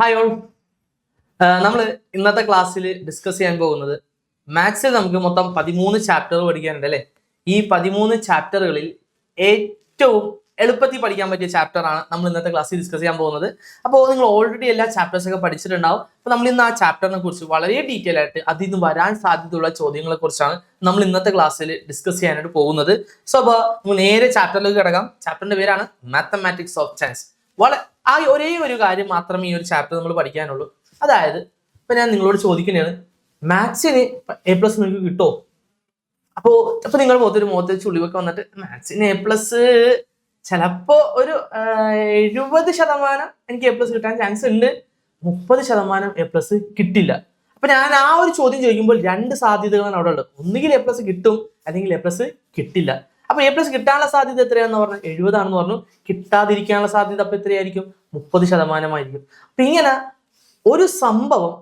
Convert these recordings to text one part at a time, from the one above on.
Hi all. നമ്മൾ ഇന്നത്തെ ക്ലാസ്സിൽ ഡിസ്കസ് ചെയ്യാൻ പോകുന്നത് മാത്സിൽ നമുക്ക് മൊത്തം 13 ചാപ്റ്ററുകൾ പഠിക്കാനുണ്ട് അല്ലേ. ഈ 13 ചാപ്റ്ററുകളിൽ ഏറ്റവും എളുപ്പത്തിൽ പഠിക്കാൻ പറ്റിയ ചാപ്റ്റർ ആണ് നമ്മൾ ഇന്നത്തെ ക്ലാസ്സിൽ ഡിസ്കസ് ചെയ്യാൻ പോകുന്നത്. അപ്പോൾ നിങ്ങൾ ഓൾറെഡി എല്ലാ ചാപ്റ്റേഴ്സ് ഒക്കെ പഠിച്ചിട്ടുണ്ടാവും. അപ്പോൾ നമ്മൾ ഇന്ന് ആ ചാപ്റ്ററിനെ കുറിച്ച് വളരെ ഡീറ്റെയിൽ ആയിട്ട് അതിൽ നിന്ന് വരാൻ സാധ്യതയുള്ള ചോദ്യങ്ങളെ കുറിച്ചാണ് നമ്മൾ ഇന്നത്തെ ക്ലാസ്സിൽ ഡിസ്കസ് ചെയ്യാനായിട്ട് പോകുന്നത്. സോ അപ്പോൾ നേരെ ചാപ്റ്ററിലേക്ക് കിടക്കാം. ചാപ്റ്ററിന്റെ പേരാണ് മാത്തമാറ്റിക്സ് ഓഫ് ചാൻസ്. ആ ഒരേ ഒരു കാര്യം മാത്രമേ ഈ ഒരു ചാപ്റ്റർ നമ്മൾ പഠിക്കാനുള്ളൂ. അതായത് ഇപ്പൊ ഞാൻ നിങ്ങളോട് ചോദിക്കുന്നതാണ്, മാത്സിന് A+ നിങ്ങൾക്ക് കിട്ടുമോ? അപ്പൊ നിങ്ങൾ മുഖത്ത് ചുളിവൊക്കെ വന്നിട്ട് മാത്സിന് A+ ചിലപ്പോ ഒരു 70% എനിക്ക് A+ കിട്ടാൻ ചാൻസ് ഉണ്ട്, 30% A+ കിട്ടില്ല. അപ്പൊ ഞാൻ ആ ഒരു ചോദ്യം ചോദിക്കുമ്പോൾ രണ്ട് സാധ്യതകളാണ് അവിടെ ഉള്ളത്. ഒന്നുകിൽ A+ കിട്ടും, അല്ലെങ്കിൽ A+ കിട്ടില്ല. അപ്പൊ A+ കിട്ടാനുള്ള സാധ്യത എത്രയാണെന്ന് പറഞ്ഞു? 70 ആണെന്ന് പറഞ്ഞു. കിട്ടാതിരിക്കാനുള്ള സാധ്യത അപ്പൊ എത്രയായിരിക്കും? 30% അപ്പൊ ഇങ്ങനെ ഒരു സംഭവം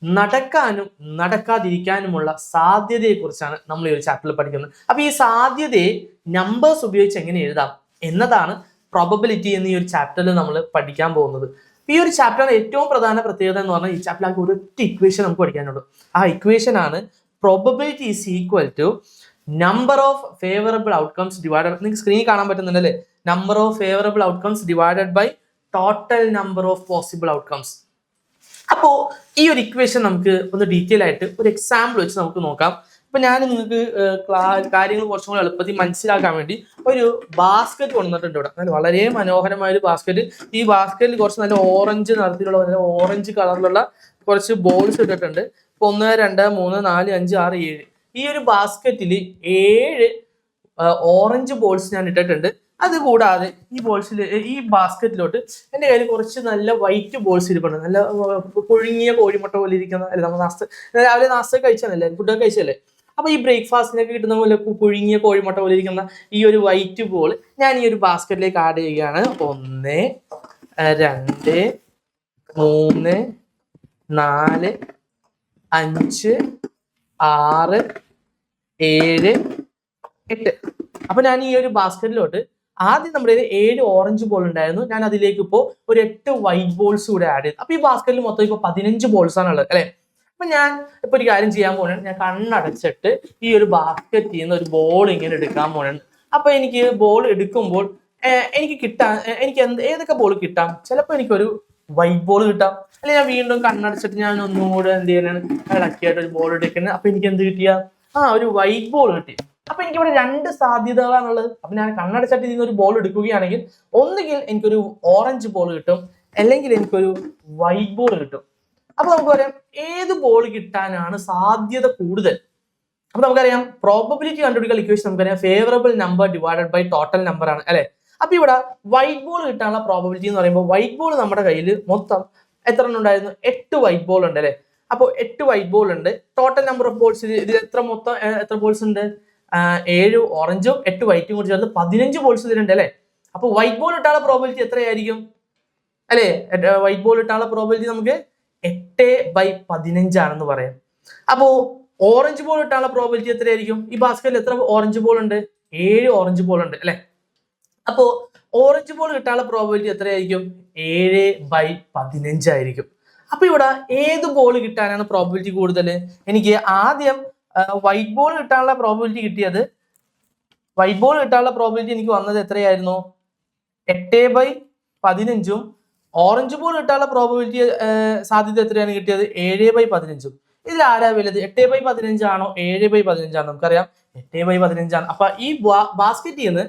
നടക്കാനും നടക്കാതിരിക്കാനുമുള്ള സാധ്യതയെ കുറിച്ചാണ് നമ്മൾ ഈ ഒരു ചാപ്റ്ററിൽ പഠിക്കുന്നത്. അപ്പൊ ഈ സാധ്യതയെ നമ്പേഴ്സ് ഉപയോഗിച്ച് എങ്ങനെ എഴുതാം എന്നതാണ് പ്രോബബിലിറ്റി എന്ന ഈ ഒരു ചാപ്റ്ററിൽ നമ്മൾ പഠിക്കാൻ പോകുന്നത്. ഈ ഒരു ചാപ്റ്ററിന്റെ ഏറ്റവും പ്രധാന പ്രത്യേകത എന്ന് പറഞ്ഞാൽ ഈ ചാപ്റ്ററിൽ ഒരൊറ്റ ഇക്വേഷൻ നമുക്ക് പഠിക്കാനുള്ളൂ. ആ ഇക്വേഷൻ ആണ് probability is equal to number of favourable outcomes divided, നിങ്ങൾക്ക് സ്ക്രീനിൽ കാണാൻ പറ്റുന്നുണ്ടല്ലേ, number of favourable outcomes divided by total number of possible outcomes. അപ്പോ ഈ ഒരു ഇക്വേഷൻ നമുക്ക് ഒന്ന് ഡീറ്റെയിൽ ആയിട്ട് ഒരു എക്സാമ്പിൾ വെച്ച് നമുക്ക് നോക്കാം. ഇപ്പൊ ഞാൻ നിങ്ങൾക്ക് കാര്യങ്ങൾ കുറച്ചും കൂടി എളുപ്പത്തിൽ മനസ്സിലാക്കാൻ വേണ്ടി ഒരു ബാസ്ക്കറ്റ് കൊണ്ടുവന്നിട്ടുണ്ട് ഇവിടെ. നല്ല വളരെ മനോഹരമായ ഒരു ബാസ്ക്കറ്റ്. ഈ ബാസ്ക്കറ്റിൽ കുറച്ച് നല്ല ഓറഞ്ച് നിറത്തിലുള്ള, നല്ല ഓറഞ്ച് കളറിലുള്ള കുറച്ച് ബോൾസ് ഇട്ടിട്ടുണ്ട്. ഇപ്പൊ 1 2 3 4 5 6 7 ഈ ഒരു ബാസ്ക്കറ്റിൽ 7 ഓറഞ്ച് ബോൾസ് ഞാൻ ഇട്ടിട്ടുണ്ട്. അതുകൂടാതെ ഈ ബാസ്ക്കറ്റിലോട്ട് എൻ്റെ കയ്യിൽ കുറച്ച് നല്ല വൈറ്റ് ബോൾസ് ഇരിപ്പുണ്ട്. നല്ല പുഴുങ്ങിയ കോഴിമുട്ട പോലെ ഇരിക്കുന്ന, അല്ലെ നമ്മൾ രാവിലെ നാസ്ത കഴിച്ചതല്ലേ, ഫുഡൊക്കെ കഴിച്ചല്ലേ. അപ്പൊ ഈ ബ്രേക്ക്ഫാസ്റ്റിനൊക്കെ കിട്ടുന്ന പോലെ പുഴുങ്ങിയ കോഴിമുട്ട പോലെ ഇരിക്കുന്ന ഈ ഒരു വൈറ്റ് ബോൾ ഞാൻ ഈ ഒരു ബാസ്ക്കറ്റിലേക്ക് ആഡ് ചെയ്യുകയാണ്. 1 2 3 4 5 6 7 8. അപ്പൊ ഞാൻ ഈ ഒരു ബാസ്ക്കറ്റിലോട്ട് ആദ്യം നമ്മുടെ 7 ഓറഞ്ച് ബോൾ ഉണ്ടായിരുന്നു. ഞാൻ അതിലേക്ക് ഇപ്പോൾ ഒരു 8 വൈറ്റ് ബോൾസ് കൂടെ ആഡ് ചെയ്തു. അപ്പൊ ഈ ബാസ്ക്കറ്റിൽ മൊത്തം ഇപ്പൊ 15 ബോൾസ് ആണ് ഉള്ളത് അല്ലെ. അപ്പൊ ഞാൻ ഇപ്പൊ ഒരു കാര്യം ചെയ്യാൻ പോകണം. ഞാൻ കണ്ണടച്ചിട്ട് ഈ ഒരു ബാസ്ക്കറ്റിൽ നിന്ന് ഒരു ബോൾ ഇങ്ങനെ എടുക്കാൻ പോകണം. അപ്പൊ എനിക്ക് ബോൾ എടുക്കുമ്പോൾ എനിക്ക് ഏതൊക്കെ ബോൾ കിട്ടാം? ചിലപ്പോൾ എനിക്കൊരു വൈറ്റ് ബോൾ കിട്ടാം, അല്ലെങ്കിൽ ഞാൻ വീണ്ടും കണ്ണടച്ചിട്ട് ഞാൻ ഒന്നുകൂടെ എന്ത് ചെയ്യാനാണ് ഇളക്കിയായിട്ട് ഒരു ബോൾ എടുക്കുന്നത്. അപ്പൊ എനിക്ക് എന്ത് കിട്ടിയ? ഒരു വൈറ്റ് ബോൾ കിട്ടി. അപ്പൊ എനിക്ക് ഇവിടെ രണ്ട് സാധ്യതകളാണുള്ളത്. അപ്പൊ ഞാൻ കണ്ണടച്ചിട്ട് ഇതിൽ നിന്ന് ഒരു ബോൾ എടുക്കുകയാണെങ്കിൽ ഒന്നുകിൽ എനിക്കൊരു ഓറഞ്ച് ബോൾ കിട്ടും, അല്ലെങ്കിൽ എനിക്കൊരു വൈറ്റ് ബോൾ കിട്ടും. അപ്പൊ നമുക്ക് പറയാം ഏത് ബോൾ കിട്ടാനാണ് സാധ്യത കൂടുതൽ. അപ്പൊ നമുക്കറിയാം പ്രോബബിലിറ്റി കണ്ടുപിടിക്കാൻ ഇക്വേഷൻ നമുക്കറിയാം favourable number divided by total number ആണ് അല്ലെ. അപ്പൊ ഇവിടെ വൈറ്റ് ബോൾ കിട്ടാനുള്ള പ്രോബബിലിറ്റി എന്ന് പറയുമ്പോൾ വൈറ്റ് ബോൾ നമ്മുടെ കയ്യിൽ മൊത്തം എത്ര എണ്ണം ഉണ്ടായിരുന്നു? 8 വൈറ്റ് ബോൾ ഉണ്ട് അല്ലെ. അപ്പോൾ 8 വൈറ്റ് ബോൾ ഉണ്ട്. ടോട്ടൽ നമ്പർ ഓഫ് ബോൾസ് ഇതിൽ എത്ര ബോൾസ് ഉണ്ട്? 7 ഓറഞ്ചും 8 വൈറ്റും കൂടി ചേർത്ത് 15 ബോൾസ് ഇതിലുണ്ട് അല്ലെ. അപ്പൊ വൈറ്റ് ബോൾ ഇട്ടാനുള്ള പ്രോബബിലിറ്റി എത്രയായിരിക്കും അല്ലെ? വൈറ്റ് ബോൾ ഇട്ടാനുള്ള പ്രോബബിലിറ്റി നമുക്ക് 8/15 ആണെന്ന് പറയാം. അപ്പോ ഓറഞ്ച് ബോൾ ഇട്ടാനുള്ള പ്രോബബിലിറ്റി എത്രയായിരിക്കും? ഈ ബാസ്ക്കറ്റിൽ എത്ര ഓറഞ്ച് ബോൾ ഉണ്ട്? 7 ഓറഞ്ച് ബോൾ ഉണ്ട് അല്ലെ. അപ്പോ ഓറഞ്ച് ബോൾ കിട്ടാനുള്ള പ്രോബബിലിറ്റി എത്രയായിരിക്കും? 7/15 ആയിരിക്കും. അപ്പൊ ഇവിടെ ഏത് ബോൾ കിട്ടാനാണ് പ്രോബബിലിറ്റി കൂടുതൽ? എനിക്ക് ആദ്യം വൈറ്റ് ബോൾ കിട്ടാനുള്ള പ്രോബബിലിറ്റി കിട്ടിയത്, വൈറ്റ് ബോൾ കിട്ടാനുള്ള പ്രോബബിലിറ്റി എനിക്ക് വന്നത് എത്രയായിരുന്നു? 8/15. ഓറഞ്ച് ബോൾ കിട്ടാനുള്ള പ്രോബബിലിറ്റി സാധ്യത എത്രയാണ് കിട്ടിയത്? 7/15. ഇതിൽ ആരാ വലുത്? 8/15 ആണോ 7/15 ആണോ? നമുക്കറിയാം 8/15 ആണ്. അപ്പൊ ഈ ബാസ്ക്കറ്റിൽ നിന്ന്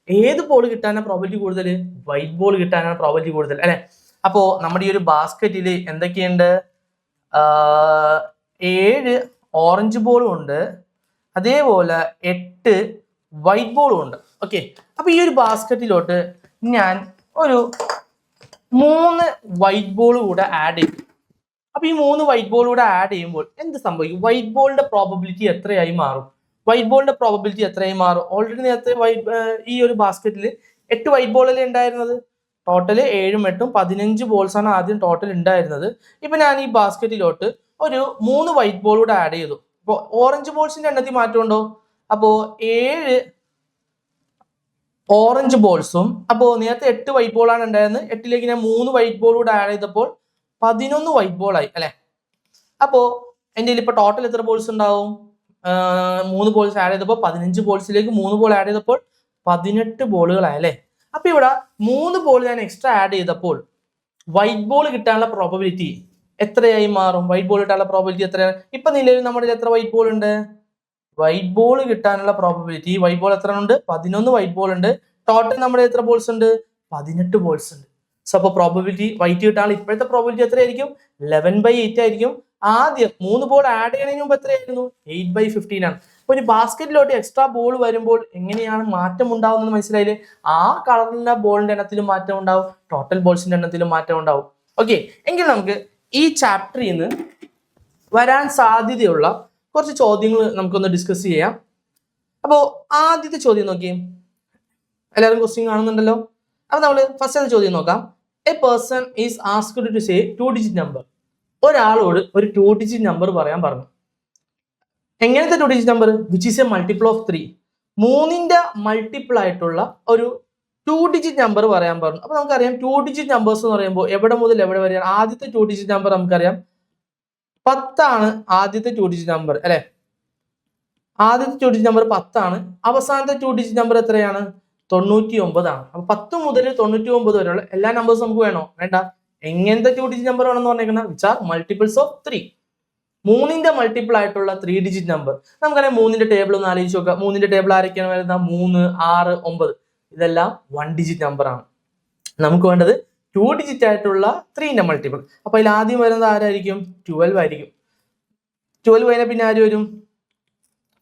ഏത് ബോൾ കിട്ടാനാണ് പ്രോബബിലിറ്റി കൂടുതൽ? വൈറ്റ് ബോൾ കിട്ടാനാണ് പ്രോബബിലിറ്റി കൂടുതൽ അല്ലെ. അപ്പോ നമ്മുടെ ഈ ഒരു ബാസ്ക്കറ്റിൽ എന്തൊക്കെയുണ്ട്? 7 ഓറഞ്ച് ബോളും ഉണ്ട്, അതേപോലെ 8 വൈറ്റ് ബോളും ഉണ്ട്. ഓക്കെ. അപ്പൊ ഈ ഒരു ബാസ്ക്കറ്റിലോട്ട് ഞാൻ ഒരു 3 വൈറ്റ് ബോൾ കൂടെ ആഡ് ചെയ്യും. അപ്പൊ ഈ 3 വൈറ്റ് ബോൾ കൂടെ ആഡ് ചെയ്യുമ്പോൾ എന്ത് സംഭവിക്കും? വൈറ്റ് ബോളിന്റെ പ്രോബബിലിറ്റി എത്രയായി മാറും? വൈറ്റ് ബോളിന്റെ പ്രോബബിലിറ്റി എത്രയായി മാറും? ഓൾറെഡി നേരത്തെ ഈ ഒരു ബാസ്ക്കറ്റിൽ 8 വൈറ്റ് ബോളല്ലേ ഉണ്ടായിരുന്നത്. ടോട്ടല് 7ഉം 8ഉം 15 ബോൾസ് ആണ് ആദ്യം ടോട്ടൽ ഉണ്ടായിരുന്നത്. ഇപ്പൊ ഞാൻ ഈ ബാസ്ക്കറ്റിലോട്ട് ഒരു 3 വൈറ്റ് ബോൾ കൂടെ ആഡ് ചെയ്തു. അപ്പൊ ഓറഞ്ച് ബോൾസിന്റെ എണ്ണത്തിൽ മാറ്റമുണ്ടോ? അപ്പോ 7 ഓറഞ്ച് ബോൾസും, അപ്പോൾ നേരത്തെ 8 വൈറ്റ് ബോൾ ആണ് ഉണ്ടായിരുന്നത്, 8ലേക്ക് ഞാൻ 3 വൈറ്റ് ബോൾ കൂടെ ആഡ് ചെയ്തപ്പോൾ 11 വൈറ്റ് ബോൾ ആയി അല്ലെ. അപ്പോ എൻ്റെ കയ്യിൽ ഇപ്പൊ ടോട്ടൽ എത്ര ബോൾസ് ഉണ്ടാവും? 3 ബോൾസ് ആഡ് ചെയ്തപ്പോൾ 15 ബോൾസിലേക്ക് 3 ബോൾ ആഡ് ചെയ്തപ്പോൾ 18 ബോളുകളായി അല്ലെ. അപ്പൊ ഇവിടെ 3 ബോൾ ഞാൻ എക്സ്ട്രാ ആഡ് ചെയ്തപ്പോൾ വൈറ്റ് ബോൾ കിട്ടാനുള്ള പ്രോബബിലിറ്റി എത്രയായി മാറും? വൈറ്റ് ബോൾ കിട്ടാനുള്ള പ്രോബബിലിറ്റി എത്രയാണ്? ഇപ്പൊ നിലവിൽ നമ്മുടെ എത്ര വൈറ്റ് ബോൾ ഉണ്ട്? വൈറ്റ് ബോൾ കിട്ടാനുള്ള പ്രോബബിലിറ്റി വൈറ്റ് ബോൾ എത്ര ഉണ്ട്? 11 വൈറ്റ് ബോൾ ഉണ്ട്. ടോട്ടൽ നമ്മുടെ എത്ര ബോൾസ് ഉണ്ട്? 18 ബോൾസ് ഉണ്ട്. സോ അപ്പൊ പ്രോബബിലിറ്റി വൈറ്റ് കിട്ടാനുള്ള ഇപ്പോഴത്തെ പ്രോബബിലിറ്റി എത്രയായിരിക്കും? 11/8 ആയിരിക്കും. ആദ്യം 3 ബോൾ ആഡ് ചെയ്യുന്നതിന് മുമ്പ് എത്രയായിരുന്നു? 8/15 ആണ്. അപ്പൊ ഒരു ബാസ്കറ്റിലോട്ട് എക്സ്ട്രാ ബോൾ വരുമ്പോൾ എങ്ങനെയാണ് മാറ്റം ഉണ്ടാവുന്നത് മനസ്സിലായില്ലേ? ആ കളറിന്റെ ബോളിന്റെ എണ്ണത്തിലും മാറ്റം ഉണ്ടാവും, ടോട്ടൽ ബോൾസിന്റെ എണ്ണത്തിലും മാറ്റം ഉണ്ടാവും. ഓക്കെ, എങ്കിൽ നമുക്ക് ഈ ചാപ്റ്ററിൽ നിന്ന് വരാൻ സാധ്യതയുള്ള കുറച്ച് ചോദ്യങ്ങൾ നമുക്കൊന്ന് ഡിസ്കസ് ചെയ്യാം. അപ്പോൾ ആദ്യത്തെ ചോദ്യം നോക്കിയേ, എല്ലാവരും ക്വസ്റ്റ്യൻ കാണുന്നുണ്ടല്ലോ. അപ്പൊ നമ്മൾ ഫസ്റ്റ് ചോദ്യം നോക്കാം. A person is asked to say 2 digit number. ഒരാളോട് ഒരു 2 ഡിജിറ്റ് നമ്പർ പറയാൻ പറഞ്ഞു. എങ്ങനത്തെ 2 digit number? Which is a multiple of 3. 3ന്റെ മൾട്ടിപ്പിൾ ആയിട്ടുള്ള ഒരു 2 ഡിജിറ്റ് നമ്പർ പറയാൻ പറഞ്ഞു. അപ്പൊ നമുക്കറിയാം 2 ഡിജിറ്റ് നമ്പേഴ്സ് എന്ന് പറയുമ്പോൾ എവിടെ മുതൽ എവിടെ വരെയാണ്? ആദ്യത്തെ 2 ഡിജിറ്റ് നമ്പർ നമുക്കറിയാം 10 ആണ് ആദ്യത്തെ 2 ഡിജിറ്റ് നമ്പർ അല്ലെ. ആദ്യത്തെ 2 ഡിജിറ്റ് നമ്പർ 10 ആണ്. അവസാനത്തെ 2 ഡിജിറ്റ് നമ്പർ എത്രയാണ്? 99 ആണ്. അപ്പൊ 10 മുതൽ 99 വരെയുള്ള എല്ലാ നമ്പേഴ്സും നമുക്ക് വേണോ? വേണ്ട. എങ്ങനത്തെ 2 ഡിജിറ്റ് നമ്പർ വേണമെന്ന് പറഞ്ഞേക്കുന്നത്? Which are multiples of 3. 3ന്റെ മൾട്ടിപ്പിൾ ആയിട്ടുള്ള 3 ഡിജിറ്റ് നമ്പർ. നമുക്കറിയാം 3ന്റെ ടേബിൾ ഒന്ന് ആലോചിച്ച് നോക്കാം. 3ന്റെ ടേബിൾ ആരൊക്കെയാണ് വരുന്നത്? 3, 6, 9. ഇതെല്ലാം 1 ഡിജിറ്റ് നമ്പർ ആണ്. നമുക്ക് വേണ്ടത് 2 ഡിജിറ്റ് ആയിട്ടുള്ള 3ന്റെ മൾട്ടിപ്പിൾ. അപ്പൊ അതിൽ ആദ്യം വരുന്നത് ആരായിരിക്കും? 12 ആയിരിക്കും. 12 കഴിഞ്ഞാൽ പിന്നെ ആര് വരും?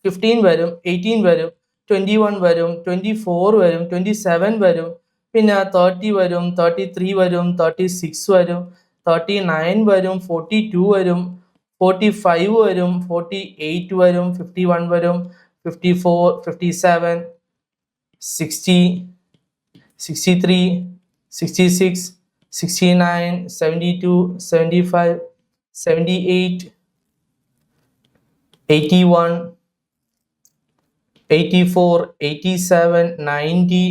15 വരും, 18 വരും, 21 വരും, 24 വരും, 27 വരും, പിന്നെ 30 വരും, 33 വരും, 36 വരും, 39 വരും, 42 വരും, 45 വരും, 48 വരും, 51 വരും, 54, 57, 60, 63, 66, 69, 72, 75, 78, 81, 84, 87, 90,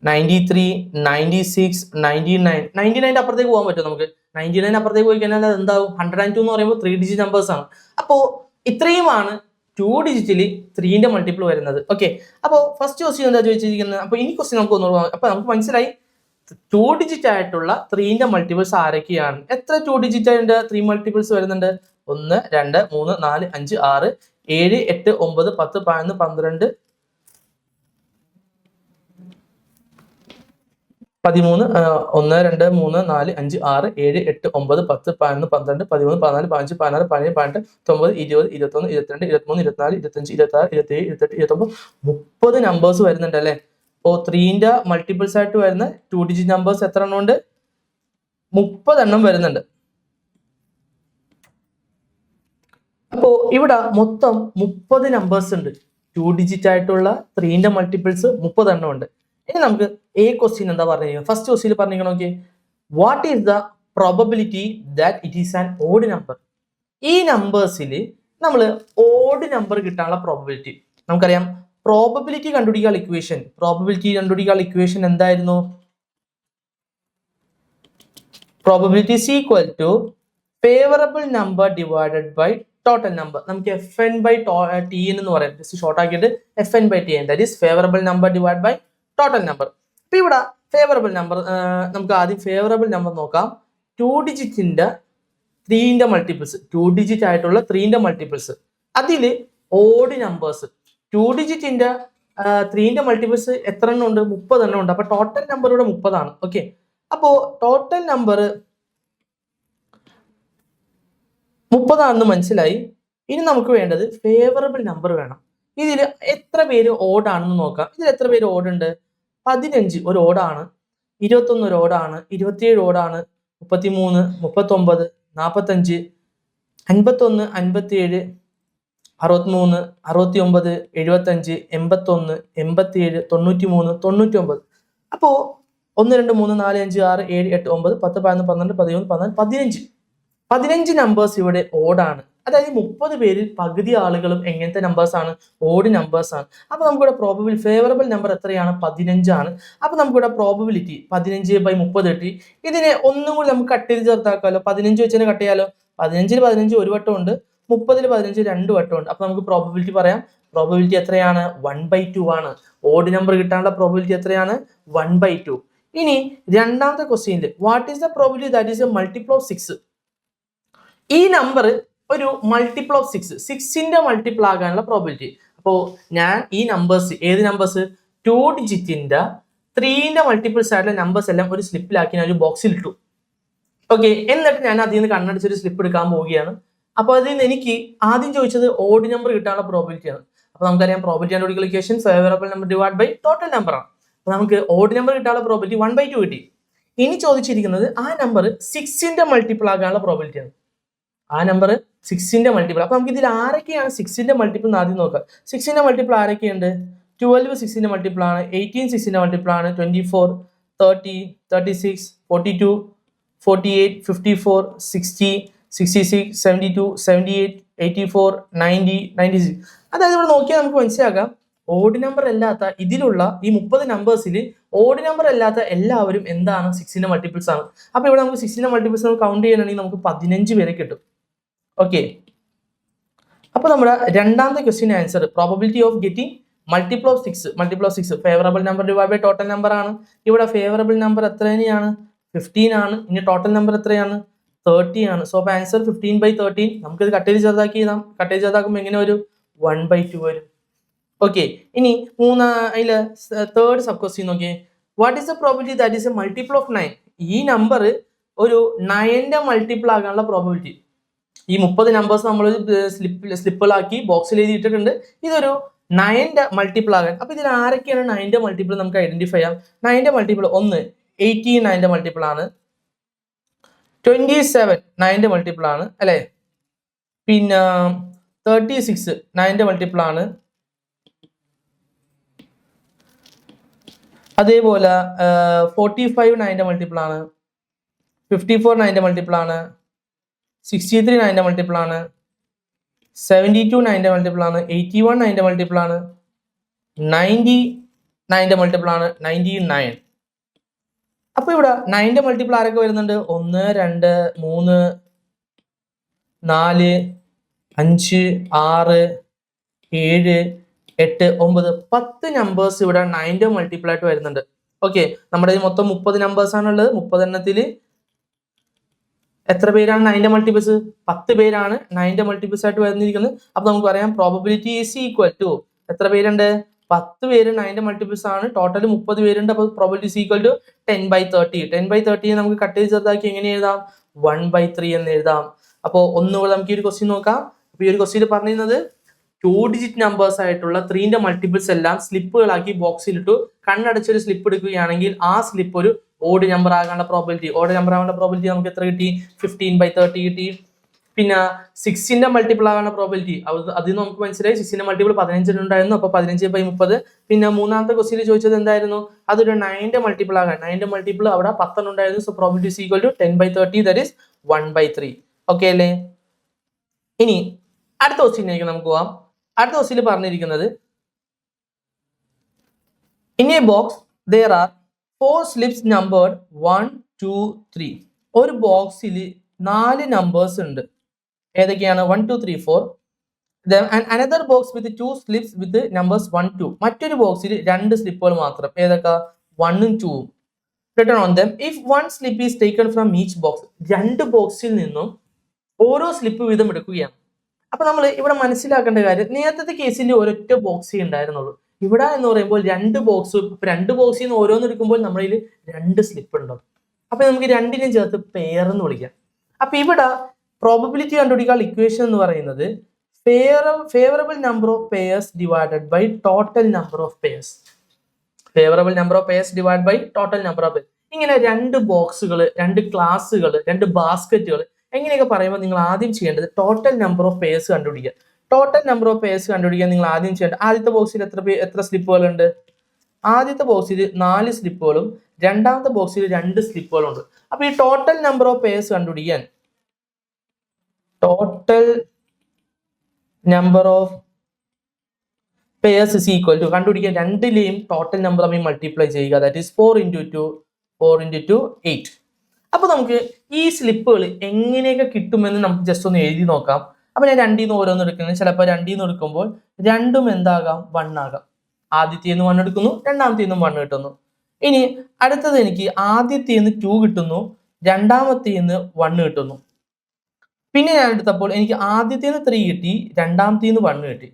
93, 96, 99. 99 അപ്പുറത്തേക്ക് പോകാൻ പറ്റും നമുക്ക്. 99 അപ്പുറത്തേക്ക് പോയി കഴിഞ്ഞാൽ എന്താവും? 102 എന്ന് പറയുമ്പോൾ 3 ഡിജിറ്റ് നമ്പേഴ്സ് ആണ്. അപ്പോ ഇത്രയുമാണ് 2 ഡിജിറ്റിൽ 3ന്റെ മൾട്ടിപ്പിൾ വരുന്നത്. ഓക്കെ, അപ്പോൾ ഫസ്റ്റ് ക്വസ്റ്റ്യൻ എന്താ ചോദിച്ചിരിക്കുന്നത്? അപ്പൊ ഈ ക്വസ്റ്റ്യൻ നമുക്ക് ഒന്നുകൂടെ അപ്പൊ നമുക്ക് മനസ്സിലായി 2 ഡിജിറ്റ് ആയിട്ടുള്ള 3ന്റെ മൾട്ടിപ്പിൾസ് ആരൊക്കെയാണ്? എത്ര 2 ഡിജിറ്റ് ആയിട്ട് 3 മൾട്ടിപ്പിൾസ് വരുന്നുണ്ട്? 1, 2, 3, 4, 5, 6, 7, 8, 9, 10, 11, 12, 13, 1, 2, 3, 4, 5, 6, 7, 8, 9, 10, 11, 12, 13, 14, 15, 16, 17, 18, 19, 20, 21, 22, 23, 24, 25, 26, 27, 28, 29, 30 നമ്പേഴ്സ് വരുന്നുണ്ട് അല്ലെ. അപ്പോൾ 3ന്റെ മൾട്ടിപ്പിൾസ് ആയിട്ട് വരുന്ന 2 ഡിജിറ്റ് നമ്പേഴ്സ് എത്ര എണ്ണം ഉണ്ട്? 30 എണ്ണം വരുന്നുണ്ട്. അപ്പോ ഇവിടെ മൊത്തം 30 നമ്പേഴ്സ് ഉണ്ട്. 2 ഡിജിറ്റ് ആയിട്ടുള്ള 3ന്റെ മൾട്ടിപ്പിൾസ് 30 എണ്ണം ഉണ്ട്. ഇനി നമുക്ക് എ ക്വസ്റ്റ്യൻ എന്താ പറഞ്ഞിരിക്കുന്നത്? ഫസ്റ്റ് ക്വസ്റ്റ്യൻ പറഞ്ഞിരിക്കണം. Okay, what is the probability that it is an odd number? ഈ നമ്പേഴ്സിൽ നമ്മൾ ഓഡ് നമ്പർ കിട്ടാനുള്ള പ്രോബബിലിറ്റി നമുക്കറിയാം. പ്രോബബിലിറ്റി കണ്ടുപിടിക്കാനുള്ള ഇക്വേഷൻ എന്തായിരുന്നു? Probability is equal to favourable number divided by total number. നമുക്ക് FN/TN എന്ന് പറയാം. ജസ്റ്റ് ഷോർട്ട് ആക്കിയിട്ട് FN/TN, that is favourable number divide by total number. അപ്പൊ ഇവിടെ ഫേവറബിൾ നമ്പർ നമുക്ക് ആദ്യം ഫേവറബിൾ നമ്പർ നോക്കാം. 2 ഡിജിറ്റിന്റെ 3ന്റെ മൾട്ടിപ്പിൾസ്, 2 ഡിജിറ്റ് ആയിട്ടുള്ള 3ന്റെ മൾട്ടിപ്പിൾസ്. അതിൽ ഓഡ് നമ്പേഴ്സ് 2 ഡിജിറ്റിന്റെ 3ന്റെ മൾട്ടിപ്പിൾസ് എത്ര എണ്ണം ഉണ്ട്? 30 എണ്ണം ഉണ്ട്. അപ്പൊ ടോട്ടൽ നമ്പർ ഇവിടെ 30 ആണ്. ഓക്കെ, അപ്പോ ടോട്ടൽ നമ്പർ 30 ആണെന്ന് മനസ്സിലായി. ഇനി നമുക്ക് വേണ്ടത് ഫേവറബിൾ നമ്പർ വേണം. ഇതിൽ എത്ര പേര് ഓഡ് ആണെന്ന് നോക്കാം. ഇതിൽ എത്ര പേര് ഓഡ് ഉണ്ട്? 15 ഒരു ഓടാണ്, 21 ഒരു ഓടാണ്, 27 ഓടാണ്, 33, 39, 45, 51, 57, 63, 69, 75, 81, 87, 93, 99. അപ്പോ 1, 2, 3, 4, 5, 6, 7, 8, 9, 10, 11, 12, 13, 14, 15 നമ്പേഴ്സ് ഇവിടെ ഓടാണ്. അതായത് 30 പേരിൽ പകുതി ആളുകളും എങ്ങനത്തെ നമ്പേഴ്സ് ആണ്? ഓഡ് നമ്പേഴ്സ് ആണ്. അപ്പൊ നമുക്കിവിടെ ഫേവറബിൾ നമ്പർ എത്രയാണ്? 15 ആണ്. അപ്പൊ നമുക്കിവിടെ പ്രോബബിലിറ്റി 15/30 കിട്ടി. ഇതിനെ ഒന്നും കൂടി നമുക്ക് കട്ട് ചെയ്ത് ചേർത്താക്കാമല്ലോ. 15 വെച്ച് തന്നെ കട്ട് ചെയ്യാലോ. 15 15 ഒരു വട്ടം ഉണ്ട്, 30 15 രണ്ട് വട്ടം ഉണ്ട്. അപ്പൊ നമുക്ക് പ്രോബബിലിറ്റി പറയാം. പ്രോബബിലിറ്റി എത്രയാണ്? 1/2 ആണ്. ഓഡ് നമ്പർ കിട്ടാനുള്ള പ്രോബബിലിറ്റി എത്രയാണ്? 1/2. ഇനി രണ്ടാമത്തെ ക്വസ്റ്റ്യനിൽ what is the probability that is a multiple of 6? ഈ നമ്പർ ഒരു മൾട്ടിപ്പിൾ ഓഫ് 6ന്റെ മൾട്ടിപ്പിൾ ആകാനുള്ള പ്രോബബിലിറ്റി. അപ്പോൾ ഞാൻ ഈ നമ്പേഴ്സ്, ഏത് നമ്പേഴ്സ്? 2 ഡിജിറ്റിന്റെ 3ന്റെ മൾട്ടിപ്പിൾസ് ആയിട്ടുള്ള നമ്പേഴ്സ് എല്ലാം ഒരു സ്ലിപ്പിലാക്കി ഞാൻ ഒരു ബോക്സിൽ ഇട്ടു. ഓക്കെ, എന്നിട്ട് ഞാൻ അതിൽ നിന്ന് കണ്ണടിച്ചൊരു സ്ലിപ്പ് എടുക്കാൻ പോവുകയാണ്. അപ്പോൾ അതിൽ നിന്ന് എനിക്ക് ആദ്യം ചോദിച്ചത് ഓഡ് നമ്പർ കിട്ടാനുള്ള പ്രോബബിലിറ്റിയാണ്. അപ്പോൾ നമുക്കറിയാം probability and equation favourable number divide by total number ആണ്. അപ്പോൾ നമുക്ക് ഓഡ് നമ്പർ കിട്ടാനുള്ള പ്രോബബിലിറ്റി 1/2 കിട്ടി. ഇനി ചോദിച്ചിരിക്കുന്നത് ആ നമ്പർ 6ന്റെ മൾട്ടിപ്പിൾ ആകാനുള്ള പ്രോബബിലിറ്റിയാണ്. ആ നമ്പർ 6ന്റെ മൾട്ടിപ്പിൾ. അപ്പൊ നമുക്ക് ഇതിൽ ആരൊക്കെയാണ് 6ന്റെ മൾട്ടിപ്പിൾ എന്ന് ആദ്യം നോക്കാം. 6ന്റെ മൾട്ടിപ്പിൾ ആരൊക്കെയുണ്ട്? 12 6ന്റെ മൾട്ടിപ്പിൾ ആണ്, 18 6ന്റെ മൾട്ടിപ്പിൾ ആണ്, 24 30 36 42 48 54 60 66 72 78 84 90 96. അതായത് ഇവിടെ നോക്കിയാൽ നമുക്ക് മനസ്സിലാക്കാം ഓഡ് നമ്പർ അല്ലാത്ത ഇതിലുള്ള ഈ 30 നമ്പേഴ്സിൽ ഓഡ് നമ്പർ അല്ലാത്ത എല്ലാവരും എന്താണ്? 6ന്റെ മൾട്ടിപ്പിൾസ് ആണ്. അപ്പൊ ഇവിടെ നമുക്ക് 6ന്റെ മൾട്ടിപ്പിൾസ് നമുക്ക് കൗണ്ട് ചെയ്യണമെങ്കിൽ നമുക്ക് 15 വരെ കിട്ടും. ഓക്കെ, അപ്പൊ നമ്മുടെ രണ്ടാമത്തെ question answer probability of getting multiple of 6 favourable number divide by total number ആണ്. ഇവിടെ ഫേവറബിൾ നമ്പർ എത്ര തന്നെയാണ്? 15 ആണ്. ഇനി ടോട്ടൽ നമ്പർ എത്രയാണ്? 30 ആണ്. സോ അപ്പൊ ആൻസർ 15/13. നമുക്കിത് കട്ട് ചെയ്ത് ചെറുതാക്കി എഴുതാം. കട്ട് ചെയ്ത് ചെറുതാക്കുമ്പോൾ എങ്ങനെ വരും? 1/2 വരും. ഓക്കെ, ഇനി അതില് തേർഡ് സബ് ക്വസ്റ്റ്യൻ നോക്കിയേ. What is the probability that is a multiple of 9? ഈ നമ്പർ ഒരു 9ന്റെ മൾട്ടിപ്പിൾ ആകാനുള്ള പ്രോബബിലിറ്റി. ഈ 30 നമ്പേഴ്സ് നമ്മൾ സ്ലിപ്പുകളാക്കി ബോക്സിൽ എഴുതി ഇട്ടിട്ടുണ്ട്. ഇതൊരു 9ന്റെ മൾട്ടിപ്പിൾ ആകാൻ. അപ്പൊ ഇതിൽ ആരൊക്കെയാണ് 9ന്റെ മൾട്ടിപ്പിൾ നമുക്ക് ഐഡന്റിഫൈ ചെയ്യാം. 9ന്റെ മൾട്ടിപ്പിൾ 1 18 9ന്റെ മൾട്ടിപ്പിൾ ആണ്, 27 9ന്റെ മൾട്ടിപ്പിൾ ആണ് അല്ലെ, പിന്നെ 36 9ന്റെ മൾട്ടിപ്പിൾ ആണ്, അതേപോലെ 45 9ന്റെ മൾട്ടിപ്പിൾ ആണ്, 54 9ന്റെ മൾട്ടിപ്പിൾ ആണ്, 63 9ന്റെ മൾട്ടിപ്പിൾ ആണ്, 72 9ന്റെ മൾട്ടിപ്പിൾ ആണ്, 81 9ന്റെ മൾട്ടിപ്പിൾ ആണ്, 90 9ന്റെ മൾട്ടിപ്പിൾ ആണ്, 99. അപ്പൊ ഇവിടെ 9ന്റെ മൾട്ടിപ്പിൾ ആരൊക്കെ വരുന്നുണ്ട്? 1 2 3 4 5 6 7 8 9 10 നമ്പേഴ്സ് ഇവിടെ 9ന്റെ മൾട്ടിപ്പിൾ ആയിട്ട് വരുന്നുണ്ട്. ഓക്കെ, നമ്മുടെ മൊത്തം 30 നമ്പേഴ്സ് ആണുള്ളത്. 30 എണ്ണത്തിൽ എത്ര പേരാണ് 9ന്റെ മൾട്ടിപ്പിൾസ്? 10 പേരാണ് 9ന്റെ മൾട്ടിപ്പിൾസ് ആയിട്ട് വരുന്നിരിക്കുന്നത്. അപ്പൊ നമുക്ക് പറയാം പ്രോബബിലിറ്റി ഈസ് ഈക്വൽ ടു എത്ര പേരുണ്ട്? 10 പേര് 9ന്റെ മൾട്ടിപ്പിൾസ് ആണ്. ടോട്ടൽ 30 പേരുണ്ട്. അപ്പൊ പ്രോബബിലിറ്റി ഈസ് ഈക്വൽ ടു 10/30. 10/30 നമുക്ക് കട്ട് ചെയ്ത് ചെറുതാക്കി എങ്ങനെ എഴുതാം? 1/3 എന്ന് എഴുതാം. അപ്പോൾ ഒന്നുകൂടെ നമുക്ക് ഈ ഒരു ക്വസ്റ്റ്യൻ നോക്കാം. അപ്പൊ ഈ ഒരു ക്വസ്റ്റ്യൻ പറഞ്ഞിരുന്നത് 2 ഡിജിറ്റ് നമ്പേഴ്സ് ആയിട്ടുള്ള 3ന്റെ മൾട്ടിപ്പിൾസ് എല്ലാം സ്ലിപ്പുകളാക്കി ബോക്സിൽ ഇട്ടു. കണ്ണടച്ചൊരു സ്ലിപ്പ് എടുക്കുകയാണെങ്കിൽ ആ സ്ലിപ്പ് ഒരു ഓഡ് നമ്പർ ആകാനുള്ള പ്രോബബിലിറ്റി നമുക്ക് എത്ര കിട്ടി? 15/30 കിട്ടി. പിന്നെ 6ന്റെ മൾട്ടിപ്പിൾ ആകാനുള്ള പ്രോബബിലിറ്റി അതിൽ നമുക്ക് മനസ്സിലായി 6ന്റെ മൾട്ടിപ്പിൾ 15 ഉണ്ടായിരുന്നു. അപ്പൊ 15/30. പിന്നെ മൂന്നാമത്തെ ക്വസ്റ്റ്യൻ ചോദിച്ചത് എന്തായിരുന്നു? അതൊരു 9ന്റെ മൾട്ടിപ്പിൾ ആകാൻ. 9ന്റെ മൾട്ടിപ്പിൾ അവിടെ 10 ഉണ്ടായിരുന്നു. So probability is equal to 10/30 that is 1/3. Okay അല്ലേ? ഇനി അടുത്ത ക്വസ്റ്റ്യനിലേക്ക് നമുക്ക് പോവാം. അടുത്ത ക്വസ്റ്റ്യനിൽ പറഞ്ഞിരിക്കുന്നത് in a box there are 4 slips numbered 1 2 3. ഒരു ബോക്സിൽ 4 നമ്പേഴ്സ് ഉണ്ട്. ഏതൊക്കെയാണ്? 1 2 3 4. Then another box with 2 slips with numbers 1 2. മറ്റൊരു ബോക്സിൽ 2 സ്ലിപ്പുകൾ മാത്രം. ഏതൊക്കെ? 1 ഉം 2 ഉം. Written on them. If one slip is taken from each box, 2 ബോക്സിൽ നിന്നും ഓരോ സ്ലിപ്പ് വീതം എടുക്കുകയാണ്. അപ്പൊ നമ്മൾ ഇവിടെ മനസ്സിലാക്കേണ്ട കാര്യം, നേരത്തെ കേസിൽ ഒരൊറ്റ ബോക്സേ ഉണ്ടായിരുന്നുള്ളൂ. ഇവിടെ എന്ന് പറയുമ്പോൾ 2 ബോക്സ്. 2 ബോക്സിൽ നിന്ന് ഓരോന്ന് എടുക്കുമ്പോൾ നമ്മുടെ 2 സ്ലിപ്പ് ഉണ്ടാവും. അപ്പൊ നമുക്ക് രണ്ടിനെയും ചേർത്ത് പെയർ എന്ന് വിളിക്കാം. അപ്പൊ ഇവിടെ പ്രോബബിലിറ്റി കണ്ടുപിടിക്കാനുള്ള ഇക്വേഷൻ എന്ന് പറയുന്നത് favourable number of pairs divided by total number of pairs. Favourable number of pairs divide by total number of pairs. ഇങ്ങനെ 2 ബോക്സുകൾ, 2 ക്ലാസ്സുകൾ, 2 ബാസ്ക്കറ്റുകൾ എങ്ങനെയൊക്കെ പറയുമ്പോൾ നിങ്ങൾ ആദ്യം ചെയ്യേണ്ടത് ടോട്ടൽ നമ്പർ ഓഫ് പെയർസ് കണ്ടുപിടിക്കുക. ടോട്ടൽ നമ്പർ ഓഫ് പെയർസ് കണ്ടുപിടിക്കാൻ നിങ്ങൾ ആദ്യം ചെയ്യേണ്ടത് ആദ്യത്തെ ബോക്സിൽ എത്ര സ്ലിപ്പുകൾ ഉണ്ട്? ആദ്യത്തെ ബോക്സിൽ 4 സ്ലിപ്പുകളും രണ്ടാമത്തെ ബോക്സിൽ 2 സ്ലിപ്പുകളും ഉണ്ട്. അപ്പൊ ഈ ടോട്ടൽ നമ്പർ ഓഫ് പെയർസ് കണ്ടുപിടിക്കാൻ total number of pairs is equal to കണ്ടുപിടിക്കുക, രണ്ടിലെയും ടോട്ടൽ നമ്പർ തമ്മിൽ മൾട്ടിപ്ലൈ ചെയ്യുക. That is 4 into 2, 4 into 2, 8. അപ്പൊ നമുക്ക് ഈ സ്ലിപ്പുകൾ എങ്ങനെയൊക്കെ കിട്ടുമെന്ന് നമുക്ക് ജസ്റ്റ് ഒന്ന് എഴുതി നോക്കാം. അപ്പൊ ഞാൻ രണ്ടിൽ നിന്ന് ഓരോന്ന് എടുക്കുന്നത്, ചിലപ്പോൾ രണ്ടിൽ നിന്ന് എടുക്കുമ്പോൾ രണ്ടും എന്താകാം, 1 ആകാം. ആദ്യത്തേന്ന് 1 എടുക്കുന്നു, രണ്ടാമത്തേന്നും 1 കിട്ടുന്നു. ഇനി അടുത്തത് എനിക്ക് ആദ്യത്തേന്ന് 2 കിട്ടുന്നു, രണ്ടാമത്തേന്ന് 1 കിട്ടുന്നു. പിന്നെ ഞാൻ എടുത്തപ്പോൾ എനിക്ക് ആദ്യത്തേന്ന് 3 കിട്ടി, രണ്ടാമത്തേന്ന് 1 കിട്ടി.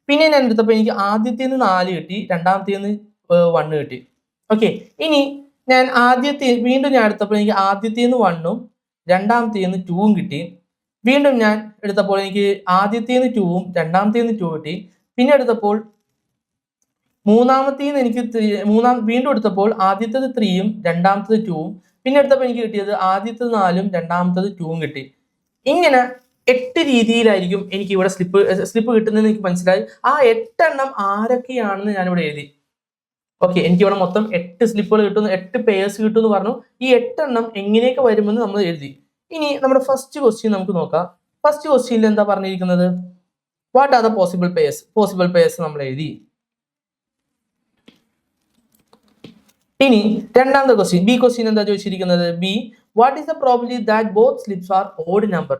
പിന്നെ ഞാൻ എടുത്തപ്പോൾ എനിക്ക് ആദ്യത്തേന്ന് 4 കിട്ടി, രണ്ടാമത്തേന്ന് 1 കിട്ടി. ഓക്കെ, ഇനി ഞാൻ വീണ്ടും ഞാൻ എടുത്തപ്പോൾ എനിക്ക് ആദ്യത്തേന്ന് 1ഉം രണ്ടാമത്തേന്ന് 2ഉം കിട്ടി. വീണ്ടും ഞാൻ എടുത്തപ്പോൾ എനിക്ക് ആദ്യത്തേന്ന് 2ഉം രണ്ടാമത്തേന്ന് 2 കിട്ടി. പിന്നെ എടുത്തപ്പോൾ മൂന്നാമത്തേന്ന് എനിക്ക് വീണ്ടും എടുത്തപ്പോൾ ആദ്യത്തേത് 3ഉം രണ്ടാമത്തേത് 2ഉം. പിന്നെ എടുത്തപ്പോൾ എനിക്ക് കിട്ടിയത് ആദ്യത്തേത് 4ഉം രണ്ടാമത്തേത് 2ഉം കിട്ടി. ഇങ്ങനെ 8 രീതിയിലായിരിക്കും എനിക്ക് ഇവിടെ സ്ലിപ്പ് കിട്ടുന്നതെന്ന് എനിക്ക് മനസ്സിലായി. ആ 8 എണ്ണം ആരൊക്കെയാണെന്ന് ഞാനിവിടെ എഴുതി. ഓക്കെ, എനിക്ക് ഇവിടെ മൊത്തം 8 സ്ലിപ്പുകൾ കിട്ടുന്നു, 8 പേഴ്സ് കിട്ടും എന്ന് പറഞ്ഞു. ഈ 8 എണ്ണം എങ്ങനെയൊക്കെ വരുമെന്ന് നമ്മൾ എഴുതി. ഇനി നമ്മുടെ ഫസ്റ്റ് ക്വസ്റ്റ്യൻ നമുക്ക് നോക്കാം. ഫസ്റ്റ് ക്വസ്റ്റ്യനിൽ എന്താ പറഞ്ഞിരിക്കുന്നത്, what are the possible pairs നമ്മൾ എഴുതി. ഇനി രണ്ടാമത്തെ ക്വസ്റ്റ്യൻ, ബി ക്വസ്റ്റ്യൻ എന്താ ചോദിച്ചിരിക്കുന്നത്, B what is the probability that both slips are odd number.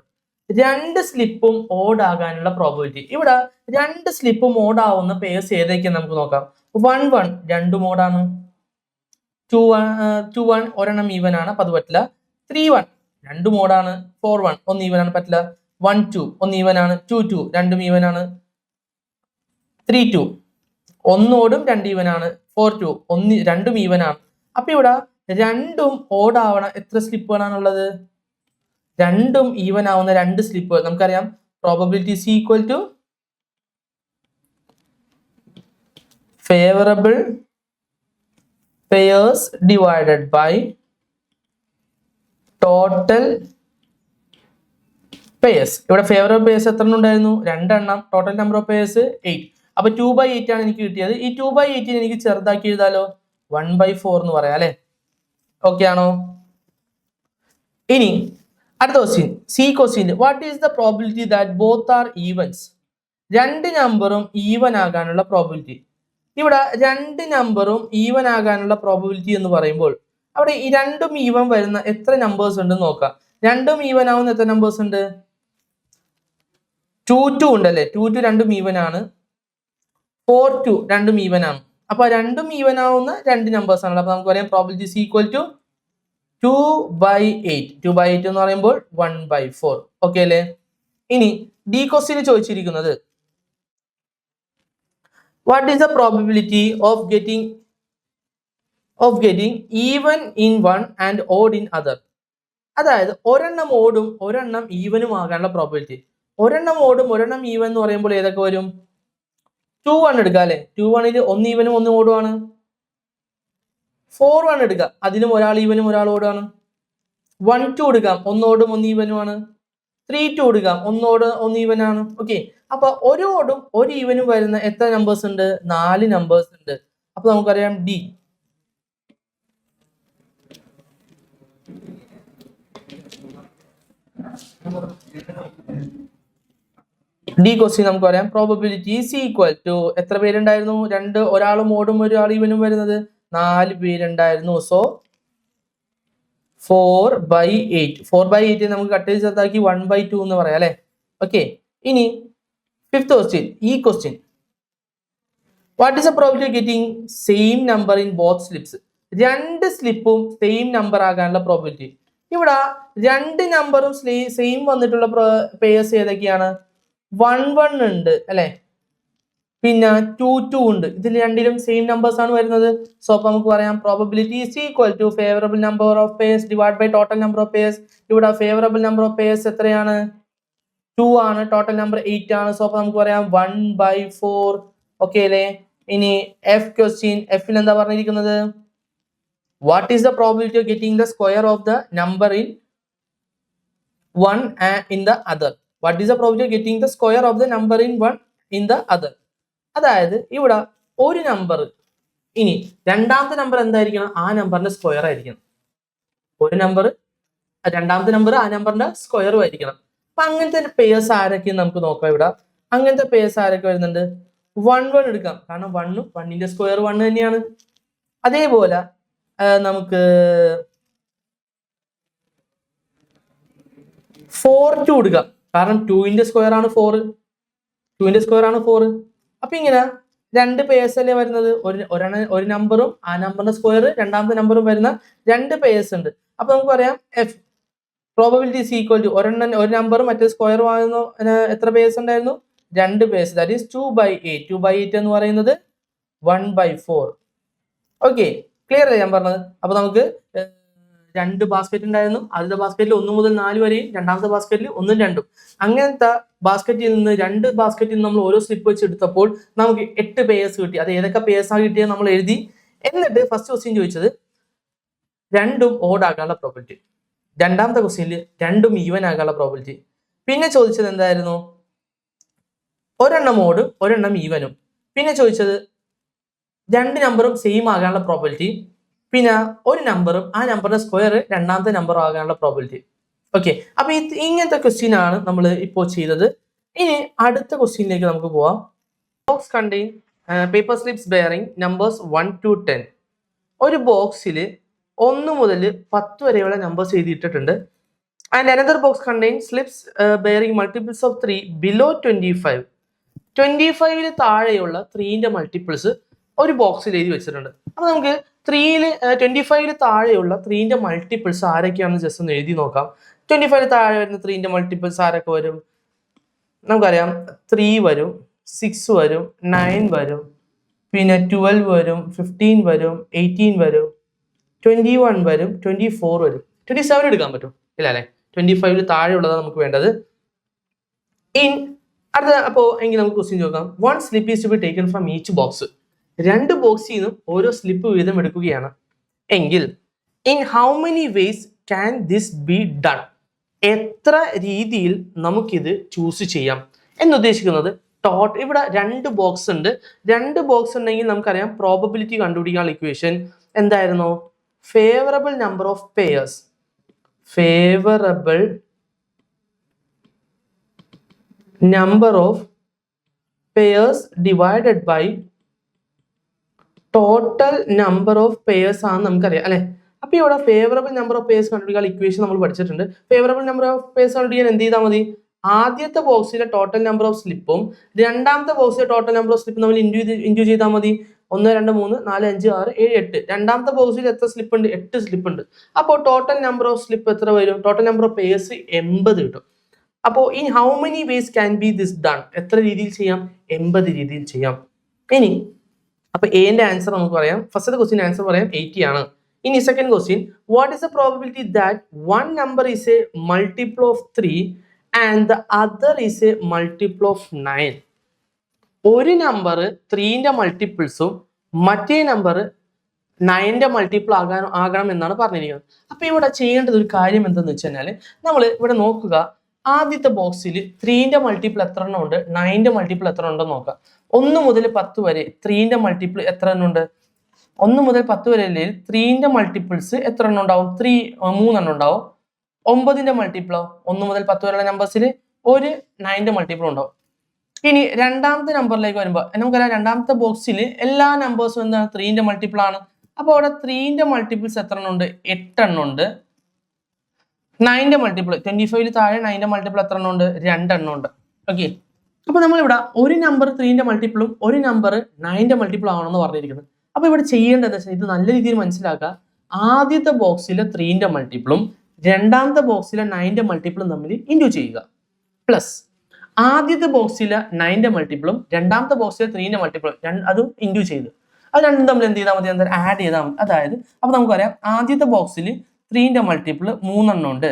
രണ്ട് സ്ലിപ്പും ഓഡ് ആകാനുള്ള പ്രോബിലിറ്റി. ഇവിടെ രണ്ട് സ്ലിപ്പും ഓഡ് ആവുന്ന പേഴ്സ് ഏതൊക്കെയാണ് നമുക്ക് നോക്കാം. 1 1 രണ്ടും ഓടാണ്. 2 1 ഒരെണ്ണം ഈവൻ ആണ്, അപ്പൊ അത് പറ്റില്ല. 3 1 രണ്ടും ഓടാണ്. 4 1 ഒന്ന് ഈവൻ ആണ്, പറ്റില്ല. 1 2 ഒന്ന് ഈവൻ ആണ്. 2 2 രണ്ടും ഈവൻ ആണ്. 3 2 ഒന്ന് ഓടും, 2 ഈവൻ ആണ്. 4 2 രണ്ടും ഈവൻ ആണ്. അപ്പൊ ഇവിടെ രണ്ടും ഓടാവണ എത്ര സ്ലിപ്പുകളാണുള്ളത്, രണ്ടും ഈവൻ ആവുന്ന 2 സ്ലിപ്പുകൾ. നമുക്കറിയാം probability is equal to favorable pairs divided by total pairs. ഇവിടെ ഫേവറബിൾ പേഴ്സ് എത്ര ഉണ്ടായിരുന്നു, 2 എണ്ണം. Total number of purse 8. അപ്പൊ 2/8 ആണ് എനിക്ക് കിട്ടിയത്. ഈ 2/8 എനിക്ക് ചെറുതാക്കി എഴുതാലോ, 1/4 എന്ന് പറയാം അല്ലെ. ഓക്കെ ആണോ? ഇനി അടുത്ത question, C question, what is the probability that both are events. രണ്ട് നമ്പറും ഈവൻ ആകാനുള്ള പ്രോബിലിറ്റി. ഇവിടെ രണ്ട് നമ്പറും ഈവൻ ആകാനുള്ള പ്രോബിലിറ്റി എന്ന് പറയുമ്പോൾ അവിടെ ഈ രണ്ടും ഈവൻ വരുന്ന എത്ര നമ്പേഴ്സ് ഉണ്ട് നോക്കാം. രണ്ടും ഈവൻ ആവുന്ന എത്ര നമ്പേഴ്സ് ഉണ്ട്, 2 2 ഉണ്ടല്ലേ. 2 2 രണ്ടും ഈവൻ ആണ്. 4 2 രണ്ടും ഈവൻ ആണ്. അപ്പൊ രണ്ടും ഈവൻ ആവുന്ന 2 നമ്പേഴ്സ് ആണ്. അപ്പൊ നമുക്ക് പറയാം പ്രോബിലിറ്റി is equal to 2/8. 2/8 എന്ന് പറയുമ്പോൾ 1/4. ഓക്കെ അല്ലേ? ഇനി ഡി ക്വസ്റ്റ്യൻ ചോദിച്ചിരിക്കുന്നത്, what is the probability of getting even in one and odd in other. അതായത് ഒരെണ്ണം ഓടും ഒരെണ്ണം ഈവനും ആകാനുള്ള പ്രോബിലിറ്റി. ഒരെണ്ണം ഓടും ഒരെണ്ണം ഈവൻ എന്ന് പറയുമ്പോൾ ഏതൊക്കെ വരും, 2 1 എടുക്കുക അല്ലെ. 2 1 ഒന്ന് ഈവനും ഒന്ന് ഓടുവാണ്. 4 1 എടുക്കുക, അതിലും ഒരാൾ ഈവനും ഒരാൾ ഓടുകയാണ്. 1 2 എടുക്കാം, ഒന്ന് ഓടും ഒന്ന് ഈവനുമാണ്. 3 2 എടുക്കാം, ഒന്നോട് ഒന്ന് ഈവനാണ്. ഓക്കെ, അപ്പൊ ഒരു ഓടും ഒരു ഈവനും വരുന്ന എത്ര നമ്പേഴ്സ് ഉണ്ട്, 4 നമ്പേഴ്സ് ഉണ്ട്. അപ്പൊ നമുക്കറിയാം ഡി. ഡി ക്വസ്റ്റ്യൻ നമുക്ക് പറയാം പ്രോബബിലിറ്റി ഈസ് ഈക്വൽ ടു, എത്ര പേരുണ്ടായിരുന്നു, ഒരാളും ഓടും ഒരാൾ ഈവനും വരുന്നത് 4 പേരുണ്ടായിരുന്നു. സോ 4/8. 4/8 നമുക്ക് കട്ട് ചെയ്ത് ചെറുതാക്കി 1/2 എന്ന് പറയാം അല്ലെ. ഓക്കെ, ഇനി ഫിഫ്ത് ക്വസ്റ്റ്യൻ, ഈ question, what is the probability of getting same number in both slips. രണ്ട് സ്ലിപ്പും സെയിം നമ്പർ ആകാനുള്ള പ്രോബിലിറ്റി. ഇവിടെ രണ്ട് നമ്പറും സെയിം വന്നിട്ടുള്ള പേഴ്സ് ഏതൊക്കെയാണ്, 1 1 ഉണ്ട് അല്ലെ, പിന്നെ 2 2 ഉണ്ട്. ഇതിൽ രണ്ടിലും സെയിം നമ്പേഴ്സ് ആണ് വരുന്നത്. സോ അപ്പൊ നമുക്ക് പറയാം probability is equal to favourable number of pairs divide by total number of pairs. ഇവിടെ ഫേവറബിൾ നമ്പർ ഓഫ് പേഴ്സ് എത്രയാണ്, 2 ആണ്. ടോട്ടൽ നമ്പർ 8 ആണ്. സോ അപ്പൊ നമുക്ക് പറയാം 1/4. ഓക്കെ അല്ലേ? ഇനി എഫ് ക്വസ്റ്റ്യൻ, എഫിൽ എന്താ പറഞ്ഞിരിക്കുന്നത്, what is the probability of getting the square of the number in one in the other. What is the probability of getting the square of the number in one in the other. അതായത് ഇവിടെ ഒരു number, ഇനി രണ്ടാമത്തെ number എന്തായിരിക്കണം, ആ നമ്പറിന്റെ square ആയിരിക്കണം. ഒരു നമ്പർ, രണ്ടാമത്തെ നമ്പർ ആ നമ്പറിന്റെ സ്ക്വയറും ആയിരിക്കണം. അപ്പൊ അങ്ങനത്തെ പേഴ്സ് ആരൊക്കെയെന്ന് നമുക്ക് നോക്കാം. ഇവിടെ അങ്ങനത്തെ പേഴ്സ് ആരൊക്കെ വരുന്നുണ്ട്? 1 എടുക്കാം, കാരണം 1 1ന്റെ സ്ക്വയർ 1 തന്നെയാണ്. അതേപോലെ നമുക്ക് 4 എടുക്കാം, കാരണം 2ന്റെ സ്ക്വയർ ആണ് 4. അപ്പൊ ഇങ്ങനെ രണ്ട് പേഴ്സ് അല്ലേ വരുന്നത്, ഒരു നമ്പറും ആ നമ്പറിന്റെ സ്ക്വയർ രണ്ടാമത്തെ നമ്പറും വരുന്ന രണ്ട് പേഴ്സ് ഉണ്ട്. അപ്പൊ നമുക്ക് പറയാം F probability is equal to ഒരു നമ്പറും മറ്റേ സ്ക്വയർ ആകുന്ന എത്ര പേഴ്സ് ഉണ്ടായിരുന്നു? രണ്ട് പേഴ്സ്, ദാറ്റ് ഈസ് 2/8. 2/8 എന്ന് പറയുന്നത് 1/4. ഓക്കെ, ക്ലിയർ അല്ലേ ഞാൻ പറഞ്ഞത്? അപ്പൊ നമുക്ക് രണ്ട് ബാസ്ക്കറ്റ് ഉണ്ടായിരുന്നു. ആദ്യത്തെ ബാസ്ക്കറ്റിൽ 1 മുതൽ 4 വരെയും, രണ്ടാമത്തെ ബാസ്ക്കറ്റിൽ 1ഉം 2ഉം. അങ്ങനത്തെ ബാസ്ക്കറ്റിൽ നിന്ന് രണ്ട് ബാസ്ക്കറ്റിൽ നിന്ന് നമ്മൾ ഓരോ സ്ലിപ്പ് വെച്ച് എടുത്തപ്പോൾ നമുക്ക് 8 പേഴ്സ് കിട്ടി. അത് ഏതൊക്കെ പേഴ്സാണ് കിട്ടിയത് നമ്മൾ എഴുതി. എന്നിട്ട് ഫസ്റ്റ് ക്വസ്റ്റ്യൻ ചോദിച്ചത് രണ്ടും ഓഡ് ആകാനുള്ള പ്രോബിലിറ്റി, രണ്ടാമത്തെ ക്വസ്റ്റ്യനിൽ രണ്ടും ഈവൻ ആകാനുള്ള പ്രോബിലിറ്റി. പിന്നെ ചോദിച്ചത് എന്തായിരുന്നു? ഒരെണ്ണം ഓടും ഒരെണ്ണം ഈവനും. പിന്നെ ചോദിച്ചത് രണ്ട് നമ്പറും സെയിം ആകാനുള്ള പ്രോബിലിറ്റി, പിന്നെ ഒരു നമ്പറും ആ നമ്പറിന്റെ സ്ക്വയർ രണ്ടാമത്തെ നമ്പർ ആകാനുള്ള പ്രോബിലിറ്റി. ഓക്കെ, അപ്പൊ ഇങ്ങനത്തെ ക്വസ്റ്റ്യൻ ആണ് നമ്മൾ ഇപ്പോൾ ചെയ്തത്. ഇനി അടുത്ത ക്വസ്റ്റ്യനിലേക്ക് നമുക്ക് പോവാം. Box contain paper slips bearing numbers 1 to 10. ഒരു ബോക്സിൽ 1 മുതൽ 10 വരെയുള്ള നമ്പേഴ്സ് എഴുതിയിട്ടിട്ടുണ്ട്. And another box contain slips bearing multiples of 3 below 25. 25 താഴെയുള്ള 3ന്റെ മൾട്ടിപ്പിൾസ് ഒരു ബോക്സിൽ എഴുതി വെച്ചിട്ടുണ്ട്. അപ്പൊ നമുക്ക് 25 താഴെയുള്ള 3ന്റെ മൾട്ടിപ്പിൾസ് ആരൊക്കെയാണെന്ന് ജസ്റ്റ് ഒന്ന് എഴുതി നോക്കാം. 25 താഴെ വരുന്ന 3ന്റെ മൾട്ടിപ്പിൾസ് ആരൊക്കെ വരും? നമുക്കറിയാം 3 വരും, 6 വരും, 9 വരും, പിന്നെ 12 വരും, 15 വരും, 18 വരും, 21 വരും, 24 വരും. 27 എടുക്കാൻ പറ്റും ഇല്ല അല്ലെ? 25 താഴെയുള്ളതാണ് നമുക്ക് വേണ്ടത്. അപ്പോ എങ്കിൽ നമുക്ക് ക്വസ്റ്റ്യൻ നോക്കാം. 1 slip is to be taken from each box. രണ്ട് ബോക്സിൽ നിന്നും ഓരോ സ്ലിപ്പ് വീതം എടുക്കുകയാണ് എങ്കിൽ in how many vase can this be done? എത്ര രീതിയിൽ നമുക്കിത് ചൂസ് ചെയ്യാം എന്നുദ്ദേശിക്കുന്നത് ഇവിടെ രണ്ട് ബോക്സ് ഉണ്ട്. രണ്ട് ബോക്സ് ഉണ്ടെങ്കിൽ നമുക്കറിയാം പ്രോബബിലിറ്റി കണ്ടുപിടിക്കാനുള്ള ഇക്വേഷൻ എന്തായിരുന്നു? Favourable number of pairs, favourable number of pairs divided by total number of pairs ആണ് നമുക്കറിയാം അല്ലെ? അപ്പൊ ഇവിടെ ഫേവറബിൾ നമ്പർ ഓഫ് പെയർസ് കണ്ടുപിടിക്കാൻ ഇക്വേഷൻ നമ്മൾ പഠിച്ചിട്ടുണ്ട്. ഫേവറബിൾ നമ്പർ ഓഫ് പെയർസ് കണ്ടുപിടിക്കാൻ എന്ത് ചെയ്താൽ മതി? ആദ്യത്തെ ബോക്സിലെ ടോട്ടൽ നമ്പർ ഓഫ് സ്ലിപ്പും രണ്ടാമത്തെ ബോക്സിലെ ടോട്ടൽ നമ്പർ ഓഫ് സ്ലിപ്പും നമ്മൾ ഇൻഡ്യൂ ചെയ്താൽ മതി. 1 2 3 4 5 6 7 8. രണ്ടാമത്തെ ബോക്സിൽ എത്ര സ്ലിപ്പ് ഉണ്ട്? 8 സ്ലിപ്പ് ഉണ്ട്. അപ്പോൾ ടോട്ടൽ നമ്പർ ഓഫ് സ്ലിപ്പ് എത്ര വരും? ടോട്ടൽ നമ്പർ ഓഫ് പെയർസ് 80 കിട്ടും. അപ്പോൾ in how many vase can be this done? എത്ര രീതിയിൽ ചെയ്യാം? 80 രീതിയിൽ ചെയ്യാം. ഇനി അപ്പൊ എന്റെ ആൻസർ നമുക്ക് പറയാം. ഫസ്റ്റ് ക്വസ്റ്റ്യൻ ആൻസർ പറയാം 80 ആണ്. ഇനി second question, what is the probability that one number is a multiple of 3 and the other is a multiple of 9? ഒരു നമ്പർ 3ന്റെ മൾട്ടിപ്പിൾസും മറ്റേ നമ്പർ 9ന്റെ മൾട്ടിപ്പിൾ ആകണം എന്നാണ് പറഞ്ഞിരിക്കുന്നത്. അപ്പൊ ഇവിടെ ചെയ്യേണ്ടത് ഒരു കാര്യം എന്തെന്ന് വെച്ച് കഴിഞ്ഞാൽ, നമ്മൾ ഇവിടെ നോക്കുക, ആദ്യത്തെ ബോക്സിൽ 3ന്റെ മൾട്ടിപ്പിൾ എത്ര എണ്ണം ഉണ്ട്, 9ന്റെ മൾട്ടിപ്പിൾ എത്ര ഉണ്ടെന്ന് നോക്കാം. 1 മുതൽ 10 വരെ 3ന്റെ മൾട്ടിപ്പിൾ എത്ര എണ്ണം ഉണ്ട്? 1 മുതൽ 10 വരെ 3ന്റെ മൾട്ടിപ്പിൾസ് എത്ര എണ്ണം ഉണ്ടാവും? 3 എണ്ണം ഉണ്ടാവും. 9ന്റെ മൾട്ടിപ്പിളോ 1 മുതൽ 10 വരെയുള്ള നമ്പേഴ്സിൽ ഒരു 9ന്റെ മൾട്ടിപ്പിൾ ഉണ്ടാവും. ഇനി രണ്ടാമത്തെ നമ്പറിലേക്ക് വരുമ്പോൾ നമുക്കറിയാം രണ്ടാമത്തെ ബോക്സിൽ എല്ലാ നമ്പേഴ്സും എന്താണ്? 3ന്റെ മൾട്ടിപ്പിൾ ആണ്. അപ്പോൾ അവിടെ 3ന്റെ മൾട്ടിപ്പിൾസ് എത്ര എണ്ണം ഉണ്ട്? 8 എണ്ണം ഉണ്ട്. 9ന്റെ മൾട്ടിപ്പിൾ 25 താഴെ 9ന്റെ മൾട്ടിപ്പിൾ എത്ര എണ്ണം ഉണ്ട്? 2 എണ്ണം ഉണ്ട്. ഓക്കെ, അപ്പൊ നമ്മളിവിടെ ഒരു നമ്പർ 3ന്റെ മൾട്ടിപ്പിളും ഒരു നമ്പർ 9ന്റെ മൾട്ടിപ്പിൾ ആണെന്ന് പറഞ്ഞിരിക്കുന്നത്. അപ്പൊ ഇവിടെ ചെയ്യേണ്ടത് വെച്ചാൽ ഇത് നല്ല രീതിയിൽ മനസ്സിലാക്കുക. ആദ്യത്തെ ബോക്സിലെ 3ന്റെ മൾട്ടിപ്പിളും രണ്ടാമത്തെ ബോക്സിലെ 9ന്റെ മൾട്ടിപ്പിളും തമ്മിൽ ഇൻഡ്യൂ ചെയ്യുക, പ്ലസ് ആദ്യത്തെ ബോക്സിലെ 9ന്റെ മൾട്ടിപ്പിളും രണ്ടാമത്തെ ബോക്സിലെ 3ന്റെ മൾട്ടിപ്പിളും അതും ഇൻഡ്യൂ ചെയ്ത് അത് രണ്ടും തമ്മിൽ എന്ത് ചെയ്താൽ മതി? എന്തായാലും ആഡ് ചെയ്താൽ മതി. അതായത് അപ്പൊ നമുക്കറിയാം ആദ്യത്തെ ബോക്സിൽ 3ന്റെ മൾട്ടിപ്പിൾ 3 എണ്ണം ഉണ്ട്.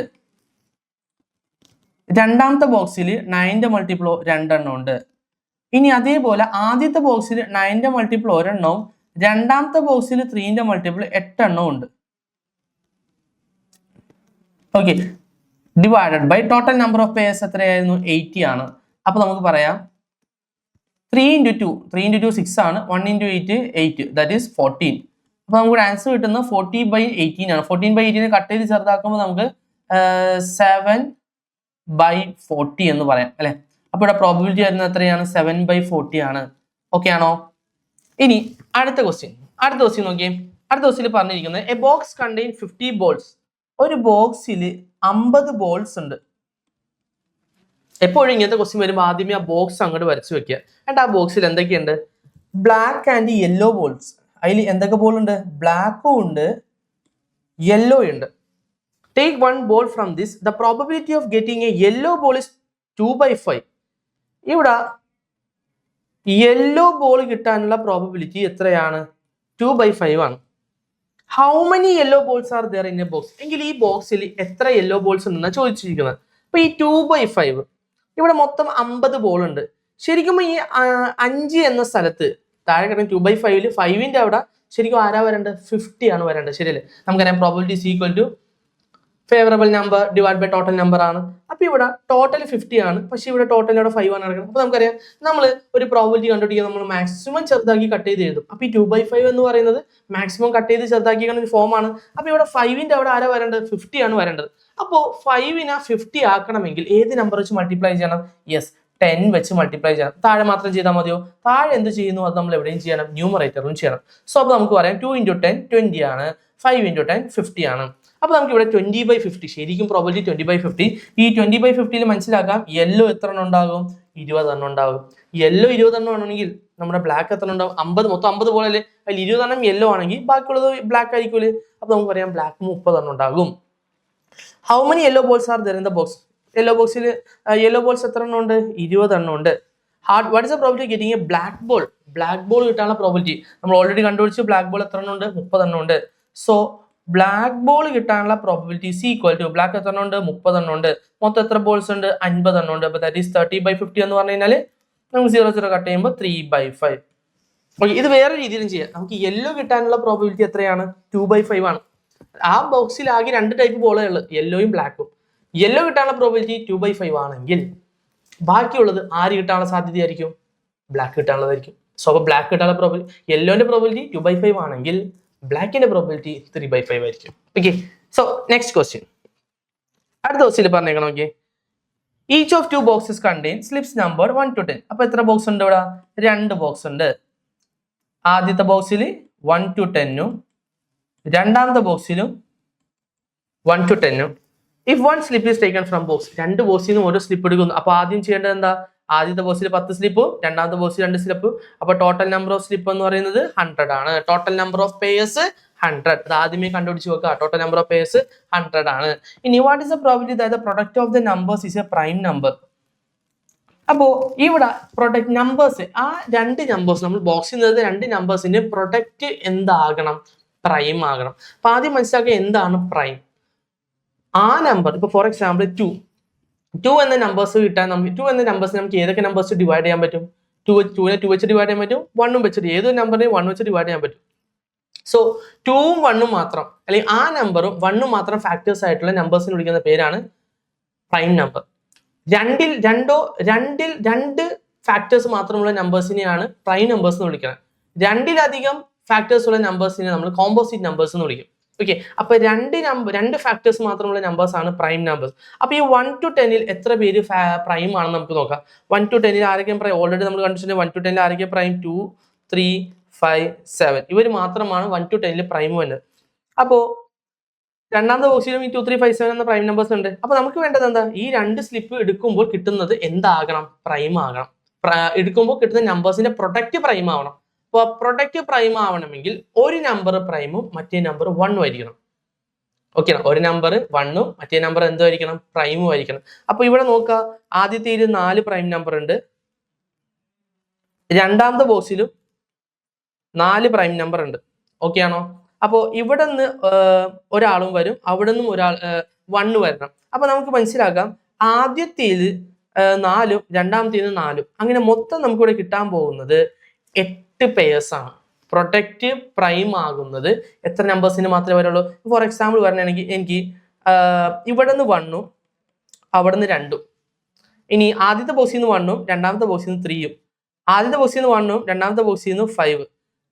രണ്ടാമത്തെ ബോക്സിൽ 9ന്റെ മൾട്ടിപ്പിൾ 2 എണ്ണം ഉണ്ട്. ഇനി അതേപോലെ ആദ്യത്തെ ബോക്സിൽ 9ന്റെ മൾട്ടിപ്പിൾ ഒരെണ്ണവും രണ്ടാമത്തെ ബോക്സിൽ 3ന്റെ മൾട്ടിപ്പിൾ 8 എണ്ണം ഉണ്ട്. Okay, divided by total number of pairs എത്രയായിരുന്നു? 80 ആണ്. അപ്പൊ നമുക്ക് പറയാം 3 into 2 6 ആണ്. 1 into 8 8, ദാറ്റ് ഈസ് 14. അപ്പൊ നമുക്ക് ആൻസർ കിട്ടുന്നത് 40/18 ആണ്. 14/18 കട്ട് ചെയ്ത് ചെറുതാക്കുമ്പോൾ നമുക്ക് 7/40 എന്ന് പറയാം അല്ലെ? അപ്പോൾ ഇവിടെ പ്രോബിലിറ്റി വരുന്നത് എത്രയാണ്? 7/40 ആണ്. ഓക്കെ ആണോ? ഇനി അടുത്ത ക്വസ്റ്റ്യൻ നോക്കിയേ. അടുത്ത ക്വസ്റ്റ്യൻ പറഞ്ഞിരിക്കുന്നത് എ ബോക്സ് കണ്ടെയ്ൻ 50 ബോൾസ്. ഒരു ബോക്സിൽ 50 ബോൾസ് ഉണ്ട്. എപ്പോഴും ഇങ്ങനത്തെ ക്വസ്റ്റ്യൻ വരുമ്പോൾ ആദ്യമേ ആ ബോക്സ് അങ്ങോട്ട് വരച്ചു വെക്കുക. എന്നിട്ട് ആ ബോക്സിൽ എന്തൊക്കെയുണ്ട്? Black and yellow balls. അതിൽ എന്തൊക്കെ ബോൾ ഉണ്ട്? ബ്ലാക്കും ഉണ്ട്, യെല്ലോ ഉണ്ട്. Take 1 ball from this. The probability of getting A yellow ball is 2/5. ഇവിടെ യെല്ലോ ബോൾ കിട്ടാനുള്ള പ്രോബബിലിറ്റി എത്രയാണ്? 2/5 ആണ്. How many yellow balls are there in a box? എങ്കിൽ ഈ ബോക്സിൽ എത്ര യെല്ലോ ബോൾസ് ഉണ്ടെന്നാണ് ചോദിച്ചിരിക്കുന്നത്. അപ്പൊ ഈ 2/5 ഇവിടെ മൊത്തം 50 ബോൾ ഉണ്ട്. ശരിക്കും ഈ 5 എന്ന സ്ഥലത്ത് താഴെ കിടക്കുന്ന 2/5 5ന്റെ അവിടെ ശരിക്കും ആരാ വരേണ്ടത്? 50 ആണ് വരേണ്ടത്. ശരിയല്ലേ? നമുക്കറിയാം probability is equal to favourable number divide by total number ആണ്. അപ്പൊ ഇവിടെ ടോട്ടൽ 50 ആണ്, പക്ഷെ ഇവിടെ ടോട്ടൽ ഇവിടെ 5 ആണ് നടക്കുന്നത്. അപ്പൊ നമുക്കറിയാം നമ്മൾ ഒരു പ്രോബിലിറ്റി കണ്ടുപിടിക്കാൻ നമ്മൾ മാക്സിമം ചെറുതാക്കി കട്ട് ചെയ്ത് എഴുതും. അപ്പൊ ഈ 2/5 എന്ന് പറയുന്നത് മാക്സിമം കട്ട് ചെയ്ത് ചെറുതാക്കിയ ഒരു ഫോം ആണ്. അപ്പൊ ഇവിടെ 5ന്റെ അവിടെ ആരാ വരേണ്ടത്? 50 ആണ് വരേണ്ടത്. അപ്പോൾ 5നെ 50 ആക്കണമെങ്കിൽ ഏത് നമ്പർ വെച്ച് മൾട്ടിപ്ലൈ ചെയ്യണം? യെസ്, 10 വെച്ച് മൾട്ടിപ്ലൈ ചെയ്യണം. താഴെ മാത്രം ചെയ്താൽ മതിയോ? താഴെ എന്ത് ചെയ്യുന്നു അത് നമ്മൾ എവിടെയും ചെയ്യണം? ന്യൂമറേറ്ററിലും ചെയ്യണം. സോ അപ്പൊ നമുക്ക് പറയാം 2 × 10 20 ആണ്, 5 × 10 50 ആണ്. അപ്പൊ നമുക്ക് ഇവിടെ 20/50 ശരിക്കും പ്രോബബിലിറ്റി 20/50. ഈ 20/50 മനസ്സിലാക്കാം യെല്ലോ എത്ര എണ്ണം ഉണ്ടാകും? 20 എണ്ണം ഉണ്ടാകും. യെല്ലോ 20 എണ്ണം ആണെങ്കിൽ നമ്മുടെ ബ്ലാക്ക് എത്ര ഉണ്ടാവും? 50. മൊത്തം 50 പോലല്ലേ? അതിൽ 20 എണ്ണം യെല്ലോ ആണെങ്കിൽ ബാക്കിയുള്ളത് ബ്ലാക്ക് ആയിരിക്കൂലേ? അപ്പൊ നമുക്ക് പറയാം ബ്ലാക്ക് 30 എണ്ണം ഉണ്ടാകും. How many yellow balls are there in the box? Yellow ബോക്സിൽ യെല്ലോ ബോൾസ് എത്ര എണ്ണം ഉണ്ട്? 20 എണ്ണം ഉണ്ട്. What is the probability getting a black ball? Black ball കിട്ടാനുള്ള പ്രോബിലിറ്റി നമ്മൾ ഓൾറെഡി കണ്ടുപിടിച്ചു. ബ്ലാക്ക് ബോൾ എത്ര എണ്ണം ഉണ്ട്? 30 എണ്ണം ഉണ്ട്. സോ ബ്ലാക്ക് ബോൾ കിട്ടാനുള്ള probability is equal to black എത്ര എണ്ണം ഉണ്ട്? 30 എണ്ണം ഉണ്ട്. മൊത്തം എത്ര ബോൾസ് ഉണ്ട്? 50 എണ്ണം ഉണ്ട്. അപ്പൊ ദാറ്റ് ഈസ് 30/50 എന്ന് പറഞ്ഞു കഴിഞ്ഞാൽ നമുക്ക് 0 കട്ട് ചെയ്യുമ്പോൾ 3/5. ഓക്കെ, ഇത് വേറെ രീതിയിലും ചെയ്യാം. നമുക്ക് യെല്ലോ കിട്ടാനുള്ള പ്രോബിലിറ്റി എത്രയാണ്? 2/5 ആണ്. ആ ബോക്സിൽ ആകെ 2 ടൈപ്പ് ബോളേ ഉള്ളൂ, യെല്ലോയും ബ്ലാക്കും. യെല്ലോ കിട്ടാനുള്ള പ്രോബിലിറ്റി 2/5 ആണെങ്കിൽ ബാക്കിയുള്ളത് ആര് കിട്ടാനുള്ള സാധ്യതയായിരിക്കും? ബ്ലാക്ക് കിട്ടാനുള്ളതായിരിക്കും. സോ അപ്പൊ ബ്ലാക്ക് കിട്ടാനുള്ള പ്രോബിലിറ്റി, യെല്ലോന്റെ പ്രോബിലിറ്റി 2/5 ആണെങ്കിൽ ബ്ലാക്കിന്റെ പ്രോബിലിറ്റി 3/5 ആയിരിക്കും. Okay, so next question. അടുത്ത ക്വസ്റ്റ്യൻ പറഞ്ഞേക്കണം. Okay, each of 2 boxes contain slips number 1 to 10. അപ്പൊ എത്ര ബോക്സ് ഉണ്ട് ഇവിടെ? 2 ബോക്സ് ഉണ്ട്. ആദ്യത്തെ ബോക്സിൽ 1 to 10ഉം രണ്ടാമത്തെ ബോക്സിലും 1 to 10ഉം. If 1 slip is taken from box, 2 ബോക്സിൽ നിന്നും ഓരോ സ്ലിപ്പ് എടുക്കുന്നു. അപ്പൊ ആദ്യം ചെയ്യേണ്ടത് എന്താ? ആദ്യത്തെ ബോക്സിൽ 10 സ്ലിപ്പ്, രണ്ടാമത്തെ ബോക്സിൽ 2 സ്ലിപ്പ്. അപ്പൊ ടോട്ടൽ നമ്പർ ഓഫ് സ്ലിപ്പ് എന്ന് പറയുന്നത് 100 ആണ്. Total number of payers 100. അത് ആദ്യമേ കണ്ടുപിടിച്ച് വെക്കുക. ടോട്ടൽ നമ്പർ ഓഫ് പേയേഴ്സ് 100 ആണ്. ഇനി what is the probability that the product of the numbers is A prime number? അപ്പോ ഇവിടെ പ്രൊഡക്റ്റ് നമ്പേഴ്സ്, ആ 2 നമ്പേഴ്സ് നമ്മൾ ബോക്സിൽ നിന്ന് 2 നമ്പേഴ്സിന്റെ പ്രൊഡക്റ്റ് എന്താകണം? പ്രൈം ആകണം. അപ്പൊ ആദ്യം മനസ്സിലാക്കുക എന്താണ് പ്രൈം. ആ നമ്പർ ഇപ്പൊ ഫോർ എക്സാമ്പിൾ 2 എന്ന നമ്പേഴ്സ് കിട്ടാൻ നമുക്ക് 2 എന്ന നമ്പേഴ്സ് നമുക്ക് ഏതൊക്കെ നമ്പേഴ്സ് ഡിവൈഡ് ചെയ്യാൻ പറ്റും? 2നെ 2 വെച്ച് ഡിവൈഡ് ചെയ്യാൻ പറ്റും, 1ഉം വെച്ചിട്ട് ഏതൊരു നമ്പറിനെ 1 വെച്ച് ഡിവൈഡ് ചെയ്യാൻ പറ്റും. സോ 2ഉം 1ഉം മാത്രം, അല്ലെങ്കിൽ ആ നമ്പറും 1ഉം മാത്രം ഫാക്ടേഴ്സ് ആയിട്ടുള്ള നമ്പേഴ്സിന് വിളിക്കുന്ന പേരാണ് പ്രൈം നമ്പർ. രണ്ട് ഫാക്ടേഴ്സ് മാത്രമുള്ള നമ്പേഴ്സിനെയാണ് പ്രൈം നമ്പേഴ്സ് എന്ന് വിളിക്കുന്നത്. 2ലധികം ഫാക്ടേഴ്സ് ഉള്ള നമ്പേഴ്സിനെ നമ്മൾ കോമ്പോസിറ്റ് നമ്പേഴ്സ് എന്ന് വിളിക്കും. ഓക്കെ, അപ്പൊ 2 ഫാക്ടേഴ്സ് മാത്രമുള്ള നമ്പേഴ്സ് ആണ് പ്രൈം നമ്പേഴ്സ്. അപ്പൊ ഈ 1 to 10ൽ എത്ര പേര് പ്രൈം ആണെന്ന് നമുക്ക് നോക്കാം. 1 to 10ൽ ആരൊക്കെയും പ്രൈം? ഓൾറെഡി നമ്മൾ കണ്ടിട്ടുണ്ട് 1 to 10ൽ ആരൊക്കെ പ്രൈം? 2, 3, 5, 7 ഇവർ മാത്രമാണ് 1 to 10ൽ പ്രൈം വരുന്നത്. അപ്പോ രണ്ടാമത്തെ ബോക്സിലും ഈ 2, 3, 5, 7 എന്ന പ്രൈം നമ്പേഴ്സ് ഉണ്ട്. അപ്പൊ നമുക്ക് വേണ്ടത് എന്താ? ഈ 2 സ്ലിപ്പ് എടുക്കുമ്പോൾ കിട്ടുന്നത് എന്താകണം? പ്രൈം ആകണം. എടുക്കുമ്പോൾ കിട്ടുന്ന നമ്പേഴ്സിന്റെ പ്രൊഡക്റ്റ് പ്രൈം ആവണം. അപ്പൊ പ്രൊഡക്റ്റ് പ്രൈം ആവണമെങ്കിൽ ഒരു നമ്പർ പ്രൈമും മറ്റേ നമ്പർ 1ഉം ആയിരിക്കണം. ഓക്കെ, ഒരു നമ്പർ 1ഉം മറ്റേ നമ്പർ എന്തായിരിക്കണം? പ്രൈമും ആയിരിക്കണം. അപ്പൊ ഇവിടെ നോക്കുക, ആദ്യത്തെ 4 പ്രൈം നമ്പർ ഉണ്ട്, രണ്ടാമത്തെ ബോക്സിലും 4 പ്രൈം നമ്പർ ഉണ്ട്. ഓക്കെ ആണോ? അപ്പോ ഇവിടെ നിന്ന് ഒരാളും വരും, അവിടെ നിന്നും ഒരാൾ 1 വരണം. അപ്പൊ നമുക്ക് മനസ്സിലാക്കാം ആദ്യത്തേത് 4ഉം രണ്ടാമത്തേത് 4ഉം, അങ്ങനെ മൊത്തം നമുക്ക് ഇവിടെ കിട്ടാൻ പോകുന്നത് 8 പേയേഴ്സ് ആണ്. പ്രൊഡക്റ്റ് പ്രൈം ആകുന്നത് എത്ര നമ്പേഴ്സിന് മാത്രമേ വരുള്ളൂ? ഫോർ എക്സാമ്പിൾ പറയുകയാണെങ്കിൽ എനിക്ക് ഇവിടെ നിന്ന് 1ഉം അവിടെ നിന്ന് 2ഉം, ഇനി ആദ്യത്തെ ബോക്സിൽ നിന്ന് 1ഉം രണ്ടാമത്തെ ബോക്സിൽ നിന്ന് 3ഉം, ആദ്യത്തെ ബോക്സിൽ നിന്ന് 1ഉം രണ്ടാമത്തെ ബോക്സിൽ നിന്ന് 5,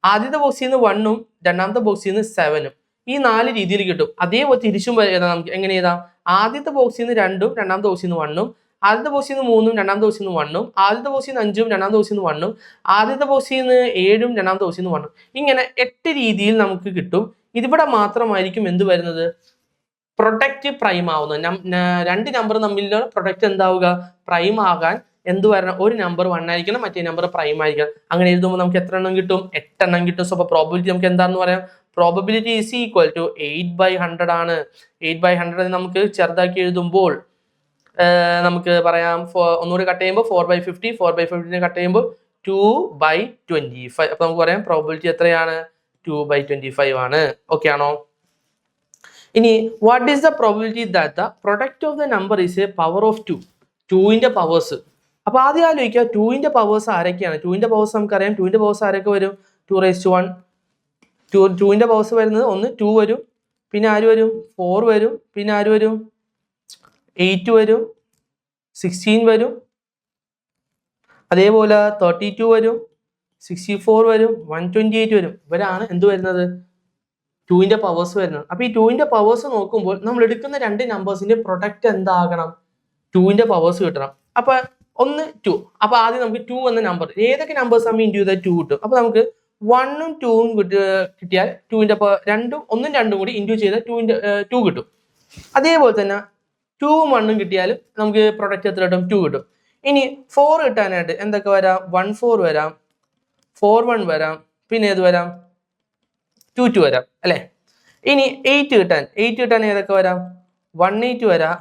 ആദ്യത്തെ ബോക്സിൽ നിന്ന് 1ഉം രണ്ടാമത്തെ ബോക്സിൽ നിന്ന് 7ഉം. ഈ 4 രീതിയിൽ കിട്ടും. അതേപോലെ തിരിച്ചും നമുക്ക് എങ്ങനെ എഴുതാം? ആദ്യത്തെ ബോക്സിൽ നിന്ന് 2ഉം രണ്ടാമത്തെ ബോക്സിൽ നിന്ന് 1ഉം, ആദ്യത്തെ പോസിന്ന് 3ഉം രണ്ടാമത്തെ പോസിന്ന് 1ഉം, ആദ്യത്തെ പോസിന്ന് 5ഉം രണ്ടാമത്തെ പോസിന്ന് 1ഉം, ആദ്യത്തെ പോസിന്ന് 7ഉം രണ്ടാമത്തെ പോസിന്ന് 1ഉം. ഇങ്ങനെ 8 രീതിയിൽ നമുക്ക് കിട്ടും. ഇതിവിടെ മാത്രമായിരിക്കും എന്ത് വരുന്നത്, പ്രൊഡക്റ്റ് പ്രൈം ആവുന്നത്. രണ്ട് നമ്പർ തമ്മിലുള്ള പ്രൊഡക്റ്റ് എന്താവുക, പ്രൈം ആകാൻ എന്ത് വരണം, ഒരു നമ്പർ 1 ആയിരിക്കണം, മറ്റേ നമ്പർ പ്രൈം ആയിരിക്കണം. അങ്ങനെ എഴുതുമ്പോൾ നമുക്ക് എത്ര എണ്ണം കിട്ടും, 8 എണ്ണം കിട്ടും. സോ അപ്പോൾ പ്രോബിലിറ്റി നമുക്ക് എന്താണെന്ന് പറയാം, പ്രോബിലിറ്റി ഈസ് ഈക്വൽ ടു 8/100 ആണ്. 8/100 നമുക്ക് ചെറുതാക്കി എഴുതുമ്പോൾ നമുക്ക് പറയാം, ഒന്നുകൂടി കട്ട് ചെയ്യുമ്പോൾ 4/50, 4/50 കട്ട് ചെയ്യുമ്പോൾ 2/25. അപ്പൊ നമുക്ക് പറയാം പ്രോബിലിറ്റി എത്രയാണ്, 2/25 ആണ്. ഓക്കെ ആണോ? ഇനി what is the probability that the product of the number is a power of 2. 2ന്റെ പവേഴ്സ്. അപ്പൊ ആദ്യം ആലോചിക്കുക, 2ന്റെ പവേഴ്സ് ആരൊക്കെയാണ്? 2ന്റെ പവേഴ്സ് നമുക്കറിയാം. 2ന്റെ പവേഴ്സ് ആരൊക്കെ വരും, 2⁻²1. 2ന്റെ പവേഴ്സ് വരുന്നത് ഒന്ന് 2 വരും, പിന്നെ ആര് വരും, 4 വരും, പിന്നെ ആര് വരും, 8 വരും, 16 വരും, അതേപോലെ 32 വരും, 64 വരും, 128 വരും. ഇവരാണ് എന്ത് വരുന്നത്, 2ന്റെ പവേഴ്സ് വരുന്നത്. അപ്പൊ ഈ 2ന്റെ പവേഴ്സ് നോക്കുമ്പോൾ നമ്മൾ എടുക്കുന്ന രണ്ട് നമ്പേഴ്സിന്റെ പ്രൊഡക്റ്റ് എന്താകണം, 2ന്റെ പവേഴ്സ് കിട്ടണം. അപ്പൊ ഒന്ന് 2. അപ്പൊ ആദ്യം നമുക്ക് 2 എന്ന നമ്പർ, ഏതൊക്കെ നമ്പേഴ്സ് നമ്മൾ ഇൻഡ്യൂ ചെയ്താൽ 2 കിട്ടും. അപ്പൊ നമുക്ക് 1ഉം 2ഉം കിട്ടിയാൽ 2ന്റെ 1ഉം 2ഉം കൂടി ഇൻഡ്യൂ ചെയ്താൽ 2 കിട്ടും. അതേപോലെ തന്നെ 2ഉം 1ഉം കിട്ടിയാലും നമുക്ക് പ്രൊഡക്റ്റ് എത്ര കിട്ടും, 2 കിട്ടും. ഇനി 4 കിട്ടാനായിട്ട് എന്തൊക്കെ വരാം, 1 4 വരാം, 4 1 വരാം, പിന്നെ ഏത് വരാം, 2 2 വരാം അല്ലെ. ഇനി 8 കിട്ടാൻ ഏതൊക്കെ വരാം, 1 8 വരാം,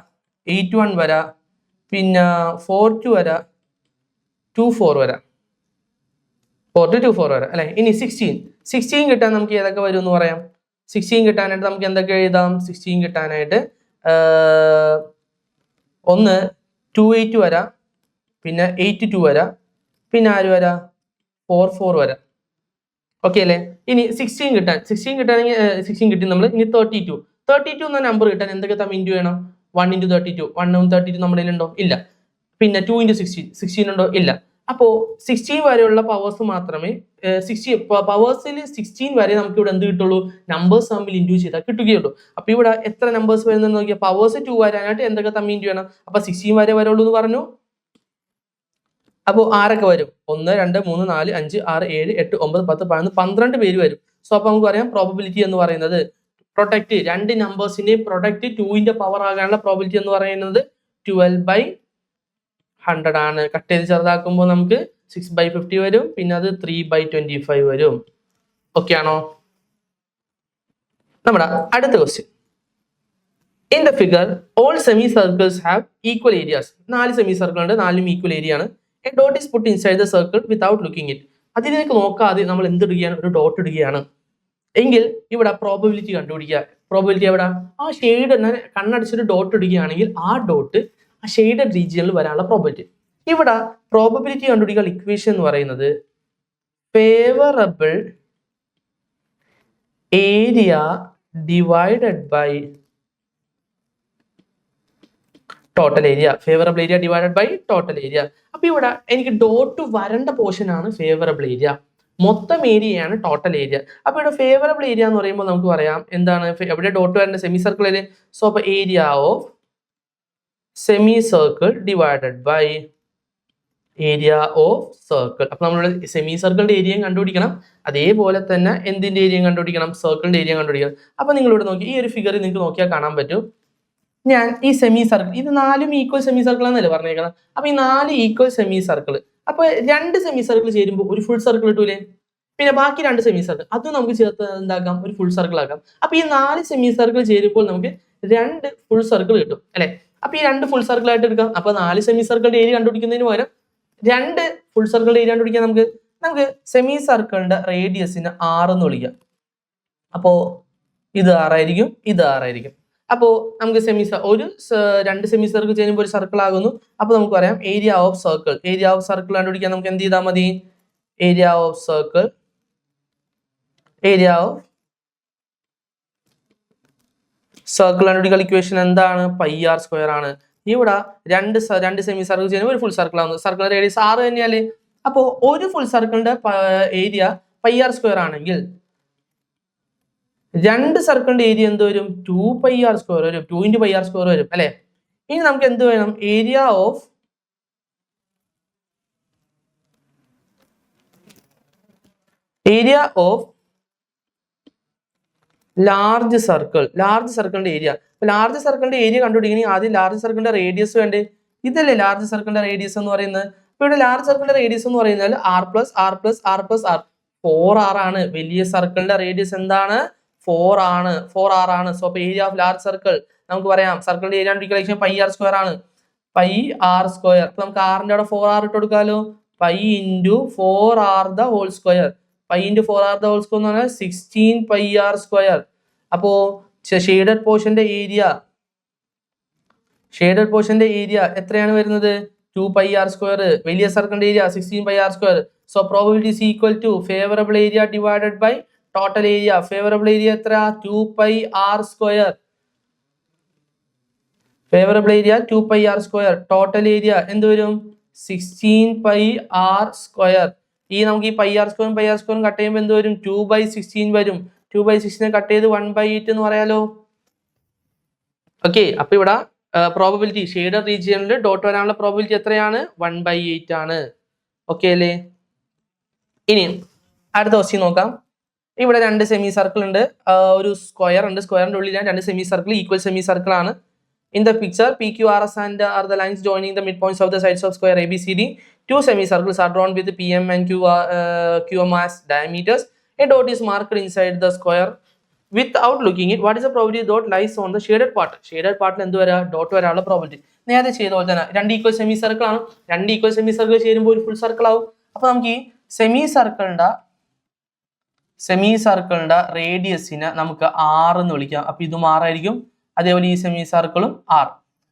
8 1 വരാം, പിന്നെ 4 2 വരാം, 2 4 വരാം, 4 2 2 4 വരാം അല്ലെ. ഇനി 16 കിട്ടാൻ നമുക്ക് ഏതൊക്കെ വരും എന്ന് പറയാം. 16 കിട്ടാനായിട്ട് നമുക്ക് എന്തൊക്കെ എഴുതാം, 16 കിട്ടാനായിട്ട് ഒന്ന് 2 8 വരാം, പിന്നെ 8 2 വരാം, പിന്നെ ആര് വരാം, 4 4 വരാം. ഓക്കെ അല്ലേ. ഇനി 16 കിട്ടാണെങ്കിൽ 16 കിട്ടി നമ്മൾ. ഇനി 32 എന്ന നമ്പർ കിട്ടാൻ എന്തൊക്കെ തമ്മിൽ ഇൻഡ്യൂ ചെയ്യണം, 1 × 32. 1ഉം 32 നമ്മുടെ കയ്യിലുണ്ടോ, ഇല്ല. പിന്നെ 2 × 16 ഉണ്ടോ, ഇല്ല. അപ്പോ 16 വരെയുള്ള പവേഴ്സ് മാത്രമേ, 16 പവേഴ്സിൽ 16 വരെ നമുക്ക് ഇവിടെ എന്ത് കിട്ടുള്ളൂ, നമ്പേഴ്സ് തമ്മിൽ ഇൻഡ്യൂ ചെയ്താൽ കിട്ടുകയുള്ളൂ. അപ്പൊ ഇവിടെ എത്ര നമ്പേഴ്സ് വരുന്നെന്ന് നോക്കിയാൽ, പവേഴ്സ് 2 വരാനായിട്ട് എന്തൊക്കെ തമ്മിൽ ഇൻഡ്യൂ ചെയ്യണം, അപ്പൊ 16 വരെ വരുള്ളൂ എന്ന് പറഞ്ഞു. അപ്പോൾ ആരൊക്കെ വരും, 1 2 3 4 5 6 7 8 9 10 11 12 പേര് വരും. സോ അപ്പൊ നമുക്ക് പറയാം പ്രോബബിലിറ്റി എന്ന് പറയുന്നത്, പ്രൊഡക്റ്റ് രണ്ട് നമ്പേഴ്സിന്റെ പ്രൊഡക്റ്റ് 2ന്റെ പവർ ആകാനുള്ള പ്രോബിലിറ്റി എന്ന് പറയുന്നത് 12/100 ആണ്. കട്ട് ചെയ്ത് ചെറുതാക്കുമ്പോൾ നമുക്ക് 6/50 വരും, പിന്നെ അത് 3/25 വരും. ഓക്കെ ആണോ? നമ്മുടെ അടുത്ത question, in the figure all semi circles have equal areas. 4 semi circle ഉണ്ട്, 4ഉം ഈക്വൽ ഏരിയ ആണ്. A dot is puttu inside the circle without looking it. അതിലേക്ക് നോക്കാതെ നമ്മൾ എന്തിടുകയാണ്, ഒരു ഡോട്ട് ഇടുകയാണ് എങ്കിൽ ഇവിടെ പ്രോബബിലിറ്റി കണ്ടുപിടിക്കുക. പ്രോബബിലിറ്റി എവിടെ, ആ ഷെയ്ഡ് കണ്ണടിച്ചൊരു ഡോട്ട് ഇടുകയാണെങ്കിൽ ആ ഡോട്ട് ആ ഷെയ്ഡഡ് റീജിയനിൽ വരാനുള്ള പ്രോബബിലിറ്റി. ഇവിടെ പ്രോബബിലിറ്റി കണ്ടുപിടിക്കുക ഇക്വേഷൻ എന്ന് പറയുന്നത് favourable area divided by total area. Favourable area divided by total area. അപ്പൊ ഇവിടെ എനിക്ക് ഡോട്ട് വരേണ്ട പോർഷൻ ആണ് ഫേവറബിൾ ഏരിയ, മൊത്തം ഏരിയയാണ് ടോട്ടൽ ഏരിയ. അപ്പൊ ഇവിടെ ഫേവറബിൾ ഏരിയ എന്ന് പറയുമ്പോൾ നമുക്ക് പറയാം എന്താണ്, എവിടെ ഡോട്ട് വരേണ്ട, സെമി സർക്കിളില്. സോ അപ്പൊ area of semi circle divided by area of circle. അപ്പൊ നമ്മളിവിടെ സെമി സർക്കിളിന്റെ ഏരിയയും കണ്ടുപിടിക്കണം, അതേപോലെ തന്നെ എന്തിന്റെ ഏരിയയും കണ്ടുപിടിക്കണം, സർക്കിളിന്റെ ഏരിയ കണ്ടുപിടിക്കണം. അപ്പൊ നിങ്ങളിവിടെ നോക്കി, ഈ ഒരു ഫിഗറിൽ നിങ്ങൾക്ക് നോക്കിയാൽ കാണാൻ പറ്റും, ഞാൻ ഈ സെമി സർക്കിൾ, ഇത് 4ഉം ഈക്വൽ സെമി സർക്കിൾ ആണെന്നല്ലേ പറഞ്ഞേക്കണം. അപ്പൊ ഈ 4 ഈക്വൽ സെമി സർക്കിൾ, അപ്പൊ 2 സെമി സർക്കിൾ ചേരുമ്പോൾ ഒരു ഫുൾ സർക്കിൾ കിട്ടൂലേ. പിന്നെ ബാക്കി 2 സെമി സർക്കിൾ അതും നമുക്ക് ചേർത്ത് എന്താക്കാം, ഒരു ഫുൾ സർക്കിൾ ആക്കാം. അപ്പൊ ഈ 4 സെമി സർക്കിൾ ചേരുമ്പോൾ നമുക്ക് 2 ഫുൾ സർക്കിൾ കിട്ടും അല്ലെ. അപ്പൊ ഈ 2 ഫുൾ സർക്കിൾ ആയിട്ട് എടുക്കാം. അപ്പൊ 4 സെമി സർക്കിളിന്റെ ഏരിയ കണ്ടുപിടിക്കുന്നതിന് പകരം 2 ഫുൾ സർക്കിളിന്റെ ഏരിയ കണ്ടുപിടിക്കാൻ നമുക്ക് സെമി സർക്കിളിന്റെ റേഡിയസിന് 6 എന്ന് വിളിക്കാം. അപ്പോ ഇത് 6 ആയിരിക്കും, ഇത് 6 ആയിരിക്കും. അപ്പോ നമുക്ക് 2 സെമി സർക്കിൾ ചെയ്യുമ്പോൾ ഒരു സർക്കിൾ ആകുന്നു. അപ്പൊ നമുക്ക് പറയാം area of circle. Area of circle കണ്ടുപിടിക്കാൻ നമുക്ക് എന്ത് ചെയ്താൽ മതി, area of circle, area of circle കണ്ടുപിടിക്കാൻ ഇക്വേഷൻ എന്താണ്, πr² ആണ്. ഇവിടെ 2 സെമി സർക്കിൾ ചെയ്യുമ്പോൾ ഒരു ഫുൾ സർക്കിൾ ആകുന്നു. സർക്കിൾ റേഡിയസ് 6 തന്നെയല്ലേ. അപ്പോ ഒരു ഫുൾ സർക്കിളിന്റെ ഏരിയ πr² ആണെങ്കിൽ 2 സർക്കിളിന്റെ ഏരിയ എന്ത് വരും, 2πr² വരും, 2 × πr² വരും അല്ലെ. ഇനി നമുക്ക് എന്ത് വേണം? Area of large circle. Large സർക്കിളിന്റെ ഏരിയ. ലാർജ് സർക്കിളിന്റെ ഏരിയ കണ്ടുപിടിക്കണമെങ്കിൽ ആദ്യം ലാർജ് സർക്കിളിന്റെ റേഡിയസ് വേണ്ടേ? ഇതല്ലേ ലാർജ് സർക്കിളിന്റെ റേഡിയസ് എന്ന് പറയുന്നത്. അപ്പൊ ഇവിടെ ലാർജ് സർക്കിളിന്റെ റേഡിയസ് എന്ന് പറയുന്നത് r plus r plus r plus r 4r ആണ്. വലിയ സർക്കിളിന്റെ റേഡിയസ് എന്താണ്? 4 ആണ്. 4r ആണ്. സോ അപ്പൊ ഏരിയ ഓഫ് ലാർജ് സർക്കിൾ നമുക്ക് പറയാം. സർക്കിളിന്റെ ഏരിയ കണ്ടുപിടിക്കാൻ പൈ ആർ സ്ക്വയർ ആണ്. Pi r square. അപ്പൊ നമുക്ക് ആറിന്റെ അവിടെ 4r ഇട്ട് കൊടുക്കാലോ. Pi into 4r the whole square. Pi into 4r the whole square എന്ന് പറഞ്ഞാൽ 16 പൈ ആർ സ്ക്വയർ. അപ്പോ ഷെയ്ഡഡ് പോർഷന്റെ ഏരിയ എത്രയാണ് വരുന്നത്? 2 പൈ ആർ സ്ക്വയർ. വലിയ സർക്കിളിന്റെ area 16 pi r square. So probability is equal to favourable area divided by total area. Favourable area എത്ര? 2 pi r square. Favourable area 2 pi r square. Total area എന്ത് വരും? 16 pi r square. ഈ നമുക്ക് ഈ pi R സ്ക്വയറും cut ചെയ്യുമ്പോൾ എന്ത് വരും? 2/16 വരും. 2/16 കട്ട് ചെയ്ത് 1/8 എന്ന് പറയാലോ. ഓക്കെ, അപ്പൊ ഇവിടെ പ്രോബബിലിറ്റി ഷെയ്ഡഡ് റീജിയനിൽ ഡോട്ട് വരാനുള്ള പ്രോബബിലിറ്റി എത്രയാണ്? 1/8 ആണ്. ഓക്കെ അല്ലേ? ഇനി അടുത്ത ക്വസ്റ്റ്യൻ നോക്കാം. ഇവിടെ രണ്ട് സെമി സർക്കിൾ ഉണ്ട്, ഒരു സ്ക്വയർ ഉണ്ട്. സ്ക്വയറിന്റെ ഉള്ളിൽ രണ്ട് semi circle, equal semi circle ആണ്. In the picture, PQRS and are the lines joining the midpoints of the sides of square ABCD. Two semicircles are drawn with PM and QM as diameters. A dot is marked inside the square. Without looking it, what is the probability dot lies on the shaded part? Shaded part എന്ത് വരാ? Dot വരാനുള്ള probability. നേരത്തെ ചെയ്ത പോലെ തന്നെ രണ്ട് equal semi circle ആണ്. രണ്ട് ഈക്വൽ സെമി സർക്കിൾ ചേരുമ്പോൾ ഒരു ഫുൾ സർക്കിൾ ആവും. അപ്പൊ നമുക്ക് ഈ സെമി സർക്കിളിന്റെ റേഡിയസിനെ നമുക്ക് R എന്ന് വിളിക്കാം. അപ്പൊ ഇതും R ആയിരിക്കും. അതേപോലെ ഈ സെമി സർക്കിളും R.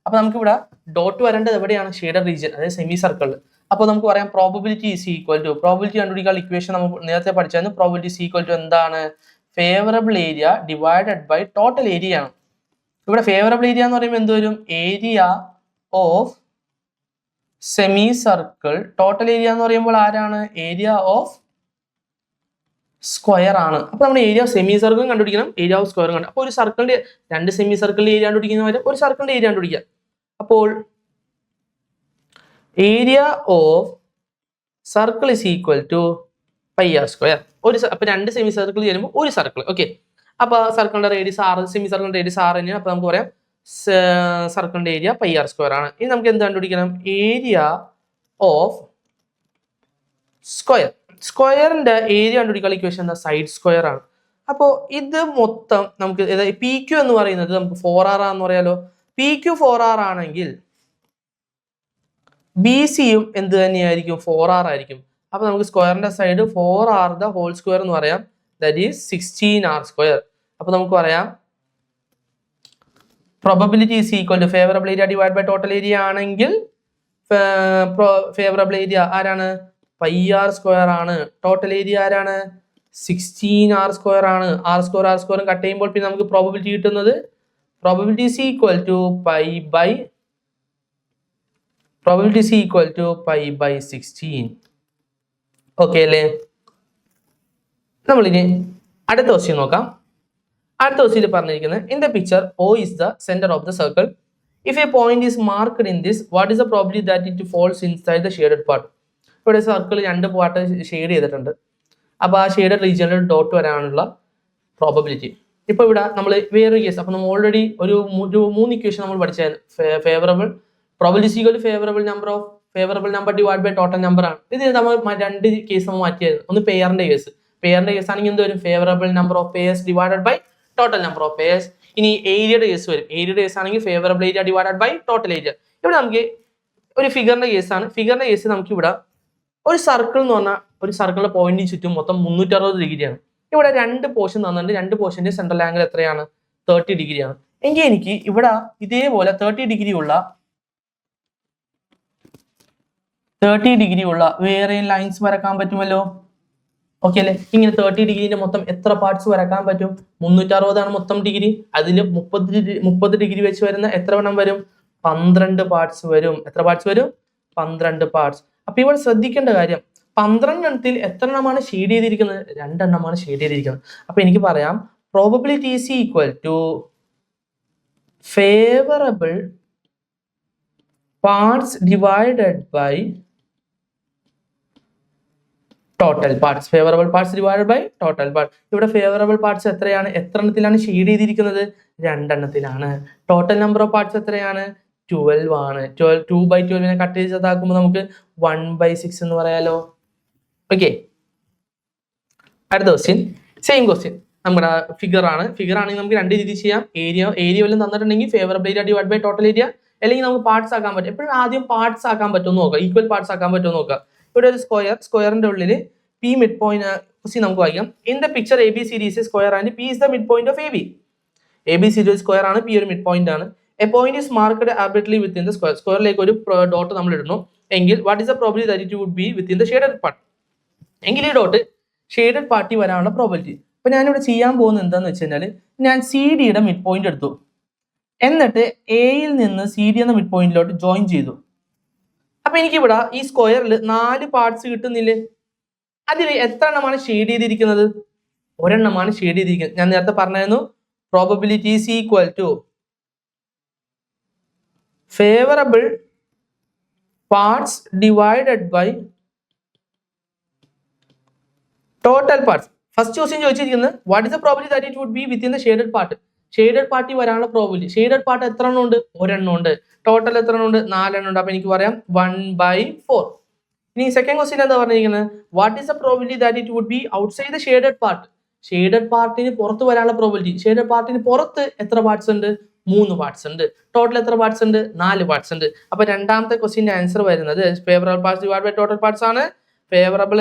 അപ്പൊ നമുക്ക് ഇവിടെ ഡോട്ട് വരേണ്ടത് എവിടെയാണ്? ഷെയ്ഡഡ് റീജിയൻ, അതായത് സെമി സർക്കിളിൽ. അപ്പോൾ നമുക്ക് പറയാം probability is equal to, probability കണ്ടുപിടിക്കാനുള്ള ഇക്വേഷൻ നമുക്ക് നേരത്തെ പഠിച്ചായിരുന്നു. പ്രോബബിലിറ്റി ഈസ് ഈക്വൽ ടു എന്താണ്? Favourable area divided by total area ആണ്. ഇവിടെ ഫേവറബിൾ ഏരിയ എന്ന് പറയുമ്പോൾ എന്ത് വരും? Area of semi circle. Total area എന്ന് പറയുമ്പോൾ ആരാണ്? ഏരിയ ഓഫ് സ്ക്വയർ ആണ്. അപ്പൊ നമ്മൾ ഏരിയ ഓഫ് സെമി സർക്കിളും കണ്ടുപിടിക്കണം, ഏരിയ ഓഫ് സ്ക്വയറും കണ്ടു. അപ്പോൾ ഒരു സർക്കിളിന്റെ രണ്ട് സെമി സർക്കിളിന്റെ ഏരിയ കണ്ടുപിടിക്കുന്നവരെ ഒരു സർക്കിളിന്റെ ഏരിയ കണ്ടുപിടിക്കാം. അപ്പോൾ area of circle is equal to pi r square. അപ്പൊ രണ്ട് സെമി സർക്കിൾ ചേരുമ്പോൾ ഒരു സർക്കിൾ. ഓക്കെ, അപ്പൊ സർക്കിളിന്റെ റേഡിയസ് 6, സെമി സർക്കിളിന്റെ റേഡിയസ് 6 തന്നെയാണ്. അപ്പൊ നമുക്ക് പറയാം സർക്കിളിന്റെ ഏരിയ പൈ ആർ സ്ക്വയർ ആണ്. ഇനി നമുക്ക് എന്ത് കണ്ടുപിടിക്കണം? Area of square. സ്ക്വയറിന്റെ ഏരിയ കണ്ടുപിടിക്കാനുള്ള ഇക്വേഷൻ എന്താ? സൈഡ് സ്ക്വയർ ആണ്. അപ്പോൾ ഇത് മൊത്തം നമുക്ക് പി ക്യു എന്ന് പറയുന്നത് നമുക്ക് 4r ആണെന്ന് പറയാലോ. പി ക്യു 4r ആണെങ്കിൽ ബി സിയും എന്ത് തന്നെയായിരിക്കും? 4r ആയിരിക്കും. അപ്പൊ നമുക്ക് സ്ക്വയറിന്റെ side 4r the whole square എന്ന് പറയാം. That is 16r square. അപ്പൊ നമുക്ക് പറയാം probability is equal to favourable area divide by total area ആണെങ്കിൽ ഫേവറബിൾ ഏരിയ ആരാണ്? പൈ ആർ സ്ക്വയർ ആണ്. ടോട്ടൽ ഏരിയ ആരാണ്? 16r സ്ക്വയർ ആണ്. ആർ സ്ക്വയറും കട്ട് ചെയ്യുമ്പോൾ പിന്നെ നമുക്ക് പ്രോബബിലിറ്റി കിട്ടുന്നത് probability is equal to pi by 16. Okay അല്ലേ? നമ്മളിനി അടുത്ത ക്വസ്റ്റ്യൻ നോക്കാം. അടുത്ത ക്വസ്റ്റ്യൻ പറഞ്ഞിരിക്കുന്നത് in the picture O is the centre of the circle. If a point is marked in this, what is the probability that it falls inside the shaded part? ഇവിടെ circle രണ്ട് part shade ചെയ്തിട്ടുണ്ട്. അപ്പോൾ ആ shaded റീജിയനിൽ dot വരാനുള്ള probability. ഇപ്പോൾ ഇവിടെ നമ്മൾ വേറൊരു കേസ്, അപ്പോൾ നമ്മൾ ഓൾറെഡി ഒരു 3 ഇക്വേഷൻ നമ്മൾ പഠിച്ചായിരുന്നു. Favourable probability equal to favourable number divide by total number ആണ്. ഇത് നമ്മൾ രണ്ട് കേസ് നമ്മൾ മാറ്റിയായിരുന്നു. ഒന്ന് പെയറിന്റെ കേസ് ആണെങ്കിൽ എന്ത് വരും? Favourable number of pairs divided by total number of pairs. ഇനി ഏരിയയുടെ കേസ് വരും. ഏരിയയുടെ കേസ് ആണെങ്കിൽ favourable area divided by total area. ഇവിടെ നമുക്ക് ഒരു ഫിഗറിന്റെ കേസാണ്. ഫിഗറിന്റെ കേസ് നമുക്ക് ഇവിടെ ഒരു സർക്കിൾ എന്ന് പറഞ്ഞാൽ ഒരു സർക്കിളിന്റെ പോയിന്റിന് ചുറ്റും മൊത്തം 360 ഡിഗ്രിയാണ്. ഇവിടെ രണ്ട് പോർഷൻ തന്നിട്ടുണ്ട്. രണ്ട് പോർഷന്റെ സെൻട്രൽ ആംഗിൾ എത്രയാണ്? 30 ഡിഗ്രിയാണ്. എങ്കിൽ എനിക്ക് ഇവിടെ ഇതേപോലെ 30 ഡിഗ്രി ഉള്ള വേറെ ലൈൻസ് വരക്കാൻ പറ്റുമല്ലോ. ഓക്കെ അല്ലേ? ഇങ്ങനെ 30 ഡിഗ്രിന്റെ മൊത്തം എത്ര പാർട്സ് വരക്കാൻ പറ്റും? 360 ആണ് മൊത്തം ഡിഗ്രി. അതിൽ 30 ഡിഗ്രി വെച്ച് വരുന്ന എത്ര എണ്ണം വരും? 12 പാർട്സ് വരും. എത്ര പാർട്സ് വരും? 12 പാർട്സ്. അപ്പൊ ഇവിടെ ശ്രദ്ധിക്കേണ്ട കാര്യം 12 എണ്ണത്തിൽ എത്ര എണ്ണമാണ് ഷെയ്ഡ് ചെയ്തിരിക്കുന്നത്? 2 എണ്ണമാണ് ഷെയ്ഡ് ചെയ്തിരിക്കുന്നത്. അപ്പൊ എനിക്ക് പറയാം probability is equal to favourable parts divided by total parts. Favourable parts divided by total parts. ഇവിടെ ഫേവറബിൾ പാർട്സ് എത്രയാണ്? എത്ര എണ്ണത്തിലാണ് ഷെയ്ഡ് ചെയ്തിരിക്കുന്നത്? 2 എണ്ണത്തിലാണ്. ടോട്ടൽ നമ്പർ ഓഫ് പാർട്സ് എത്രയാണ്? 12 ആണ്. 2/12 കട്ട് ചെയ്ത് ചെറുതാക്കുമ്പോൾ നമുക്ക് 1/6 എന്ന് പറയാലോ. ഓക്കെ, അടുത്ത ക്വസ്റ്റ്യൻ, സെയിം ക്വസ്റ്റ്യൻ. നമ്മുടെ ഫിഗർ ആണെങ്കിൽ നമുക്ക് 2 രീതി ചെയ്യാം. ഏരിയ വല്ലതും തന്നിട്ടുണ്ടെങ്കിൽ favourable area divide by total area, അല്ലെങ്കിൽ നമുക്ക് പാർട്സ് ആക്കാൻ പറ്റും. എപ്പോഴും ആദ്യം പാർട്സ് ആക്കാൻ പറ്റുമെന്ന് നോക്കാം, ഈക്വൽ പാർട്സ് ആക്കാൻ പറ്റുമെന്ന് നോക്കാം. ഇവിടെ ഒരു സ്ക്വയറിന്റെ ഉള്ളിൽ പി മിഡ് പോയിന്റ് ക്വസ്റ്റ്യൻ നമുക്ക് വായിക്കാം. In the picture A B C D is square and P is the mid point of A B. A B C D ഒരു സ്ക്വയർ ആണ്, പി ഒരു മിഡ് പോയിന്റ് ആണ്. A point is marked arbitrarily within the square. സ്ക്വയറിലേക്ക് ഒരു dot നമ്മൾ ഇടുന്നു എങ്കിൽ what is the probability that it would be within the shaded part. എങ്കിൽ ഈ ഡോട്ട് ഷേഡഡ് പാർട്ടി വരാനുള്ള പ്രോബിലിറ്റി. അപ്പൊ ഞാനിവിടെ ചെയ്യാൻ പോകുന്നത് എന്താന്ന് വെച്ച് കഴിഞ്ഞാൽ, ഞാൻ സി ഡിയുടെ മിഡ് പോയിന്റ് എടുത്തു, എന്നിട്ട് എയിൽ നിന്ന് സി ഡി എന്ന മിഡ് പോയിന്റിലോട്ട് ജോയിൻ ചെയ്തു. അപ്പൊ എനിക്കിവിടെ ഈ സ്ക്വയറിൽ 4 പാർട്സ് കിട്ടുന്നില്ലേ? അതിൽ എത്ര എണ്ണമാണ് ഷെയ്ഡ് ചെയ്തിരിക്കുന്നത്? ഒരെണ്ണമാണ് ഷെയ്ഡ് ചെയ്തിരിക്കുന്നത്. ഞാൻ നേരത്തെ പറഞ്ഞായിരുന്നു probability is equal to favourable parts divided by total parts. First question ചോദിച്ചിരിക്കുന്നത് what is the probability that it would be within the shaded part. Shaded പാർട്ടി വരാനുള്ള പ്രോബിലിറ്റി. ഷേഡഡ് പാർട്ട് എത്ര എണ്ണം ഉണ്ട്? ഒരെണ്ണം ഉണ്ട്. ടോട്ടൽ എത്ര എണ്ണം ഉണ്ട്? 4 എണ്ണം ഉണ്ട്. അപ്പൊ എനിക്ക് പറയാം 1/4. ഇനി സെക്കൻഡ് ക്വസ്റ്റ്യൻ എന്താ പറഞ്ഞിരിക്കുന്നത്? What is the probability that it would be outside the shaded part. Shaded പാർട്ടിന് പുറത്ത് വരാനുള്ള പ്രോബിലിറ്റി. ഷേഡഡ് പാർട്ടിന് പുറത്ത് എത്ര പാർട്സ് ഉണ്ട്? 3 പാർട്സ് ഉണ്ട്. ടോട്ടൽ എത്ര പാർട്സ് ഉണ്ട്? 4 പാർട്സ് ഉണ്ട്. അപ്പൊ രണ്ടാമത്തെ ക്വസ്റ്റ്യന്റെ ആൻസർ വരുന്നത് favourable parts divide by total parts ആണ്. ഫേവറബിൾ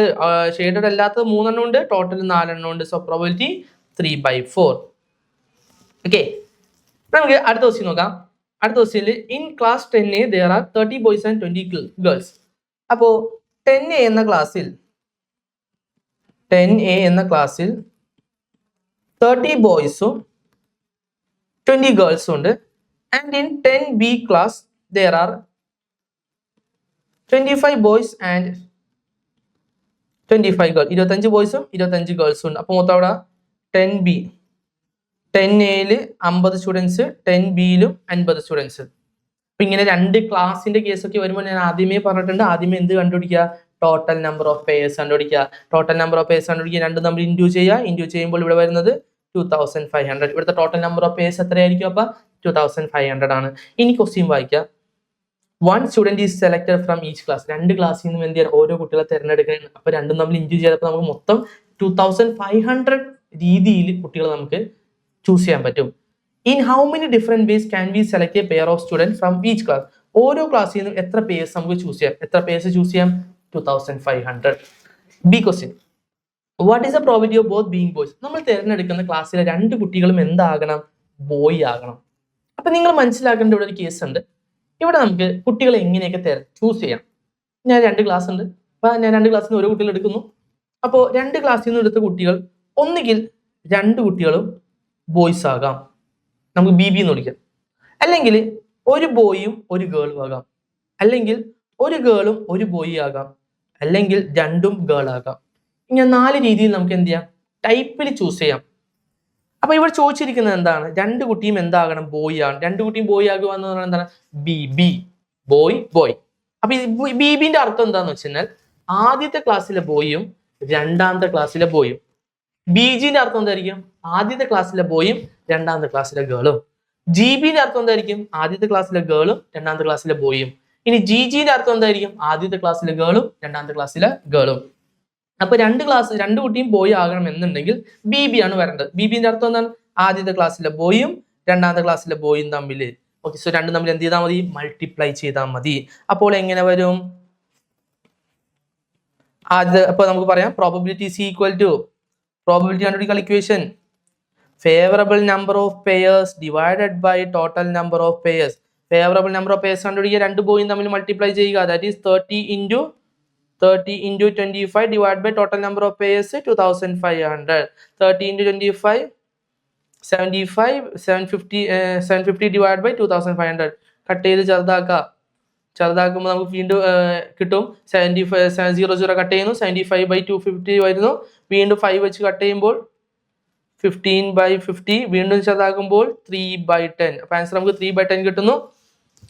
ഷെയ്ഡഡ് അല്ലാത്തത് 3 എണ്ണം ഉണ്ട്, ടോട്ടൽ 4 എണ്ണം ഉണ്ട്. So probability 3/4. ഓക്കെ, നമുക്ക് അടുത്ത ക്വസ്റ്റ്യൻ നോക്കാം. അടുത്ത ക്വസ്റ്റ്യനിൽ in class 10A there are 30 boys and 20 girls. അപ്പോ 10A എന്ന ക്ലാസ്സിൽ 30 ബോയ്സും 20 ഗേൾസും ഉണ്ട്. And in 10B class there are 25 boys and 25 girls. 25 ബോയ്സും 25 ഗേൾസും ഉണ്ട്. അപ്പൊ മൊത്തം അവിടെ 10Aയിൽ 50 സ്റ്റുഡൻസ്, 10Bയിലും 50 സ്റ്റുഡൻസ്. അപ്പൊ ഇങ്ങനെ 2 ക്ലാസിന്റെ കേസൊക്കെ വരുമ്പോൾ ഞാൻ ആദ്യമേ പറഞ്ഞിട്ടുണ്ട്, ആദ്യമേ എന്ത് കണ്ടുപിടിക്കുക? ടോട്ടൽ നമ്പർ ഓഫ് പേയേഴ്സ് കണ്ടുപിടിക്കുക. ടോട്ടൽ നമ്പർ ഓഫ് പേയേഴ്സ് കണ്ടുപിടിക്കുക, 2 നമ്മൾ ഇൻഡ്യൂ ചെയ്യുക. ഇൻഡ്യൂ ചെയ്യുമ്പോൾ ഇവിടെ വരുന്നത് 2500. ഇവിടുത്തെ ടോട്ടൽ നമ്പർ ഓഫ് പേയേഴ്സ് എത്രയായിരിക്കും? അപ്പൊ 2500 ആണ്. ഇനി ക്വസ്റ്റ്യൻ വായിക്കാം. 1 student is selected from each class. 2 ക്ലാസ്സിൽ നിന്നും എന്ത് ചെയ്യാൻ? ഓരോ കുട്ടികളെ തിരഞ്ഞെടുക്കണം. അപ്പൊ 2 നമ്മൾ ഇൻഡ്യൂ ചെയ്തപ്പോൾ നമുക്ക് മൊത്തം 2500 രീതിയിൽ കുട്ടികളെ നമുക്ക് ചൂസ് ചെയ്യാൻ പറ്റും. In how many different vase can we select A pair of student from each class. ഓരോ ക്ലാസ്സിൽ നിന്നും എത്ര പേഴ്സ് നമുക്ക് ചൂസ് ചെയ്യാം? എത്ര പേഴ്സ് ചൂസ് ചെയ്യാം? 2500. B question, what is the probability of both being boys. നമ്മൾ തിരഞ്ഞെടുക്കുന്ന ക്ലാസ്സിലെ 2 കുട്ടികളും എന്താകണം? ബോയ് ആകണം. അപ്പൊ നിങ്ങൾ മനസ്സിലാക്കേണ്ട ഇവിടെ ഒരു കേസ് ഉണ്ട്. ഇവിടെ നമുക്ക് കുട്ടികളെ എങ്ങനെയൊക്കെ ചൂസ് ചെയ്യാം. ഞാൻ 2 ക്ലാസ് ഉണ്ട്, അപ്പൊ ഞാൻ 2 ക്ലാസ്സിൽ നിന്ന് ഓരോ കുട്ടികൾ എടുക്കുന്നു. അപ്പോൾ 2 ക്ലാസ്സിൽ നിന്ന് എടുത്ത കുട്ടികൾ ഒന്നുകിൽ 2 കുട്ടികളും ബോയ്സ് ആകാം, നമുക്ക് BB എന്ന് വിളിക്കാം. അല്ലെങ്കിൽ ഒരു ബോയും ഒരു ഗേളും ആകാം, അല്ലെങ്കിൽ ഒരു ഗേളും ഒരു ബോയി ആകാം, അല്ലെങ്കിൽ 2ഉം ഗേൾ ആകാം. ഇങ്ങനെ 4 രീതിയിൽ നമുക്ക് എന്ത് ചെയ്യാം? ടൈപ്പിൽ ചൂസ് ചെയ്യാം. അപ്പൊ ഇവിടെ ചോദിച്ചിരിക്കുന്നത് എന്താണ്? 2 കുട്ടിയും എന്താകണം? ബോയ് ആണ്. 2 കുട്ടിയും ബോയ് ആകുക എന്ന് പറഞ്ഞാൽ എന്താണ്? BB, boy boy. അപ്പൊ BBന്റെ അർത്ഥം എന്താന്ന് വെച്ച് കഴിഞ്ഞാൽ ആദ്യത്തെ ക്ലാസ്സിലെ ബോയും രണ്ടാമത്തെ ക്ലാസ്സിലെ ബോയും. BGന്റെ അർത്ഥം എന്തായിരിക്കും? ആദ്യത്തെ ക്ലാസ്സിലെ ബോയും രണ്ടാമത്തെ ക്ലാസ്സിലെ ഗേളും. GBന്റെ അർത്ഥം എന്തായിരിക്കും? ആദ്യത്തെ ക്ലാസ്സിലെ ഗേളും രണ്ടാമത്തെ ക്ലാസ്സിലെ ബോയും. ഇനി GGന്റെ അർത്ഥം എന്തായിരിക്കും? ആദ്യത്തെ ക്ലാസ്സിലെ ഗേളും രണ്ടാമത്തെ ക്ലാസ്സിലെ ഗേളും. അപ്പൊ 2 കുട്ടിയും ബോയ് ആകണം എന്നുണ്ടെങ്കിൽ BB ആണ് വരേണ്ടത്. BBന്റെ അർത്ഥം എന്താണ്? ആദ്യത്തെ ക്ലാസ്സിലെ ബോയും രണ്ടാമത്തെ ക്ലാസ്സിലെ ബോയും തമ്മിൽ. ഓക്കെ, സോ 2 തമ്മിൽ എന്ത് ചെയ്താൽ മതി? മൾട്ടിപ്ലൈ ചെയ്താൽ മതി. അപ്പോൾ എങ്ങനെ വരും? അപ്പൊ നമുക്ക് പറയാം probability is equal to, probability കണ്ടുപിടിക്കാൻ equation, favourable number of pairs divided by total number of pairs. Favourable number of pairs കണ്ടുപിടിക്കുക, 2 ബോയും തമ്മിൽ മൾട്ടിപ്ലൈ ചെയ്യുക. That is 30 into 25 divided by total number of pairs 2500. 30 into 25 75, 750 divided by 2500. Cut ചെയ്ത് ചെറുതാക്കുമ്പോൾ നമുക്ക് വീണ്ടും കിട്ടും 75. 0 cut ചെയ്യുന്നു, 75/250 വരുന്നു. വീണ്ടും 5 വെച്ച് കട്ട് ചെയ്യുമ്പോൾ 15/50. വീണ്ടും ചെറുതാക്കുമ്പോൾ 3/10. അപ്പൊ ആൻസർ നമുക്ക് 3/10 കിട്ടുന്നു.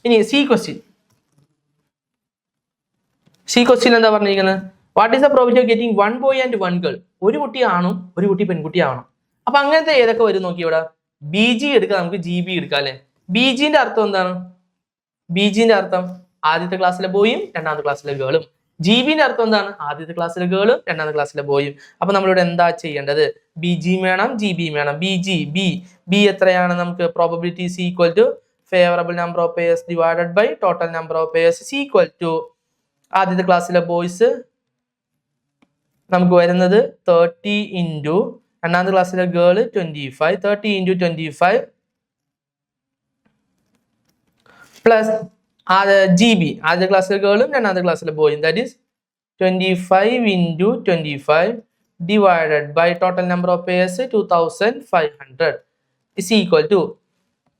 ഇനി സി ക്വസ്റ്റ്യൻ, സി ക്വസ്റ്റ്യൻ എന്താ പറഞ്ഞിരിക്കുന്നത്? What is the probability of getting 1 boy and 1 girl? ഒരു കുട്ടി ആണും ഒരു കുട്ടി പെൺകുട്ടി ആവണം. അപ്പൊ അങ്ങനത്തെ ഏതൊക്കെ വരും നോക്കി ഇവിടെ. ബി ജി എടുക്കാം, നമുക്ക് ജി ബി എടുക്കാം അല്ലെ. ബി ജിന്റെ അർത്ഥം എന്താണ്? ബി ജിന്റെ അർത്ഥം ആദ്യത്തെ ക്ലാസ്സിലെ ബോയും രണ്ടാമത്തെ ക്ലാസ്സിലെ ഗേളും. ജി ബിന്റെ അർത്ഥം എന്താണ്? ആദ്യത്തെ ക്ലാസ്സിലെ ഗേളും രണ്ടാമത്തെ ക്ലാസ്സിലെ ബോയും. അപ്പൊ നമ്മളിവിടെ എന്താ ചെയ്യേണ്ടത്? ബി ജി വേണം, ജി ബി വേണം. ബി ജി ബി എത്രയാണ്? നമുക്ക് probability is equal to favorable number of pairs divided by total number of pairs is equal to ആദ്യത്തെ ക്ലാസ്സിലെ ബോയ്സ് നമുക്ക് വരുന്നത് 30 ഇൻറ്റു രണ്ടാമത്തെ ക്ലാസ്സിലെ girl 25. 30 into 25 plus G B ആദ്യത്തെ ക്ലാസ്സിലെ ഗേളും രണ്ടാമത്തെ ക്ലാസ്സിലെ ബോയും. That is 25 into 25 divided by total number of pairs 2500 is equal to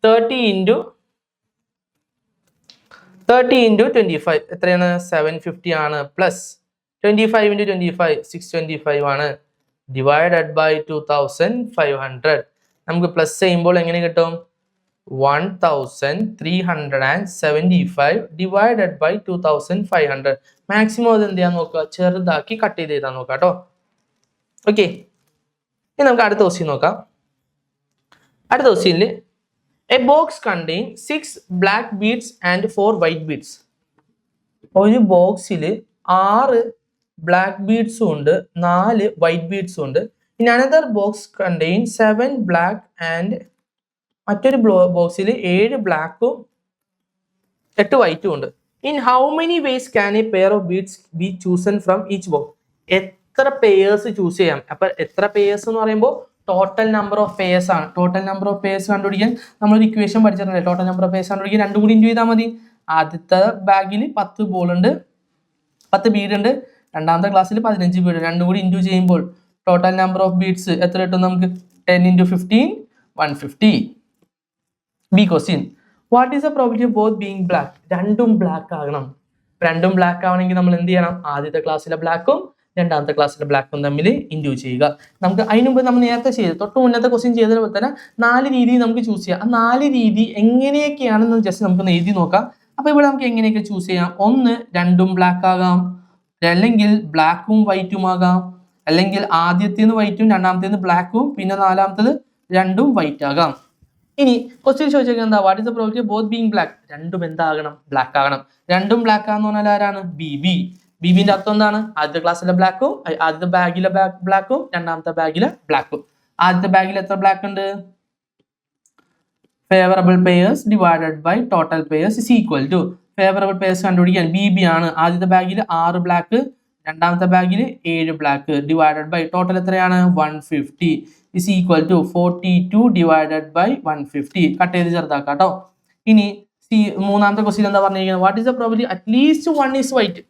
30 into 25 എത്രയാണ്? 750 ആണ്. പ്ലസ് 25 into 25 625 ആണ്. ഡിവൈഡഡ് ബൈ 2500 നമുക്ക് പ്ലസ് ചെയ്യുമ്പോൾ എങ്ങനെ കിട്ടും? 1375 ഡിവൈഡഡ് ബൈ 2500. മാക്സിമം അത് എന്ത് ചെയ്യാൻ നോക്കുക? ചെറുതാക്കി കട്ട് ചെയ്ത് എഴുതാൻ നോക്കാം കേട്ടോ. ഓക്കെ, ഇനി നമുക്ക് അടുത്ത ക്വസ്റ്റ്യൻ നോക്കാം. അടുത്ത ക്വസ്റ്റ്യനിൽ A box contain 6 black beads and 4 white beads. ഒരു ബോക്സിൽ 6 ബ്ലാക്ക് ബീഡ്സും ഉണ്ട് 4 വൈറ്റ് ബീഡ്സും ഉണ്ട്. In another box contain 7 black and മറ്റൊരു ബോക്സിൽ 7 ബ്ലാക്കും 8 വൈറ്റും ഉണ്ട്. In how many vase can A pair of beads B chosen from each box? എത്ര പെയേഴ്സ് ചൂസ് ചെയ്യാം? അപ്പൊ എത്ര പെയേഴ്സ് എന്ന് പറയുമ്പോൾ ടോട്ടൽ നമ്പർ ഓഫ് പെയേഴ്സ് ആണ്. ടോട്ടൽ നമ്പർ ഓഫ് പെയേഴ്സ് കണ്ടുപിടിക്കാൻ നമ്മളൊരു ഇക്വേഷൻ പഠിച്ചിട്ടുണ്ട്. ടോട്ടൽ നമ്പർ ഓഫ് പെയേഴ്സ് കണ്ടുപിടിക്കാൻ 2 കൂടി ഇൻറ്റു ചെയ്താൽ മതി. ആദ്യത്തെ ബാഗിൽ 10 ബോൾ ഉണ്ട്, 10 ബീഡ് ഉണ്ട്. രണ്ടാമത്തെ ക്ലാസ്സിൽ 15 ബീഡ്. 2 കൂടി ഇൻറ്റു ചെയ്യുമ്പോൾ ടോട്ടൽ നമ്പർ ഓഫ് ബീഡ്സ് എത്ര കിട്ടും നമുക്ക്? 10 into 15 150. B question what is the probability of both being black? രണ്ടും ബ്ലാക്ക് ആകണം. രണ്ടും ബ്ലാക്ക് ആവണമെങ്കിൽ നമ്മൾ എന്ത് ചെയ്യണം? ആദ്യത്തെ ക്ലാസ്സിലെ ബ്ലാക്കും രണ്ടാമത്തെ ക്ലാസ്സിലെ ബ്ലാക്കും തമ്മിൽ ഇൻഡ്യൂ ചെയ്യുക. നമുക്ക് അതിന് മുമ്പ് നമ്മൾ നേരത്തെ ചെയ്ത് തൊട്ട് മുന്നത്തെ ക്വസ്റ്റ്യൻ ചെയ്തതുപോലെ തന്നെ 4 രീതി നമുക്ക് ചൂസ് ചെയ്യാം. ആ 4 രീതി എങ്ങനെയൊക്കെയാണെന്ന് ജസ്റ്റ് നമുക്കൊന്ന് എഴുതി നോക്കാം. അപ്പൊ ഇവിടെ നമുക്ക് എങ്ങനെയൊക്കെ ചൂസ് ചെയ്യാം? ഒന്ന്, രണ്ടും ബ്ലാക്ക് ആകാം, അല്ലെങ്കിൽ ബ്ലാക്കും വൈറ്റും ആകാം, അല്ലെങ്കിൽ ആദ്യത്തേന്ന് വൈറ്റും രണ്ടാമത്തേന്ന് ബ്ലാക്കും പിന്നെ നാലാമത്തത് രണ്ടും വൈറ്റ് ആകാം. ഇനി ക്വസ്റ്റ്യൻ ചോദിച്ചേക്കുന്നത് എന്താ? What is the probability of both being black? രണ്ടും എന്താകണം? ബ്ലാക്ക് ആകണം. രണ്ടും ബ്ലാക്ക് ആണെന്ന് പറഞ്ഞാൽ ആരാണ്? B B. ബിബിന്റെ അർത്ഥം എന്താണ്? ആദ്യത്തെ ക്ലാസ്സിലെ ബ്ലാക്കും ആദ്യത്തെ ബാഗിലെ ബ്ലാക്കും രണ്ടാമത്തെ ബാഗിലെ ബ്ലാക്കും. ആദ്യത്തെ ബാഗിൽ എത്ര ബ്ലാക്ക് ഉണ്ട്? Favourable pairs divided by total pairs is equal to favourable pairs കണ്ടുപിടിക്കാൻ ബി ബി ആണ്. ആദ്യത്തെ ബാഗിൽ 6 ബ്ലാക്ക്, രണ്ടാമത്തെ ബാഗിൽ 7 ബ്ലാക്ക് ഡിവൈഡഡ് ബൈ ടോട്ടൽ എത്രയാണ്? 150 is equal to 42 divided by 150. Cut ചെയ്ത് ചെറുതാക്കാം കേട്ടോ. ഇനി മൂന്നാമത്തെ ക്വസ്റ്റ്യൻ എന്താ പറഞ്ഞിരിക്കുന്നത്? What is the probability at least 1 is white?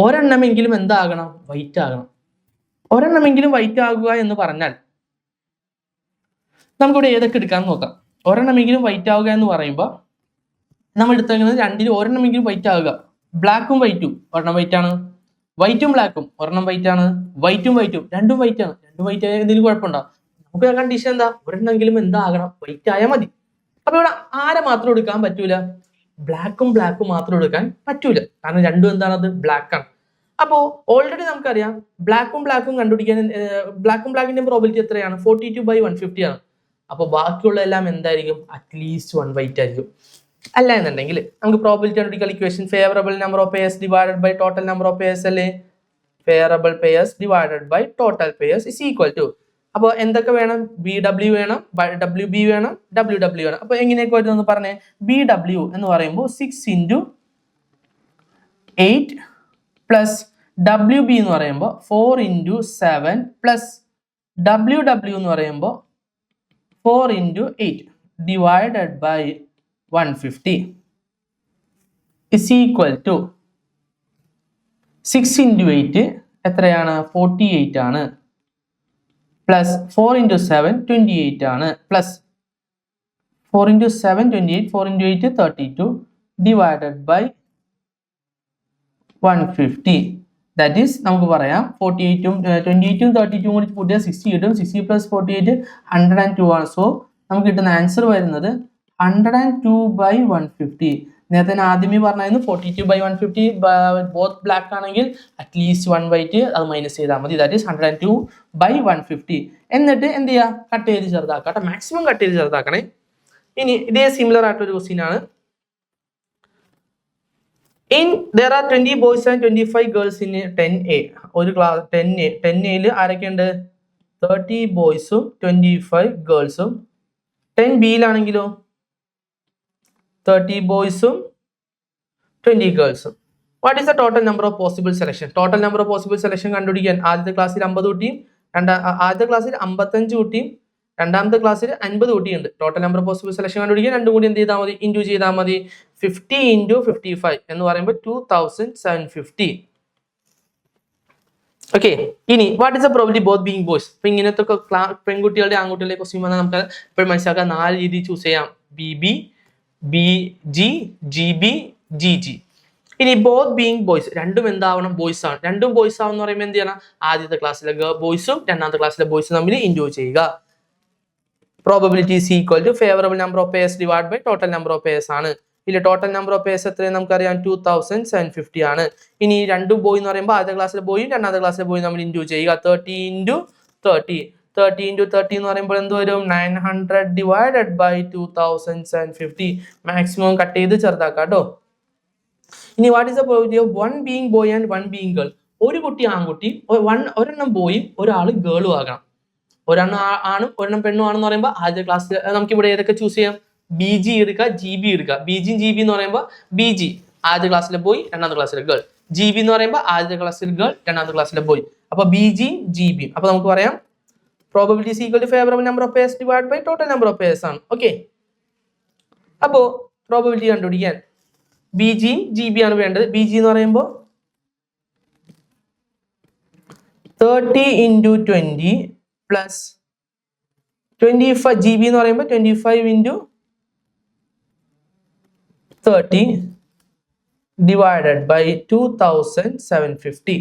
ഒരെണ്ണമെങ്കിലും എന്താകണം? വൈറ്റ് ആകണം. ഒരെണ്ണമെങ്കിലും വൈറ്റ് ആകുക എന്ന് പറഞ്ഞാൽ നമുക്കിവിടെ ഏതൊക്കെ എടുക്കാമെന്ന് നോക്കാം. ഒരെണ്ണമെങ്കിലും വൈറ്റ് ആവുക എന്ന് പറയുമ്പോൾ നമ്മൾ എടുത്തേക്കുന്നത് 2-ൽ ഒരെണ്ണമെങ്കിലും വൈറ്റ് ആവുക. ബ്ലാക്കും വൈറ്റും ഒരെണ്ണം വൈറ്റ് ആണ്, വൈറ്റും ബ്ലാക്കും ഒരെണ്ണം വൈറ്റ് ആണ്, വൈറ്റും രണ്ടും വൈറ്റ് ആണ്. രണ്ടും വൈറ്റ് ആയാൽ എന്തെങ്കിലും കുഴപ്പമുണ്ടോ? നമുക്ക് കണ്ടീഷൻ എന്താ? ഒരെണ്ണമെങ്കിലും എന്താകണം? വൈറ്റ് ആയാൽ മതി. അപ്പൊ ഇവിടെ ആരെ മാത്രം എടുക്കാൻ പറ്റൂല? ബ്ലാക്കും മാത്രം എടുക്കാൻ പറ്റൂല. കാരണം രണ്ടും എന്താണത്? ബ്ലാക്ക് ആണ്. അപ്പോ ഓൾറെഡി നമുക്കറിയാം ബ്ലാക്കും കണ്ടുപിടിക്കാൻ ബ്ലാക്കിന്റെ പ്രോബിലിറ്റി എത്രയാണ്? 42/150 ആണ്. അപ്പൊ ബാക്കിയുള്ള എല്ലാം എന്തായിരിക്കും? അറ്റ്ലീസ്റ്റ് 1 വൈറ്റ് ആയിരിക്കും. അല്ല എന്നുണ്ടെങ്കിൽ നമുക്ക് പ്രോബിലിറ്റി കണ്ടുപിടിക്കാൻ equation favourable number of pairs divided by total number of pairs അല്ലേ? Favourable pairs divided by total pairs is equal to. അപ്പോൾ എന്തൊക്കെ വേണം? BW വേണം, WB വേണം, WW വേണം. അപ്പൊ എങ്ങനെയൊക്കെ വരുമെന്ന് പറഞ്ഞേ. BW എന്ന് പറയുമ്പോൾ 6 into 8 പ്ലസ് WB എന്ന് പറയുമ്പോൾ 4 into 7 പ്ലസ് WW എന്ന് പറയുമ്പോൾ 4 into 8 divided by 150 is equal to 6 into 8 എത്രയാണ്? 48 ആണ്. പ്ലസ് 4 into 7 28 ആണ്. Plus 4 into 7 28, 4 into 8 32 divided by 150. That is നമുക്ക് പറയാം 48ഉം 28ഉം 32ഉം കൂടി കൂട്ടിയാൽ 60 കിട്ടും. 60 പ്ലസ് 48 102 ആണ്. സോ നമുക്ക് കിട്ടുന്ന ആൻസർ വരുന്നത് 102/150. നേരത്തെ ആദ്യമേ പറഞ്ഞായിരുന്നു 42/150 ബോത്ത് ബ്ലാക്ക് ആണെങ്കിൽ അറ്റ്ലീസ്റ്റ് 1 വൈറ്റ് അത് മൈനസ് ചെയ്താൽ മതി. That is 102/150. എന്നിട്ട് എന്ത് ചെയ്യുക, കട്ട് ചെയ്ത് ചെറുതാക്കട്ടെ, മാക്സിമം കട്ട് ചെയ്ത് ചെറുതാക്കണേ. ഇനി ഇതേ സിമിലർ ആയിട്ടൊരു ക്വസ്റ്റ്യൻ ആണ്. there are 20 boys and 25 girls in 10A. ഒരു ക്ലാസ് 10A ആരൊക്കെയുണ്ട്? 30 ബോയ്സും 25 ഗേൾസും. 10Bയിലാണെങ്കിലോ 30 ബോയ്സും 20 ഗേൾസും. What is the total number of possible selection? Total number of possible selection കണ്ടുപിടിക്കാൻ ആദ്യത്തെ ക്ലാസ്സിൽ 50 കുട്ടിയും ആദ്യത്തെ ക്ലാസ്സിൽ 55 കുട്ടിയും രണ്ടാമത്തെ ക്ലാസ്സിൽ 50 കുട്ടിയുണ്ട്. Total number of possible selection കണ്ടുപിടിക്കാൻ രണ്ടും കൂടി എന്ത് ചെയ്താൽ മതി? ഇൻറ്റു ചെയ്താൽ മതി. 50 × 55 എന്ന് പറയുമ്പോൾ 2750. ഓക്കെ. ഇനി what is the probability both being boys? ഇപ്പൊ ഇങ്ങനത്തെ പെൺകുട്ടികളുടെ ആൺകുട്ടികളുടെ ക്വസ്റ്റ്യൻ വന്നാൽ നമുക്ക് എപ്പോഴും മനസ്സിലാക്കാൻ 4 രീതി ചൂസ് ചെയ്യാം. BB, BG, GB, GG. ഇനി ബോത്ത് ബീയിങ് ബോയ്സ്, രണ്ടും എന്താവണം? ബോയ്സ് ആണ്. രണ്ടും ബോയ്സ് ആവെന്ന് പറയുമ്പോൾ എന്ത് ചെയ്യണം? ആദ്യത്തെ ക്ലാസ്സിലെ ബോയ്സും രണ്ടാമത്തെ ക്ലാസ്സിലെ ബോയ്സും തമ്മിൽ ഇൻറ്റു ചെയ്യുക. Probability is equal to favorable number of pairs divided by total number of pairs ആണ്. ഇതിൽ ടോട്ടൽ നമ്പർ ഓഫ് പേഴ്സ് എത്രയും നമുക്കറിയാം 2750 ആണ്. ഇനി രണ്ടും ബോയ് എന്ന് പറയുമ്പോൾ ആദ്യത്തെ ക്ലാസ്സിലെ ബോയും രണ്ടാമത്തെ ക്ലാസ്സിലെ ബോയും നമ്മൾ ഇൻറ്റു ചെയ്യുക. 30 × 30 എന്ന് പറയുമ്പോൾ എന്ത് വരും? 900 ഡിവൈഡഡ് ബൈ 2750. മാക്സിമം കട്ട് ചെയ്ത് ചെറുതാക്കാം കേട്ടോ. ഇനി what is the probability of 1 being boy and 1 being girl? ഒരു കുട്ടി ആൺകുട്ടി, ഒരെണ്ണം ബോയും ഒരാൾ ഗേളും ആകണം. ഒരെണ്ണം ആണും ഒരെണ്ണം പെണ്ണും ആണെന്ന് പറയുമ്പോൾ ആദ്യ ക്ലാസ്സിൽ നമുക്ക് ഇവിടെ ഏതൊക്കെ ചൂസ് ചെയ്യാം? BG എടുക്കുക, GB എടുക്കുക. BG GB എന്ന് പറയുമ്പോൾ BG ആദ്യ ക്ലാസ്സിലെ ബോയ് രണ്ടാമത്തെ ക്ലാസ്സിലെ ഗേൾ. GB എന്ന് പറയുമ്പോൾ ആദ്യത്തെ ക്ലാസ്സിലെ ഗേൾ രണ്ടാമത്തെ ക്ലാസ്സിലെ ബോയ്. അപ്പൊ BG GB. അപ്പൊ നമുക്ക് പറയാം probability is equal to favorable number of pairs divided by total number of pairs ആണ്. ഓക്കെ. അപ്പോ പ്രോബബിലിറ്റി കണ്ടുപിടിക്കാൻ BG GB ആണ് വേണ്ടത്. BG എന്ന് പറയുമ്പോൾ 30 × 20 പ്ലസ് 25. GB എന്ന് പറയുമ്പോൾ 25 × 30 ഡിവൈഡഡ് ബൈ 2750.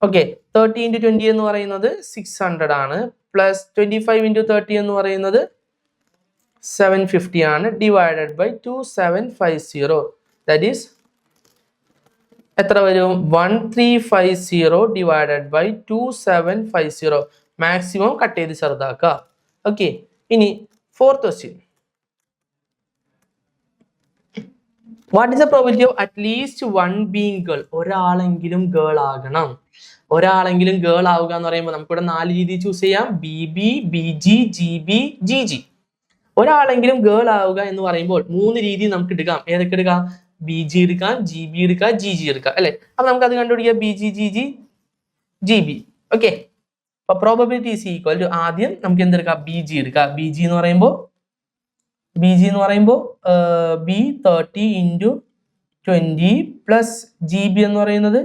ഓക്കെ. 30 × 20 എന്ന് പറയുന്നത് 600 ആണ്. പ്ലസ് 25 × 30 എന്ന് പറയുന്നത് 750 ആണ്. Divided by 2750. ദാറ്റ് ഈസ് എത്ര വരും? 1350 ഡിവൈഡഡ് ബൈ 2750. മാക്സിമം കട്ട് ചെയ്ത് ചെറുതാക്കുക. ഓക്കെ. ഇനി fourth question. What is the probability of at least 1 being girl? ഒരാളെങ്കിലും ഗേൾ ആകണം. ഒരാളെങ്കിലും ഗേൾ ആവുക എന്ന് പറയുമ്പോൾ നമുക്കിവിടെ 4 രീതി ചൂസ് ചെയ്യാം. BB, BG, GB, GG. ഒരാളെങ്കിലും ഗേൾ ആവുക എന്ന് പറയുമ്പോൾ 3 രീതി നമുക്ക് എടുക്കാം. ഏതൊക്കെ എടുക്കാം? BG എടുക്കാം, GB എടുക്കാം, GG എടുക്കാം, അല്ലെ? അപ്പൊ നമുക്ക് അത് കണ്ടുപിടിക്കാം. BG, GG, GB. ഓക്കെ. അപ്പൊ പ്രോബബിലിറ്റി is equal to ആദ്യം നമുക്ക് എന്തെടുക്കാം? BG എടുക്കാം. BG എന്ന് പറയുമ്പോൾ B 30 × 20 പ്ലസ് GB എന്ന് പറയുന്നത്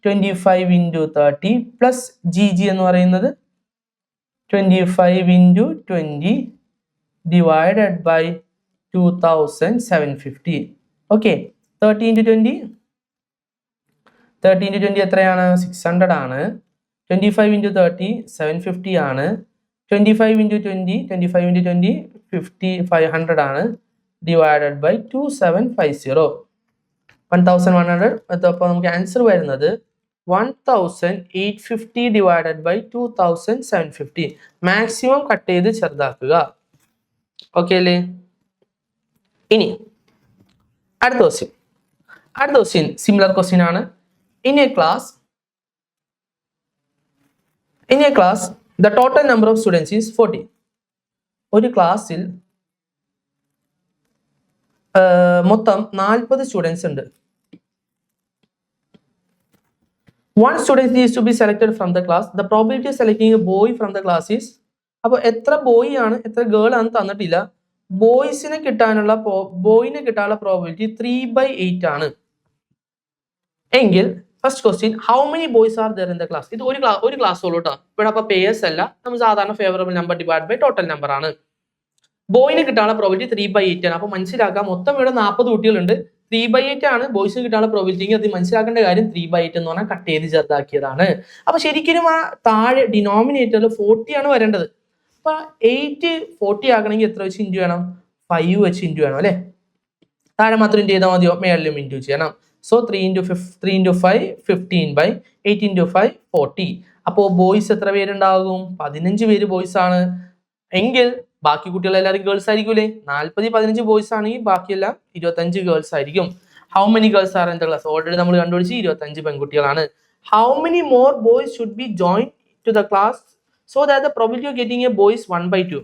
25 × 30 പ്ലസ് GG എന്ന് പറയുന്നത് 25 × 20 ഡിവൈഡഡ് ബൈ 2750. ഓക്കെ. 30 × 20 എത്രയാണ്? 600 ആണ്. 25 × 30 750 ആണ്. 25 × 20 500 ആണ്. Divided by 2750. 1100. അപ്പോൾ നമുക്ക് ആൻസർ വരുന്നത് 1850 ഡിവൈഡഡ് ബൈ 2750. മാക്സിമം കട്ട് ചെയ്ത് ചെറുതാക്കുക. ഓക്കെ അല്ലേ? ഇനി അടുത്ത ക്വസ്റ്റ്യൻ സിമിലർ ക്വസ്റ്റ്യൻ ആണ്. In A class the total number of students is 40. ഒരു ക്ലാസ്സിൽ മൊത്തം 40 സ്റ്റുഡൻസ് ഉണ്ട്. 1 student is to be selected from the class. The probability of selecting a boy from the class is. അപ്പോൾ എത്ര boy ആണ് എത്ര girl ആണ് തന്നിട്ടില്ല. ബോയ്സിനെ കിട്ടാനുള്ള പ്രോബിലിറ്റി 3/8 ആണ്. എങ്കിൽ first question, how many boys are there in the class? ഇത് ഒരു ക്ലാസ് ഉള്ളൂ കേട്ടോ. ഇവിടെ അപ്പൊ പേയേഴ്സ് അല്ല, നമ്മൾ സാധാരണ favourable number divide by total number ആണ്. ബോയിന് കിട്ടാനുള്ള പ്രോബിലിറ്റി 3/8 ആണ്. അപ്പൊ മനസ്സിലാക്കാം മൊത്തം ഇവിടെ 40 കുട്ടികളുണ്ട്. 3/8 ആണ് ബോയ്സിന് കിട്ടാനുള്ള പ്രോബിലിറ്റി. അത് മനസ്സിലാക്കേണ്ട കാര്യം 3/8 എന്ന് പറഞ്ഞാൽ കട്ട് ചെയ്ത് ചെറുതാക്കിയതാണ്. അപ്പൊ ശരിക്കും ആ താഴെ ഡിനോമിനേറ്ററിൽ 40 ആണ് വരേണ്ടത്. അപ്പൊ 8 40 ആകണമെങ്കിൽ എത്ര വെച്ച് ഇൻറ്റു വേണം? 5 വെച്ച് ഇൻറ്റു വേണം അല്ലെ? താഴെ മാത്രം ഇൻറ്റു ചെയ്താൽ മതിയോ? മേളിലും ഇൻറ്റു ചെയ്യണം. So 3 into 5 15/8 into 5 40. അപ്പോൾ ബോയ്സ് എത്ര പേരുണ്ടാകും? 15 പേര് ബോയ്സ് ആണ്. എങ്കിൽ ബാക്കി കുട്ടികൾ എല്ലാവരും ഗേൾസ് ആയിരിക്കൂലേ? 40 15 ബോയ്സ് ആണെങ്കിൽ ബാക്കിയെല്ലാം 25 ഗേൾസ് ആയിരിക്കും. How many girls are in the class? Already നമ്മൾ കണ്ടുപിടിച്ച് 25 പെൺകുട്ടികളാണ്. How many more boys should be join to the class so that the probability of getting a boys 1/2?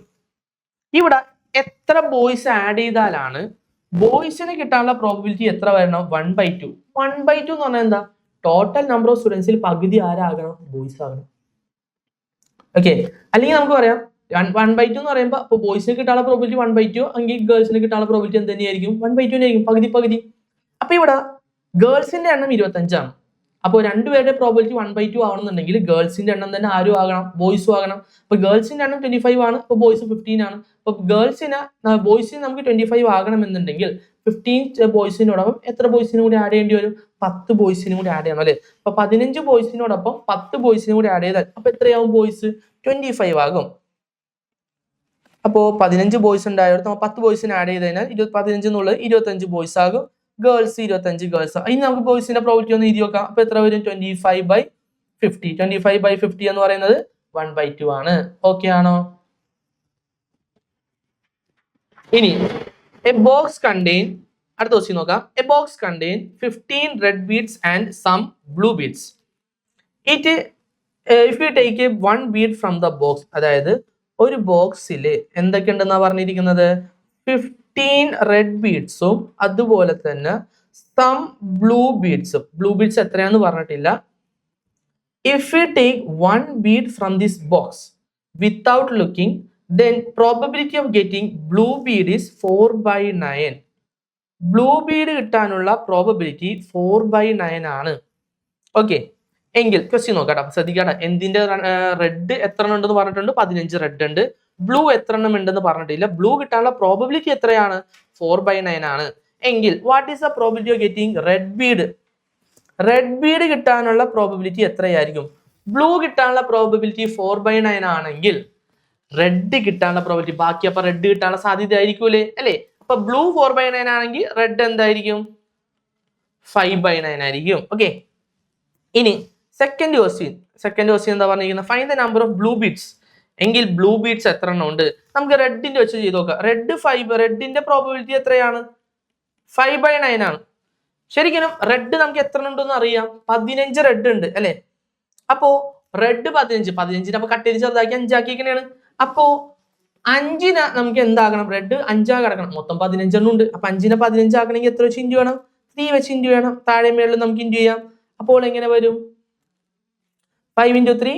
ഇവിടെ എത്ര ബോയ്സ് ആഡ് ചെയ്താലാണ് ബോയ്സിന് കിട്ടാനുള്ള പ്രോബിലിറ്റി എത്ര വരണം? 1/2. 1/2 എന്ന് പറഞ്ഞാൽ എന്താ? ടോട്ടൽ നമ്പർ ഓഫ് സ്റ്റുഡൻസിൽ പകുതി ആരാകണം? ബോയ്സ് ആകണം. ഓക്കെ, അല്ലെങ്കിൽ നമുക്ക് പറയാം 1/2 എന്ന് പറയുമ്പോൾ അപ്പോൾ ബോയ്സിന് കിട്ടാനുള്ള പ്രോബിലിറ്റി 1/2 എങ്കിൽ ഗേൾസിന് കിട്ടാനുള്ള പ്രോബിലിറ്റി എന്ത് തന്നെയായിരിക്കും? 1/2 ആയിരിക്കും, പകുതി പകുതി. അപ്പൊ ഇവിടെ ഗേൾസിന്റെ എണ്ണം 25 ആണ്. അപ്പോൾ രണ്ടുപേരുടെ പ്രോബിലിറ്റി 1/2 ആവണമെന്നുണ്ടെങ്കിൽ ഗേൾസിന്റെ എണ്ണം തന്നെ ആരും ആകണം? ബോയ്സും ആകണം. അപ്പൊ ഗേൾസിന്റെ എണ്ണം 25 ആണ്, അപ്പോൾ ബോയ്സ് 15 ആണ്. അപ്പൊ ബോയ്സിന് നമുക്ക് 25 ആകണമെന്നുണ്ടെങ്കിൽ 15 ബോയ്സിനോടൊപ്പം എത്ര ബോയ്സിനും കൂടി ആഡ് ചെയ്യേണ്ടി വരും? 10 ബോയ്സിനും കൂടി ആഡ് ചെയ്യണം അല്ലേ? അപ്പൊ 15 ബോയ്സിനോടൊപ്പം 10 ബോയ്സിനും കൂടി ആഡ് ചെയ്താൽ അപ്പൊ എത്രയാവും ബോയ്സ്? 25 ആകും. അപ്പോൾ 15 ബോയ്സ് ഉണ്ടായിരുന്നു, 10 ബോയ്സിന് ആഡ് ചെയ്ത് കഴിഞ്ഞാൽ 15 എന്നുള്ളത് 25 ബോയ്സ് ആകും. Girls 25 girls. ഇനി നമുക്ക് ബോയ്സിന്റെ പ്രോബിലിറ്റി ഒന്ന് എഴുതി നോക്കാം. അപ്പൊ എത്ര വരും? 25/50. 25/50 എന്ന് പറയുന്നത് 1/2 ആണ്. ഓക്കെ ആണോ? ഇനി എ ബോക്സ് കണ്ടെയ്ൻ, അടുത്ത ക്വസ്റ്റ്യൻ നോക്കാം. A box contain 15 red beads and some blue beads. If you take 1 bead from the box, അതായത് ഒരു ബോക്സിൽ എന്തൊക്കെ ഉണ്ടെന്നാ പറഞ്ഞിരിക്കുന്നത്? 15 റെഡ് ബീഡ്സും അതുപോലെ തന്നെ സം ബ്ലൂ ബീഡ്സും. ബ്ലൂ ബീഡ്സ് എത്രയാന്ന് പറഞ്ഞിട്ടില്ല. If you take 1 bead from this box without looking, then probability of getting blue bead is 4/9. Blue bead കിട്ടാനുള്ള പ്രോബബിലിറ്റി 4/9 ആണ്. ഓക്കെ, എങ്കിൽ ക്വസ്റ്റ്യൻ നോക്കാം, ശ്രദ്ധിക്കാട്ടെ. എന്തിന്റെ റെഡ് എത്ര ഉണ്ടെന്ന് പറഞ്ഞിട്ടുണ്ട്? 15 റെഡ് ഉണ്ട്. ബ്ലൂ എത്ര എണ്ണം ഉണ്ടെന്ന് പറഞ്ഞിട്ടില്ല. ബ്ലൂ കിട്ടാനുള്ള പ്രോബബിലിറ്റി എത്രയാണ്? 4/9 ആണ്. എങ്കിൽ what is the probability of getting red bead? Red bead കിട്ടാനുള്ള പ്രോബബിലിറ്റി എത്രയായിരിക്കും? ബ്ലൂ കിട്ടാനുള്ള പ്രോബബിലിറ്റി 4/9 ആണെങ്കിൽ റെഡ് കിട്ടാനുള്ള പ്രോബിലിറ്റി ബാക്കി അപ്പൊ റെഡ് കിട്ടാനുള്ള സാധ്യത ആയിരിക്കൂലേ അല്ലേ? അപ്പൊ ബ്ലൂ 4/9 ആണെങ്കിൽ റെഡ് എന്തായിരിക്കും? 5/9 ആയിരിക്കും. ഓക്കെ, ഇനി സെക്കൻഡ് ക്വസ്റ്റ്യൻ എന്താ പറഞ്ഞിരിക്കുന്നത്? Find the number of blue beads. എങ്കിൽ ബ്ലൂ ബീഡ്സ് എത്ര എണ്ണം ഉണ്ട്? നമുക്ക് റെഡിന്റെ വെച്ച് ചെയ്ത് നോക്കാം. റെഡിന്റെ പ്രോബബിലിറ്റി എത്രയാണ്? 5/9 ആണ്. ശരിക്കും റെഡ് നമുക്ക് എത്ര ഉണ്ടെന്ന് അറിയാം? 15 റെഡ് ഉണ്ട് അല്ലെ? അപ്പോ റെഡ് 15 അപ്പൊ കട്ട് ചെയ്ത് ചെറുതാക്കി 5 ആക്കിയിരിക്കണേണ്. അപ്പോ 5നെ നമുക്ക് എന്താകണം? റെഡ് 5 കിടക്കണം. മൊത്തം 15 എണ്ണം ഉണ്ട്. അപ്പൊ 5നെ 15 ആക്കണമെങ്കിൽ എത്ര വെച്ച് ഇൻറ്റു വേണം? 3 വെച്ച് ഇൻറ്റു വേണം. താഴെ മേളിൽ നമുക്ക് ഇൻറ്റു ചെയ്യാം. അപ്പോൾ എങ്ങനെ വരും? 5 into 3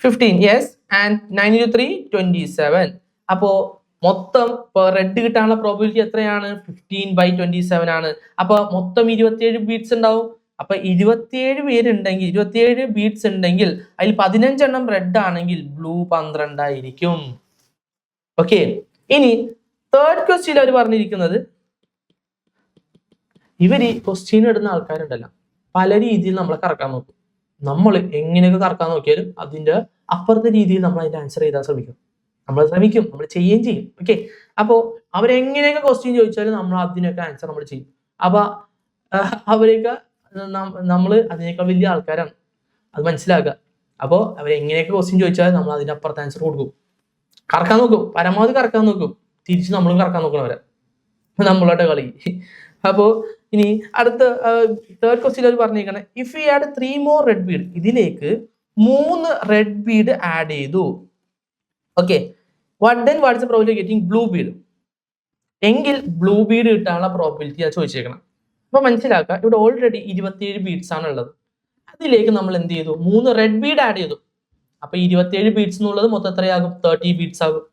15, യെസ്, ആൻഡ് 9 into 3 27. അപ്പോ മൊത്തം റെഡ് കിട്ടാനുള്ള പ്രോബിലിറ്റി എത്രയാണ്? 15/27 ആണ്. അപ്പൊ മൊത്തം 27 ബീഡ്സ് ഉണ്ടാവും. അപ്പൊ 27 പേരുണ്ടെങ്കിൽ 27 ബീഡ്സ് ഉണ്ടെങ്കിൽ അതിൽ 15 എണ്ണം റെഡ് ആണെങ്കിൽ ബ്ലൂ 12 ആയിരിക്കും. ഓക്കെ, ഇനി തേർഡ് ക്വസ്റ്റ്യൻ അവർ പറഞ്ഞിരിക്കുന്നത്, ഇവര് ക്വസ്റ്റ്യൻ ഇടുന്ന ആൾക്കാരുണ്ടല്ലോ പല രീതിയിൽ നമ്മളെ കറക്കാൻ നോക്കും. നമ്മൾ എങ്ങനെയൊക്കെ കറക്കാൻ നോക്കിയാലും അതിന്റെ അപ്പുറത്തെ രീതിയിൽ നമ്മൾ അതിന്റെ ആൻസർ ചെയ്താൽ നമ്മൾ ചെയ്യുകയും ചെയ്യും. ഓക്കെ, അപ്പോൾ അവരെങ്ങനെയൊക്കെ ക്വസ്റ്റ്യൻ ചോദിച്ചാലും നമ്മൾ അതിനൊക്കെ ആൻസർ നമ്മൾ ചെയ്യും. അപ്പൊ അവരെയൊക്കെ നമ്മൾ അതിനേക്കാൾ വലിയ ആൾക്കാരാണ്, അത് മനസ്സിലാക്കുക. അപ്പോൾ അവരെങ്ങനെയൊക്കെ ക്വസ്റ്റ്യൻ ചോദിച്ചാലും നമ്മൾ അതിന്റെ അപ്പുറത്ത് ആൻസർ കൊടുക്കും. കറക്കാൻ നോക്കും, പരമാവധി കറക്കാൻ നോക്കും. തിരിച്ച് നമ്മളും കറക്കാൻ നോക്കണവരെ, നമ്മളോട്ടെ കളി. അപ്പോ ഇനി അടുത്ത തേർഡ് ക്വസ്റ്റ്യൻ അവർ പറഞ്ഞിരിക്കണേ, if you add 3 more red bead, ഇതിലേക്ക് 3 റെഡ് ബീഡ് ആഡ് ചെയ്തു. Okay, what's the probability of getting blue bead? എങ്കിൽ ബ്ലൂ ബീഡ് കിട്ടാനുള്ള പ്രോബിലിറ്റി അത് ചോദിച്ചേക്കണം. അപ്പൊ മനസ്സിലാക്കുക, ഇവിടെ ഓൾറെഡി 27 ബീഡ്സ് ആണ് ഉള്ളത്. അതിലേക്ക് നമ്മൾ എന്ത് ചെയ്തു? 3 റെഡ് ബീഡ് ആഡ് ചെയ്തു. അപ്പൊ 27 ബീഡ്സ് എന്നുള്ളത് മൊത്തം എത്രയാകും? 30 ബീഡ്സ് ആകും.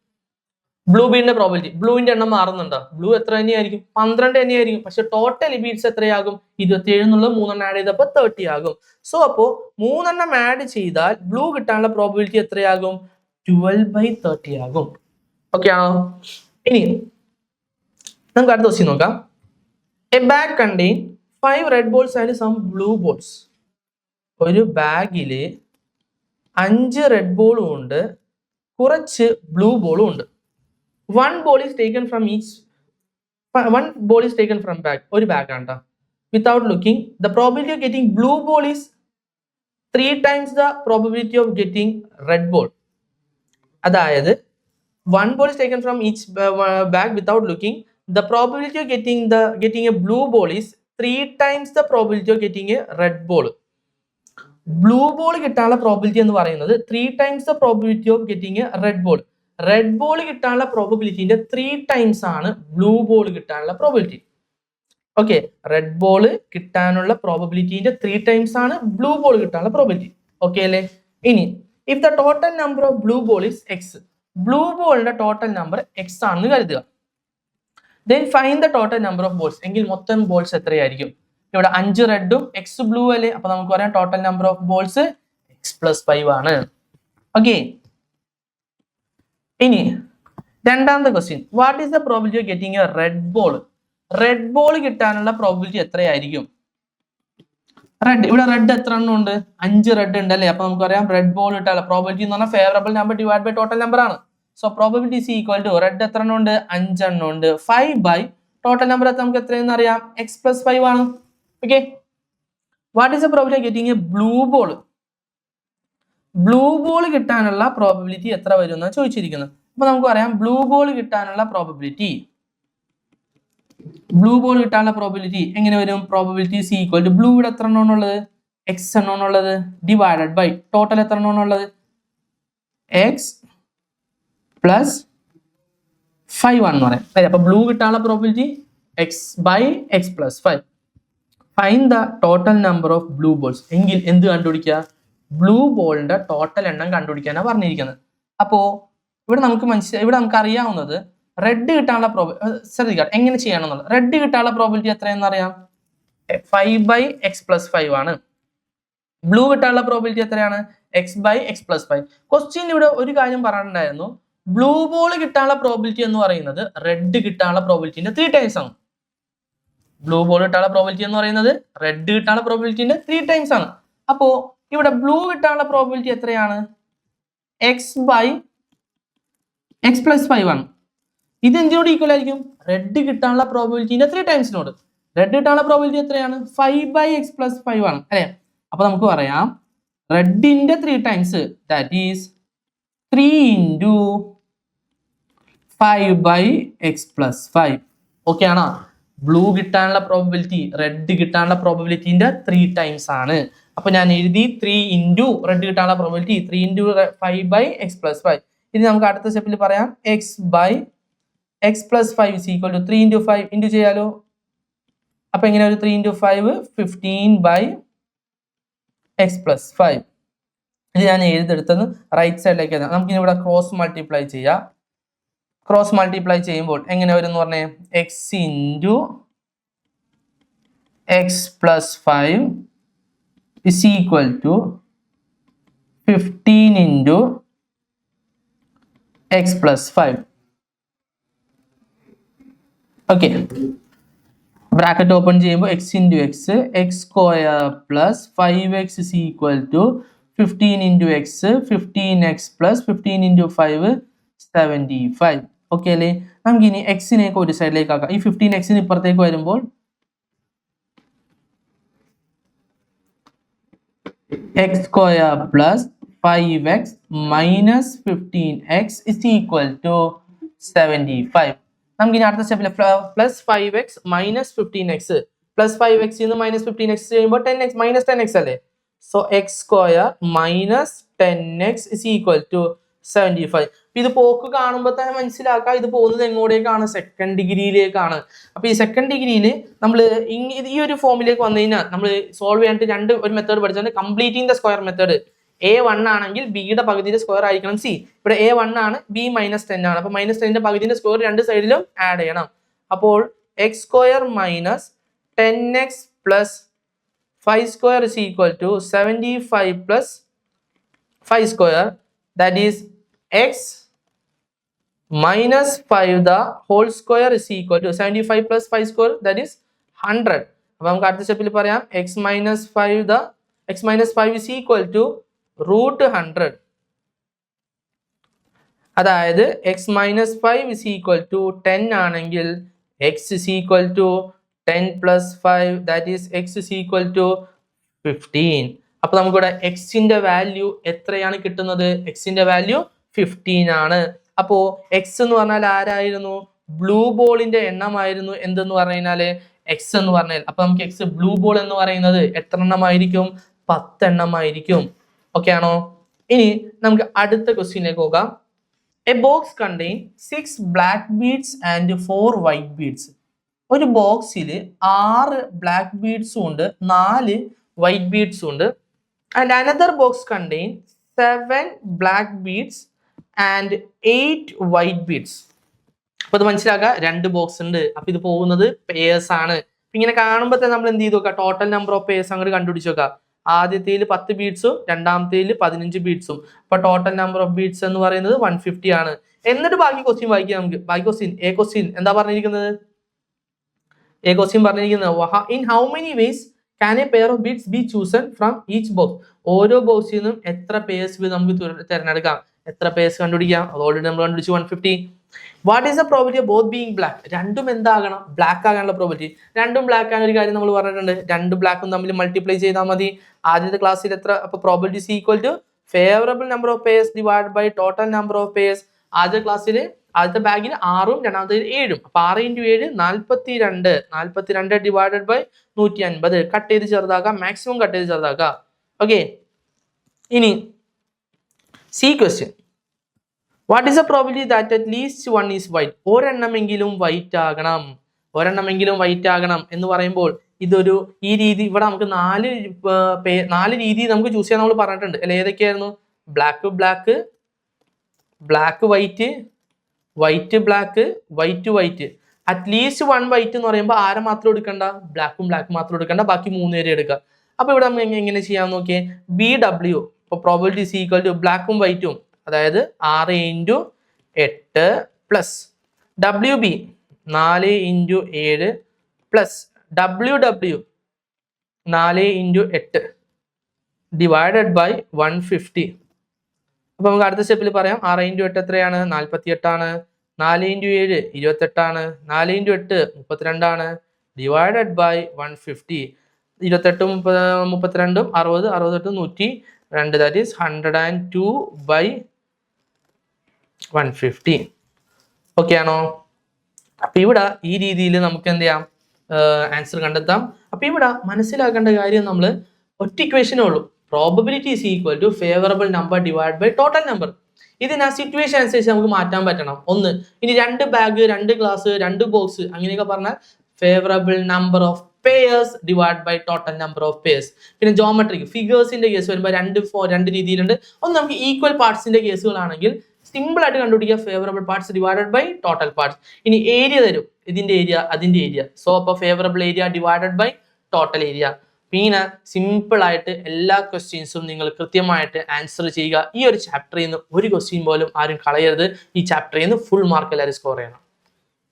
ബ്ലൂ ബീഡിന്റെ പ്രോബിലിറ്റി, ബ്ലൂവിന്റെ എണ്ണം മാറുന്നുണ്ടോ? ബ്ലൂ എത്ര തന്നെയായിരിക്കും? 12 തന്നെയായിരിക്കും. പക്ഷെ ടോട്ടൽ ബീഡ്സ് എത്രയാകും? 27 എന്നുള്ളത് 3 ആഡ് ചെയ്തപ്പോൾ 30 ആകും. സോ അപ്പോ 3 ആഡ് ചെയ്താൽ ബ്ലൂ കിട്ടാനുള്ള പ്രോബിലിറ്റി എത്രയാകും? 12/30 ആകും. ഓക്കെ ആണോ? ഇനി നമുക്ക് അടുത്ത ക്വസ്റ്റ്യൻ നോക്കാം. A bag contain 5 red balls and some blue balls. ഒരു ബാഗില് 5 റെഡ് ബോളും ഉണ്ട്, കുറച്ച് ബ്ലൂ ബോളും ഉണ്ട്. 1 ball is taken from each one ball is taken from bag, ഒരു bag ആണ് ട്ടോ. Without looking, the probability of getting blue ball is 3 times the probability of getting red ball. അതായത് one ball is taken from each bag without looking, the probability of getting a blue ball is 3 times the probability of getting a red ball. Blue ball കിട്ടാനുള്ള probability എന്ന് പറയുന്നത് 3 times the probability of getting a red ball. Red ball കിട്ടാനുള്ള പ്രോബിലിറ്റിന്റെ 3 times ആണ് blue ball കിട്ടാനുള്ള probability. Okay, red ball കിട്ടാനുള്ള പ്രോബിലിറ്റിന്റെ 3 times ആണ് ബ്ലൂ ബോൾ കിട്ടാനുള്ള പ്രോബിലിറ്റി. ഓക്കെ അല്ലേ? ഇനി if the total number of blue ball is X, blue ബോളിന്റെ ടോട്ടൽ നമ്പർ എക്സ് ആണെന്ന് കരുതുക. Then find the total number of balls, എങ്കിൽ മൊത്തം ബോൾസ് എത്രയായിരിക്കും? ഇവിടെ 5 റെഡും എക്സ് ബ്ലൂ അല്ലേ, അപ്പൊ നമുക്ക് പറയാം total number of balls x+5 ആണ്. ഓക്കെ, ഇനി രണ്ടാമത്തെ question, what is the probability of getting A red ball? Red ball കിട്ടാനുള്ള പ്രോബിലിറ്റി എത്രയായിരിക്കും? റെഡ്, ഇവിടെ റെഡ് എത്ര എണ്ണം ഉണ്ട്? 5 റെഡ് ഉണ്ട് അല്ലേ, അപ്പൊ നമുക്ക് പറയാം റെഡ് ബോൾ കിട്ടാനുള്ള പ്രോബിലിറ്റി എന്ന് പറഞ്ഞാൽ favourable number divide by total number ആണ്. So probability is equal to red എത്ര എണ്ണം ഉണ്ട്? 5 എണ്ണം ഉണ്ട്, 5 ബൈ ടോട്ടൽ നമ്പർ നമുക്ക് എത്രയെന്ന് അറിയാം? x+5 ആണ്. Okay, what is the probability of getting A blue ball? Blue ball കിട്ടാനുള്ള പ്രോബിലിറ്റി എത്ര വരും എന്നാണ് ചോദിച്ചിരിക്കുന്നത്. അപ്പൊ നമുക്ക് പറയാം ബ്ലൂ ബോൾ കിട്ടാനുള്ള പ്രോബിലിറ്റി, ബ്ലൂ ബോൾ കിട്ടാനുള്ള പ്രോബിലിറ്റി എങ്ങനെ വരും? Probability is equal to blue ഇവിടെ എത്ര എണ്ണം ഉള്ളത്? x എണ്ണം ഉള്ളത്, ഡിവൈഡഡ് ബൈ ടോട്ടൽ എത്ര എണ്ണം ഉള്ളത്? x+5 ആണെന്ന് പറയാം. അപ്പൊ ബ്ലൂ കിട്ടാനുള്ള probability x/x+5. Find the total number of blue balls, എങ്കിൽ എന്ത് കണ്ടുപിടിക്കുക? ബ്ലൂ ബോളിന്റെ ടോട്ടൽ എണ്ണം കണ്ടുപിടിക്കാനാണ് പറഞ്ഞിരിക്കുന്നത്. അപ്പോ ഇവിടെ നമുക്ക് അറിയാവുന്നത് റെഡ് കിട്ടാനുള്ള ശ്രദ്ധിക്കുക എങ്ങനെ ചെയ്യണം എന്നുള്ളത്. റെഡ് കിട്ടാനുള്ള പ്രോബിലിറ്റി എത്രയെന്ന് അറിയാം? 5/x+5 ആണ്. ബ്ലൂ കിട്ടാനുള്ള പ്രോബിലിറ്റി എത്രയാണ്? x/x+5. ക്വസ്റ്റ്യൻ ഇവിടെ ഒരു കാര്യം പറഞ്ഞിട്ടുണ്ടായിരുന്നു, ബ്ലൂ ബോൾ കിട്ടാനുള്ള പ്രോബിലിറ്റി എന്ന് പറയുന്നത് റെഡ് കിട്ടാനുള്ള പ്രോബിലിറ്റിന്റെ 3 times ആണ്. ബ്ലൂ ബോൾ കിട്ടാനുള്ള പ്രോബിലിറ്റി എന്ന് പറയുന്നത് റെഡ് കിട്ടാനുള്ള പ്രോബിലിറ്റിന്റെ 3 times ആണ്. അപ്പോ ഇവിടെ ബ്ലൂ കിട്ടാനുള്ള പ്രോബിലിറ്റി എത്രയാണ്? x/x+5 ആണ്. ഇത് എന്തിനോട് ഈക്വൽ ആയിരിക്കും? റെഡ് കിട്ടാനുള്ള പ്രോബിലിറ്റിന്റെ 3 timesനോട്. റെഡ് കിട്ടാനുള്ള പ്രോബിലിറ്റി എത്രയാണ്? 5/x+5 ആണ് അല്ലെ. അപ്പൊ നമുക്ക് പറയാം റെഡിന്റെ 3 times, that is 3 into 5/x+5. Okay ആണോ? ബ്ലൂ കിട്ടാനുള്ള പ്രോബിലിറ്റി റെഡ് കിട്ടാനുള്ള പ്രോബിലിറ്റിന്റെ 3 times ആണ്. അപ്പൊ ഞാൻ എഴുതി 3 into റെഡ് കിട്ടാനുള്ള പ്രോബിലിറ്റി 3 into 5/x+5. ഇനി നമുക്ക് അടുത്ത സ്റ്റെപ്പിൽ പറയാം x/x+5 is equal to 3 into 5 into ചെയ്യാലോ. അപ്പൊ എങ്ങനെ ഒരു 3 into 5 15/x+5. ഇത് ഞാൻ എഴുതെടുത്തത് റൈറ്റ് സൈഡിലേക്ക്. നമുക്ക് ഇവിടെ ക്രോസ് മൾട്ടിപ്ലൈ ചെയ്യാം. ക്രോസ് മൾട്ടിപ്ലൈ ചെയ്യുമ്പോൾ എങ്ങനെ വരും എന്ന് പറഞ്ഞേ? x into x+5 is equal to 15 into x+5. Okay, bracket open ചെയ്യുമ്പോൾ x into x square plus 5x is equal to 15 into x 15x plus 15 into 5 75. Okay അല്ലേ? നമുക്ക് ഇനി എക്സിനെയൊക്കെ ഒരു സൈഡിലേക്ക് ആക്കാം. ഈ 15x ഇപ്പുറത്തേക്ക് വരുമ്പോൾ x square plus 5x minus 15x is equal to 75. നമുക്ക് ഇനി അടുത്ത സ്റ്റെപ്പിൽ plus 5x minus 15x plus 5x minus 15x ചെയ്യുമ്പോൾ 10x മൈനസ് 10x അല്ലേ. So X square minus 10x is equal to 75. ഇത് പോക്ക് കാണുമ്പോൾ തന്നെ മനസ്സിലാക്കാം ഇത് പോകുന്നത് എങ്ങോട്ടേക്കാണ്? സെക്കൻഡ് ഡിഗ്രിയിലേക്കാണ്. അപ്പൊ ഈ സെക്കൻഡ് ഡിഗ്രിയിൽ നമ്മൾ ഈ ഒരു ഫോമിലേക്ക് വന്നു കഴിഞ്ഞാൽ നമ്മൾ സോൾവ് ചെയ്യാനായിട്ട് ഒരു മെത്തേഡ് പഠിച്ചാൽ completing the square method. A1 ആണെങ്കിൽ ബിയുടെ പകുതിയുടെ സ്ക്വയർ ആയിരിക്കണം സി. ഇവിടെ A1 ആണ്, B -10 ആണ്. അപ്പൊ -10ന്റെ പകുതിന്റെ സ്ക്വയർ രണ്ട് സൈഡിലും ആഡ് ചെയ്യണം. അപ്പോൾ x square minus 10x plus 5 square is equal to 75 plus 5 square, that is x minus 5 the whole square is equal to 75 plus 5 square, that is 100. അപ്പോൾ നമുക്ക് അടുത്ത സ്റ്റെപ്പിൽ പറയാം x minus 5 is equal to √100. അതായത് x minus 5 is equal to 10 ആണെങ്കിൽ x is equal to 10 plus 5, that is x is equal to 15. അപ്പൊ നമുക്കിവിടെ എക്സിന്റെ വാല്യൂ എത്രയാണ് കിട്ടുന്നത്? എക്സിന്റെ വാല്യൂ 15 ആണ്. അപ്പോ എക്സ് എന്ന് പറഞ്ഞാൽ ആരായിരുന്നു? ബ്ലൂ ബോളിന്റെ എണ്ണമായിരുന്നു എന്തെന്ന് പറഞ്ഞു കഴിഞ്ഞാല് എക്സ് എന്ന് പറഞ്ഞാൽ. അപ്പൊ നമുക്ക് എക്സ് ബ്ലൂ ബോൾ എന്ന് പറയുന്നത് എത്ര എണ്ണമായിരിക്കും? 10 എണ്ണമായിരിക്കും. ഓക്കെ ആണോ? ഇനി നമുക്ക് അടുത്ത ക്വസ്റ്റ്യനിലേക്ക് പോകാം. A box contain 6 black beads and 4 white beads. ഒരു ബോക്സിൽ 6 ബ്ലാക്ക് ബീഡ്സും ഉണ്ട്, 4 വൈറ്റ് ബീഡ്സും ഉണ്ട്. And another box contain 7 black beads and 8 white beads. അപ്പൊ ഇത് മനസ്സിലാക്കുക, 2 ബോക്സ് ഉണ്ട്. അപ്പൊ ഇത് പോകുന്നത് പേഴ്സ് ആണ്. ഇങ്ങനെ കാണുമ്പോൾ തന്നെ നമ്മൾ എന്ത് ചെയ്ത് നോക്കാം? ടോട്ടൽ നമ്പർ ഓഫ് പേഴ്സ് അങ്ങോട്ട് കണ്ടുപിടിച്ച് നോക്കാം. ആദ്യത്തേൽ 10 ബീഡ്സും രണ്ടാമത്തേൽ 15 ബീഡ്സും. അപ്പൊ ടോട്ടൽ നമ്പർ ഓഫ് ബീഡ്സ് എന്ന് പറയുന്നത് 150 ആണ്. എന്നിട്ട് ബാക്കി ക്വസ്റ്റ്യൻ വായിക്കാം നമുക്ക്. ബാക്കി ക്വസ്റ്റ്യൻ എ ക്വസ്റ്റ്യൻ എന്താ പറഞ്ഞിരിക്കുന്നത്? എ ക്വസ്റ്റ്യൻ പറഞ്ഞിരിക്കുന്നത് in how many vase can A pair of beads B chosen from each box. ഓരോ ബോക്സിൽ നിന്നും എത്ര പേഴ്സ് നമുക്ക് തിരഞ്ഞെടുക്കാം? എത്ര പേഴ്സ് കണ്ടുപിടിക്കാം? അത് ഓൾറെഡി നമ്മൾ കണ്ടുപിടിച്ചു, 150. What is the probability of both being black? രണ്ടും എന്താകണം? ബ്ലാക്ക് ആകാനുള്ള പ്രോബിലിറ്റി. രണ്ടും ബ്ലാക്ക് ആകാൻ ഒരു കാര്യം നമ്മൾ പറഞ്ഞിട്ടുണ്ട്, 2 ബ്ലാക്കും തമ്മിൽ മൾട്ടിപ്ലൈ ചെയ്താൽ മതി. ആദ്യത്തെ ക്ലാസ്സിൽ എത്ര? അപ്പൊ probability is equal to favourable number of pairs divide by total number of pairs. ആദ്യത്തെ ക്ലാസ്സിൽ ആദ്യത്തെ ബാഗിൽ 6ഉം രണ്ടാമത്തെ 7ഉം. അപ്പൊ 6 × 7 42. 42 ഡിവൈഡഡ് ബൈ 150. കട്ട് ചെയ്ത് ചെറുതാക്കാം, മാക്സിമം കട്ട് ചെയ്ത് ചെറുതാക്കാം. ഓക്കെ, ഇനി C question. What is the probability that at least 1 is white? ഒരെണ്ണമെങ്കിലും വൈറ്റ് ആകണം. ഒരെണ്ണമെങ്കിലും വൈറ്റ് ആകണം എന്ന് പറയുമ്പോൾ ഇതൊരു ഈ രീതി ഇവിടെ നമുക്ക് 4 രീതി നമുക്ക് ചൂസ് ചെയ്യാൻ നമ്മൾ പറഞ്ഞിട്ടുണ്ട് അല്ലെ? ഏതൊക്കെയായിരുന്നു? Black black, black white, white black, white white. At least 1 white എന്ന് പറയുമ്പോൾ ആരെ മാത്രം എടുക്കണ്ട? ബ്ലാക്കും ബ്ലാക്ക് മാത്രം എടുക്കണ്ട, ബാക്കി 3 പേരെ എടുക്കുക. അപ്പൊ ഇവിടെ നമുക്ക് എങ്ങനെ ചെയ്യാൻ നോക്കിയേ? BW ഇപ്പൊ പ്രോബിലിറ്റി ഇസ് ഈക്വൽ ടു ബ്ലാക്കും വൈറ്റും, അതായത് 6 × 8 plus WB 4 × 7 plus WW 4 × 8 divided by 150. അപ്പൊ നമുക്ക് അടുത്ത സ്റ്റെപ്പിൽ പറയാം. 6 × 8 എത്രയാണ്? 48 ആണ്. 4 × 7 28 ആണ്. 4 × 8 32 ആണ്. Divided by 150. 28 32 60 68 102, that is 102 by 150. Okay ആണോ? അപ്പൊ ഇവിടെ ഈ രീതിയിൽ നമുക്ക് എന്ത് ചെയ്യാം? ആൻസർ കണ്ടെത്താം. അപ്പൊ ഇവിടെ മനസ്സിലാക്കേണ്ട കാര്യം നമ്മൾ ഒറ്റ ഇക്വേഷനേ ഉള്ളൂ. Probability is equal to favourable number divide by total number. ഇതിന് ആ സിറ്റുവേഷൻ അനുസരിച്ച് നമുക്ക് മാറ്റാൻ പറ്റണം. ഒന്ന്, ഇനി 2 ബാഗ്, 2 ഗ്ലാസ്, 2 ബോക്സ് അങ്ങനെയൊക്കെ പറഞ്ഞാൽ favourable number of pairs divide by total number of pairs. പിന്നെ ജോമെട്രിക് ഫിഗേഴ്സിന്റെ കേസ് വരുമ്പോൾ 2 രീതിയിലുണ്ട്. ഒന്ന് നമുക്ക് ഈക്വൽ പാർട്സിന്റെ കേസുകളാണെങ്കിൽ സിമ്പിൾ ആയിട്ട് കണ്ടുപിടിക്കുക, favourable parts divided by total parts. ഇനി ഏരിയ തരും, ഇതിന്റെ ഏരിയ അതിന്റെ ഏരിയ, സോ അപ്പോൾ favourable area divided by total area. പിന്നെ സിമ്പിൾ ആയിട്ട് എല്ലാ ക്വസ്റ്റ്യൻസും നിങ്ങൾ കൃത്യമായിട്ട് ആൻസർ ചെയ്യുക. ഈ ഒരു ചാപ്റ്ററിൽ നിന്ന് ഒരു ക്വസ്റ്റ്യൻ പോലും ആരും കളയരുത്. ഈ ചാപ്റ്ററിൽ നിന്ന് ഫുൾ മാർക്ക് എല്ലാവരും സ്കോർ ചെയ്യണം.